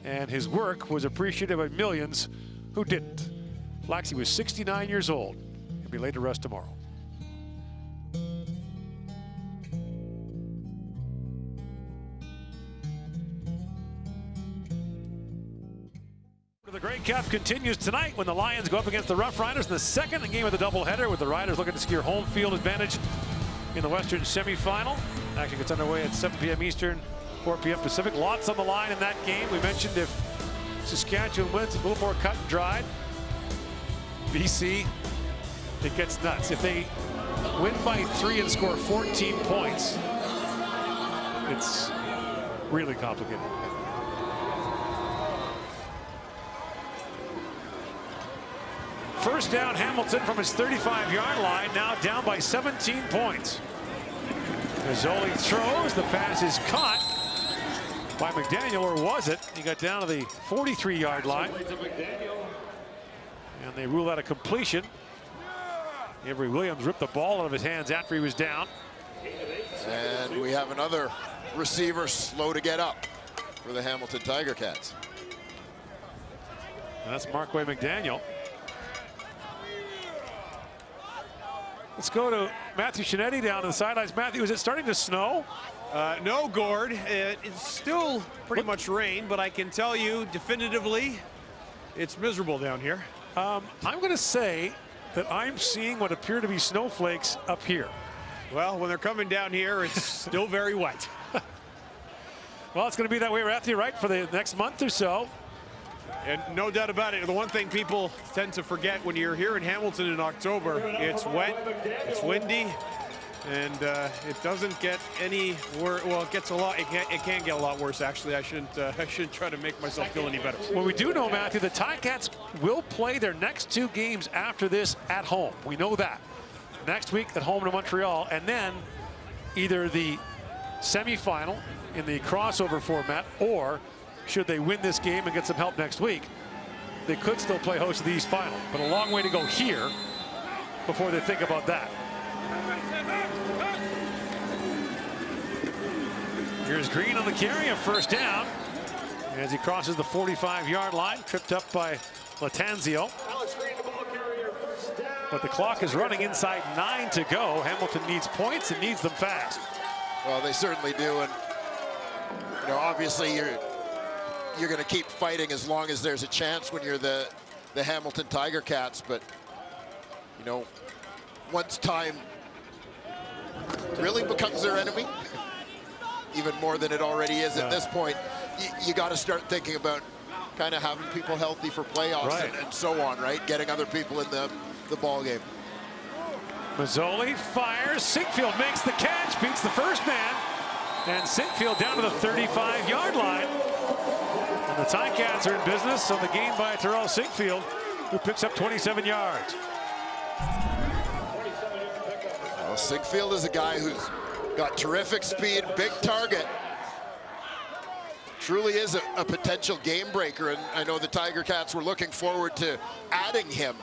and his work was appreciated by millions who didn't. Flaxy was 69 years old. He'll be laid to rest tomorrow. The Grey Cup continues tonight when the Lions go up against the Rough Riders in the second game of the doubleheader, with the Riders looking to secure home field advantage in the Western semifinal. Action gets underway at 7 p.m. Eastern, 4 p.m. Pacific. Lots on the line in that game. We mentioned if Saskatchewan wins, it's a little more cut and dried. BC, it gets nuts. If they win by 3 and score 14 points, it's really complicated. First down, Hamilton from his 35-yard line, now down by 17 points. Mazzoli throws, the pass is caught by McDaniel, or was it? He got down to the 43-yard line. And they rule out a completion. Avery Williams ripped the ball out of his hands after he was down. And we have another receiver slow to get up for the Hamilton Tiger Cats. And that's Markway McDaniel. Let's go to Matthew Shinetti down to the sidelines. Matthew, is it starting to snow? No, Gord. It's still pretty much rain, but I can tell you definitively it's miserable down here. I'm going to say that I'm seeing what appear to be snowflakes up here. Well, when they're coming down here, it's still very wet. Well, it's going to be that way, Matthew, right, for the next month or so. And no doubt about it, the one thing people tend to forget when you're here in Hamilton in October, it's wet, it's windy, and it doesn't get any worse. Well, it gets a lot. It can get a lot worse. Actually, I shouldn't try to make myself feel any better. Well, we do know, Matthew, the Ticats will play their next 2 games after this at home. We know that. Next week at home to Montreal, and then either the semifinal in the crossover format, or should they win this game and get some help next week, they could still play host to the East Final. But a long way to go here before they think about that. Here's Green on the carry, a first down. As he crosses the 45-yard line, tripped up by Latanzio. But the clock is running inside 9 to go. Hamilton needs points and needs them fast. Well, they certainly do, and you know, obviously you're going to keep fighting as long as there's a chance when you're the Hamilton Tiger Cats. But you know, once time really becomes their enemy, even more than it already is at this point, you got to start thinking about kind of having people healthy for playoffs and so on, right? Getting other people in the ball game. Mazzoli fires. Sinkfield makes the catch, beats the first man, and Sinkfield down to the 35-yard line. And the Ticats are in business on the gain by Terrell Sinkfield, who picks up 27 yards. Well, Sinkfield is a guy who's got terrific speed, big target. Truly is a potential game breaker, and I know the Tiger Cats were looking forward to adding him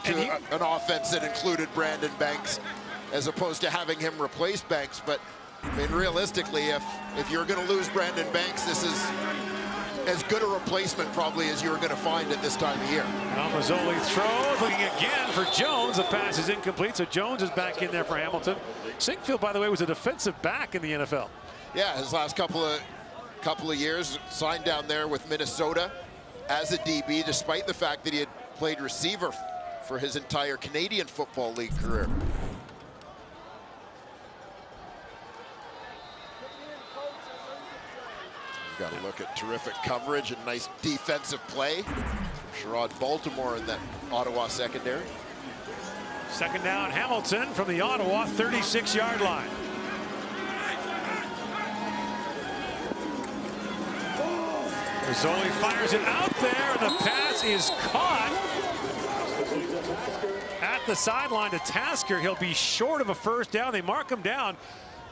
to an offense that included Brandon Banks, as opposed to having him replace Banks. But I mean, realistically, if you're going to lose Brandon Banks, this is as good a replacement probably as you're going to find at this time of year. Now Mazzoli throws, looking again for Jones. The pass is incomplete, so Jones is back in there for Hamilton. Sinkfield, by the way, was a defensive back in the NFL. Yeah, his last couple of years, signed down there with Minnesota as a DB, despite the fact that he had played receiver for his entire Canadian Football League career. Got to look at terrific coverage and nice defensive play. Sherrod Baltimore in that Ottawa secondary. Second down, Hamilton from the Ottawa 36-yard line. Mazzoli fires it out there, and the pass is caught at the sideline to Tasker. He'll be short of a first down. They mark him down.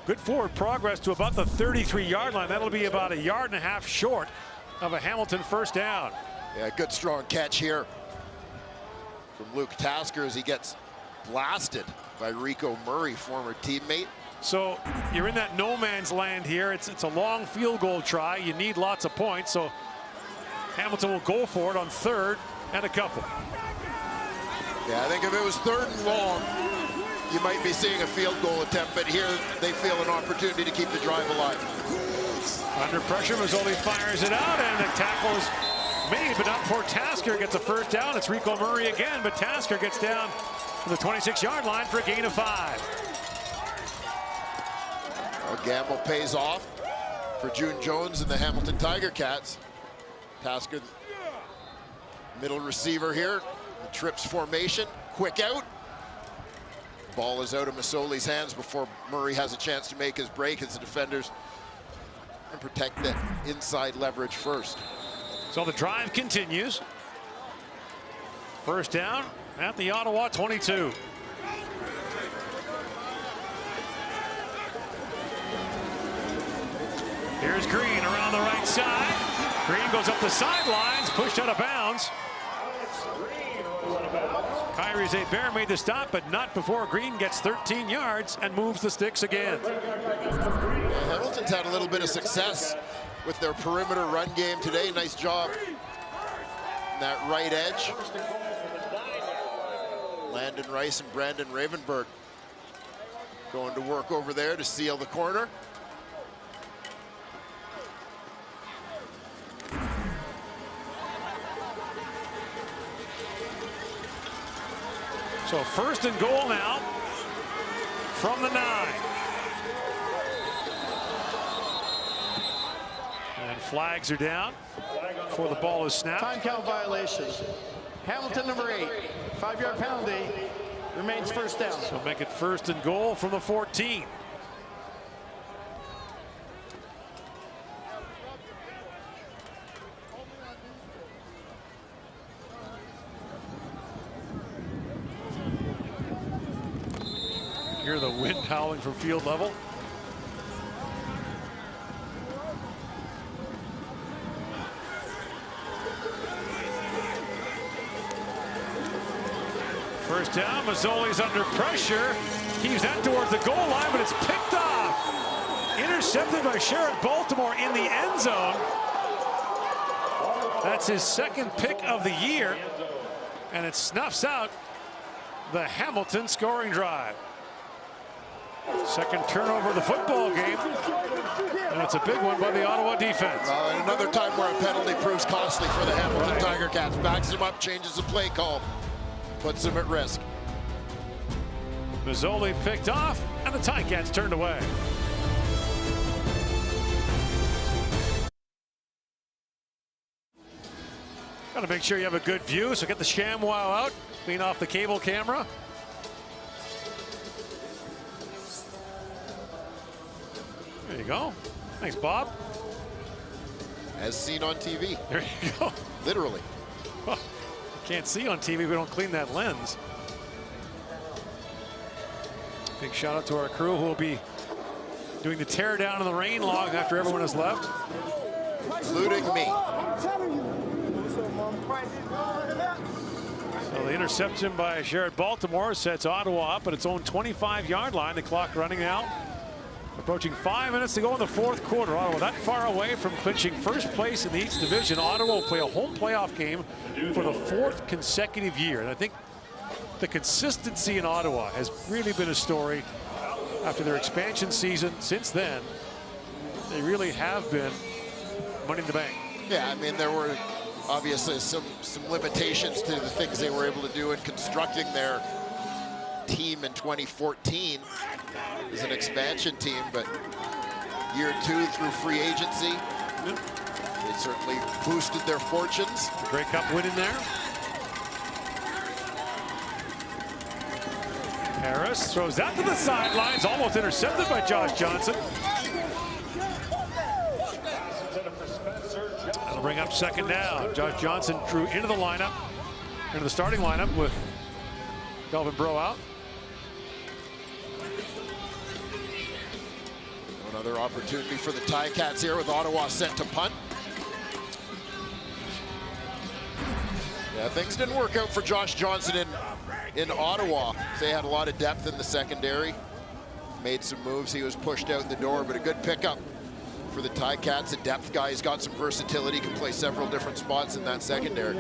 Good forward progress to about the 33-yard line. That'll be about 1.5 yards short of a Hamilton first down. Yeah, good strong catch here from Luke Tasker as he gets blasted by Rico Murray, former teammate. So you're in that no man's land here. It's a long field goal try. You need lots of points, so Hamilton will go for it on 3rd and a couple. Yeah, I think if it was 3rd and long, you might be seeing a field goal attempt, but here they feel an opportunity to keep the drive alive. Under pressure, Mazzoli fires it out, and the tackle is made, but not before Tasker gets a first down. It's Rico Murray again, but Tasker gets down to the 26-yard line for a gain of 5. Well, gamble pays off for June Jones and the Hamilton Tiger Cats. Tasker, middle receiver here, the trips formation, quick out. Ball is out of Mazzoli's hands before Murray has a chance to make his break as the defenders and protect that inside leverage first. So the drive continues. First down at the Ottawa 22. Here's Green around the right side. Green goes up the sidelines, pushed out of bounds. Kyrie Zaber made the stop, but not before Green gets 13 yards and moves the sticks again. Yeah, Hamilton's had a little bit of success with their perimeter run game today. Nice job on that right edge. Landon Rice and Brandon Ravenberg Going to work over there to seal the corner. So first and goal now from the 9. And flags are down before the ball is snapped. Time count violation. Hamilton, number 8. 5-yard penalty. Remains first down. So make it first and goal from the 14. Hear the wind howling from field level. First down, Mazzoli's under pressure. Heaves that towards the goal line, but it's picked off. Intercepted by Sherrod Baltimore in the end zone. That's his second pick of the year. And it snuffs out the Hamilton scoring drive. Second turnover of the football game. And it's a big one by the Ottawa defense. And another time where a penalty proves costly for the Hamilton Tiger Cats. Backs him up, changes the play call. Puts him at risk. Mazzoli picked off, and the Ticats turned away. Got to make sure you have a good view, so get the ShamWow out, clean off the cable camera. There you go. Thanks, Bob. As seen on TV. There you go. Literally. Well, can't see on TV, we don't clean that lens. Big shout out to our crew who will be doing the tear down in the rain log after everyone has left. Including me. So the interception by Sherrod Baltimore sets Ottawa up at its own 25-yard line. The clock running now. Approaching 5 minutes to go in the fourth quarter. Ottawa that far away from clinching first place in the East Division. Ottawa will play a home playoff game for the 4th consecutive year. And I think the consistency in Ottawa has really been a story after their expansion season. Since then, they really have been money in the bank. Yeah, I mean, there were obviously some limitations to the things they were able to do in constructing their team in 2014 as an expansion team, but year 2 through free agency, it certainly boosted their fortunes. Grey Cup win in there. Harris throws that to the sidelines, almost intercepted by Josh Johnson. That'll bring up second down. Josh Johnson drew into the lineup, into the starting lineup with Delvin Breaux out. Another opportunity for the Ticats here with Ottawa set to punt. Yeah, things didn't work out for Josh Johnson in Ottawa. They had a lot of depth in the secondary. Made some moves. He was pushed out the door, but a good pickup for the Ticats. A depth guy. He's got some versatility. Can play several different spots in that secondary.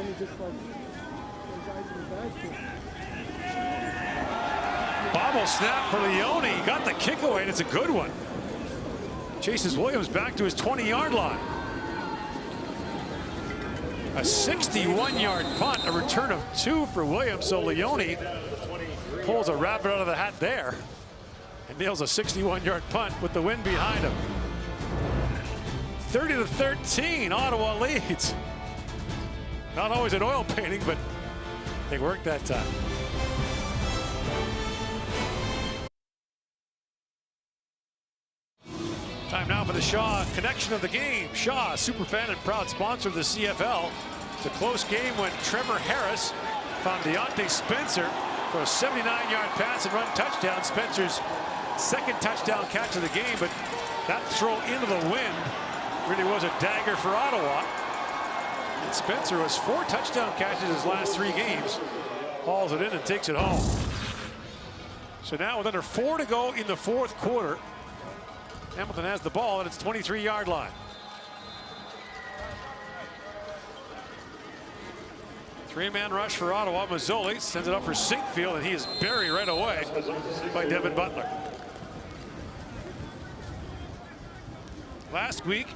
Bobble snap for Leone. He got the kick away, and it's a good one. Chases Williams back to his 20-yard line. A 61-yard punt, a return of 2 for Williams. So Leone pulls a rabbit out of the hat there and nails a 61-yard punt with the wind behind him. 30-13, Ottawa leads. Not always an oil painting, but they worked that time. Time now for the Shaw connection of the game. Shaw, superfan and proud sponsor of the CFL. It's a close game when Trevor Harris found Deontay Spencer for a 79-yard pass and run touchdown. Spencer's second touchdown catch of the game, but that throw into the wind really was a dagger for Ottawa. And Spencer has 4 touchdown catches his last 3 games. Hauls it in and takes it home. So now with under 4 to go in the fourth quarter, Hamilton has the ball at its 23-yard line. 3-man rush for Ottawa. Mazzoli sends it up for Sinkfield, and he is buried right away by Devin Butler. Last week,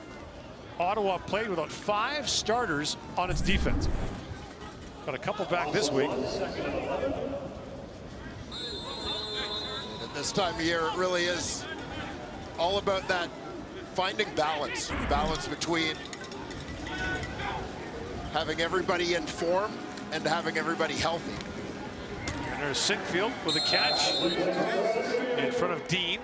Ottawa played without 5 starters on its defense. Got a couple back this week. And this time of year, it really is all about that finding balance between having everybody in form and having everybody healthy. And there's Sinkfield with a catch in front of Dean.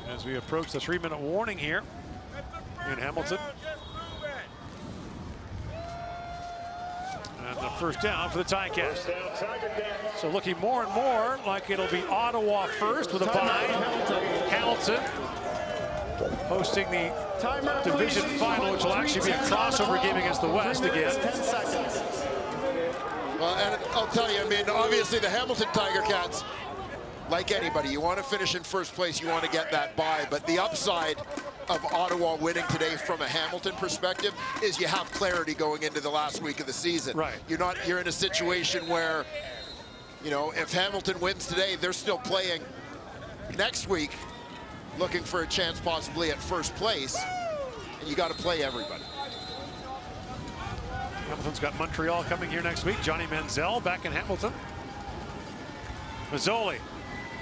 As we approach the 3-minute warning here in Hamilton. And the first down for the Ticats. So looking more and more like it'll be Ottawa first with a bye. Hamilton hosting the division final, which will actually be a crossover game against the West again. 10 seconds. Well, and I'll tell you, I mean, obviously the Hamilton Tiger Cats, like anybody, you want to finish in first place, you want to get that bye, but the upside of Ottawa winning today from a Hamilton perspective is you have clarity going into the last week of the season. Right. You're in a situation where, you know, if Hamilton wins today, they're still playing next week, looking for a chance possibly at first place, and you got to play everybody. Hamilton's got Montreal coming here next week. Johnny Manziel back in Hamilton. Mazzoli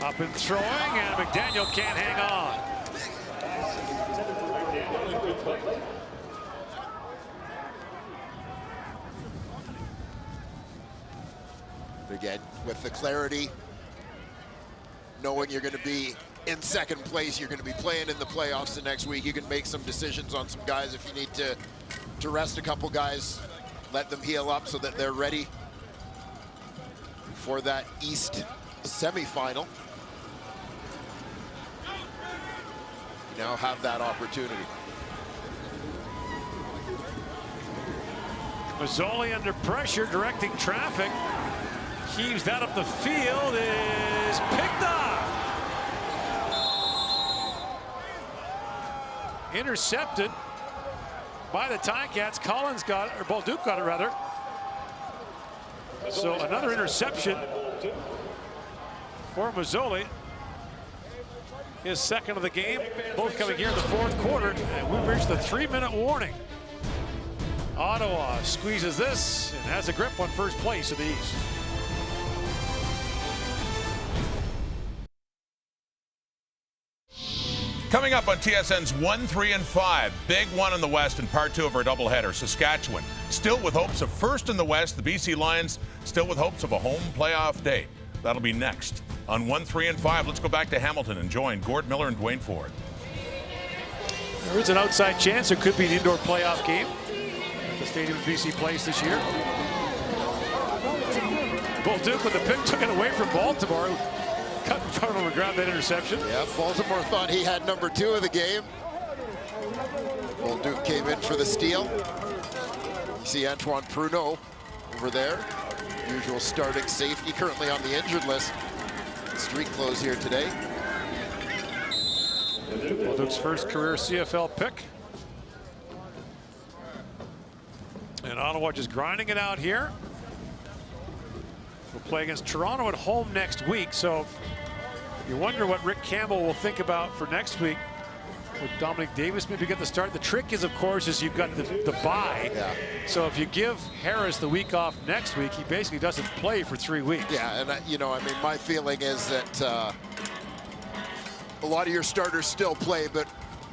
up and throwing, and McDaniel can't hang on. Again, with the clarity, knowing you're going to be in second place, you're going to be playing in the playoffs the next week, you can make some decisions on some guys if you need to rest a couple guys, let them heal up so that they're ready for that East semifinal. You now have that opportunity. Mazzoli under pressure, directing traffic. Heaves that up the field, is picked up. Intercepted by the Ticats. Collins got it, or Bolduc got it rather. So another interception for Mazzoli. His second of the game, both coming here in the fourth quarter, and we've reached the 3-minute warning. Ottawa squeezes this and has a grip on first place in the East. Coming up on TSN's 1, 3, and 5, big one in the West in part 2 of our doubleheader. Saskatchewan still with hopes of first in the West. The BC Lions still with hopes of a home playoff date. That'll be next on 1, 3, and 5. Let's go back to Hamilton and join Gord Miller and Dwayne Ford. There is an outside chance it could be an indoor playoff game at the stadium BC plays this year. Bolduc with the pick took it away from Baltimore. Cut in front of him and grabbed that interception. Yeah, Baltimore thought he had number 2 of the game. Bolduc came in for the steal. You see Antoine Pruneau over there. Usual starting safety, currently on the injured list. Street close here today. Bolduc's first career CFL pick. And Ottawa just grinding it out here. We'll play against Toronto at home next week, so you wonder what Rick Campbell will think about for next week. Would Dominic Davis maybe get the start? The trick is, of course, is you've got the bye. Yeah. So if you give Harris the week off next week, he basically doesn't play for 3 weeks. Yeah, and you know, I mean, my feeling is that a lot of your starters still play, but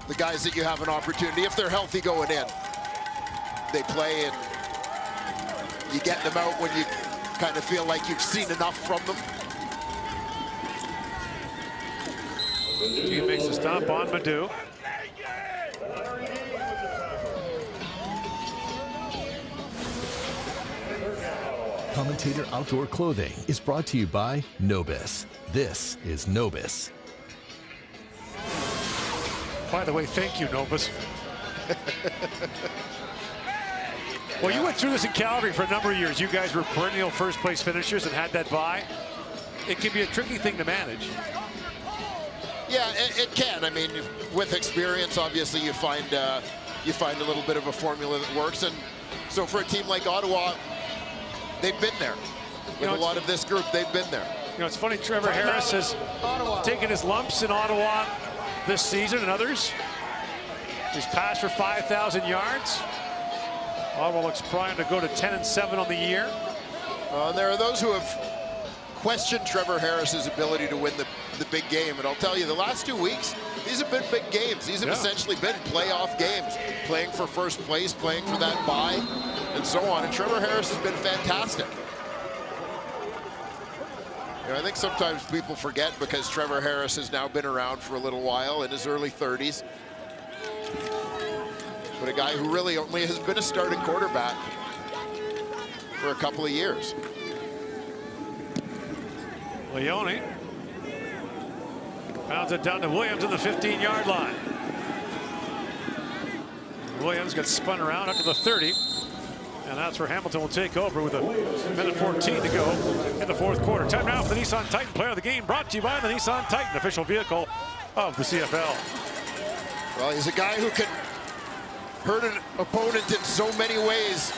the guys that you have an opportunity, if they're healthy going in, they play, and you get them out when you kind of feel like you've seen enough from them. He makes a stop on Madu. Commentator Outdoor Clothing is brought to you by Nobis. This is Nobis. By the way, thank you, Nobis. Well, you went through this in Calgary for a number of years. You guys were perennial first-place finishers and had that bye. It can be a tricky thing to manage. Yeah, it can. I mean, with experience, obviously, you find a little bit of a formula that works. And so for a team like Ottawa, they've been there. With a lot of this group, they've been there. You know, it's funny, Trevor Harris has taken his lumps in Ottawa. this season and others. He's passed for 5,000 yards. Ottawa looks primed to go to 10-7 on the year. There are those who have questioned Trevor Harris's ability to win the big game. And I'll tell you, the last 2 weeks, these have been big games. These have essentially been playoff games, playing for first place, playing for that bye, and so on. And Trevor Harris has been fantastic. You know, I think sometimes people forget because Trevor Harris has now been around for a little while, in his early 30s. But a guy who really only has been a starting quarterback for a couple of years. Leone pounds it down to Williams at the 15-yard line. Williams gets spun around up to the 30. And that's where Hamilton will take over with a minute 14 to go in the fourth quarter. Time now for the Nissan Titan Player of the Game, brought to you by the Nissan Titan, official vehicle of the CFL. Well, he's a guy who can hurt an opponent in so many ways.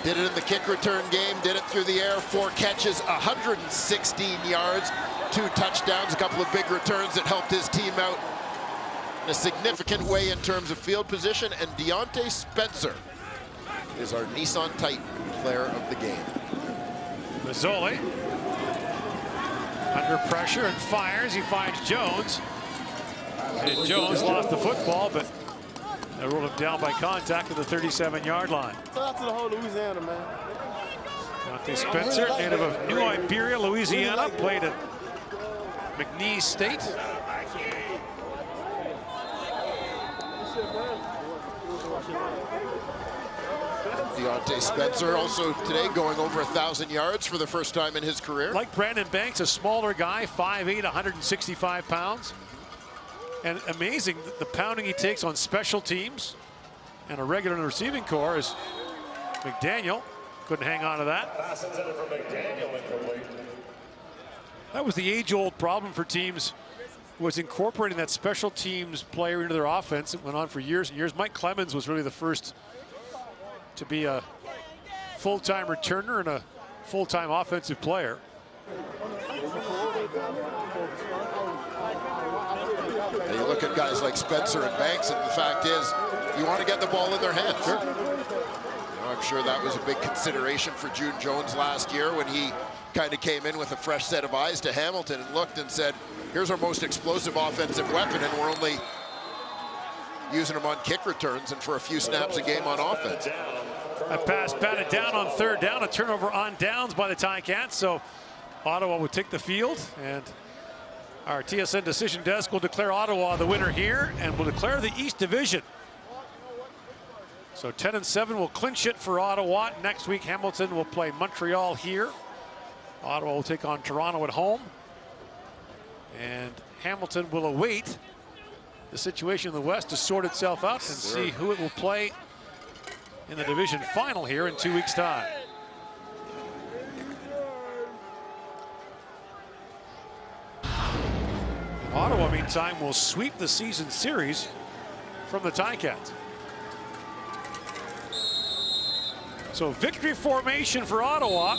Did it in the kick return game, did it through the air, 4 catches, 116 yards, 2 touchdowns, a couple of big returns that helped his team out in a significant way in terms of field position. And Deontay Spencer is our Nissan Titan Player of the Game. Mazzoli under pressure and fires. He finds Jones. And Jones lost the football, but they ruled him down by contact at the 37-yard line. Shout out to the whole Louisiana, man. Deontay Spencer, native of New Iberia, Louisiana, played at McNeese State. Deontay Spencer also today going over 1,000 yards for the first time in his career. Like Brandon Banks, a smaller guy, 5'8", 165 pounds. And amazing the pounding he takes on special teams and a regular in the receiving corps is McDaniel. Couldn't hang on to that. That was the age-old problem for teams, was incorporating that special teams player into their offense. It went on for years and years. Mike Clemens was really the first to be a full-time returner and a full-time offensive player. You look at guys like Spencer and Banks, and the fact is, you want to get the ball in their hands. Sure. I'm sure that was a big consideration for June Jones last year when he kind of came in with a fresh set of eyes to Hamilton and looked and said, here's our most explosive offensive weapon, and we're only using him on kick returns and for a few snaps a game on offense. A pass batted down on third down, a turnover on downs by the Ticats, so Ottawa would take the field, and our TSN decision desk will declare Ottawa the winner here and will declare the East Division. So 10-7 will clinch it for Ottawa. Next week, Hamilton will play Montreal here. Ottawa will take on Toronto at home. And Hamilton will await the situation in the West to sort itself out and see who it will play in the division final here in 2 weeks' time. Ottawa, meantime, will sweep the season series from the Ticats. So victory formation for Ottawa.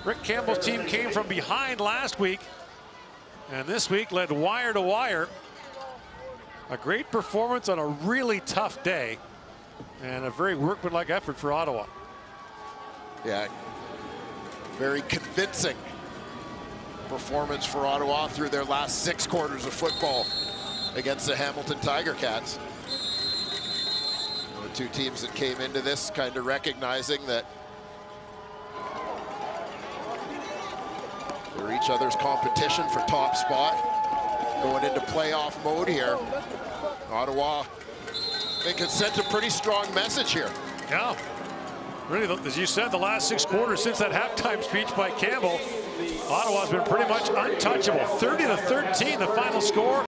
Rick Campbell's team came from behind last week, and this week led wire to wire. A great performance on a really tough day, and a very workmanlike effort for Ottawa. Yeah, very convincing performance for Ottawa through their last 6 quarters of football against the Hamilton Tiger Cats. The two teams that came into this kind of recognizing that they're each other's competition for top spot. Going into playoff mode here. Ottawa, I think, has sent a pretty strong message here. Yeah, really, as you said, the last 6 quarters since that halftime speech by Campbell, Ottawa's been pretty much untouchable. 30-13, the final score.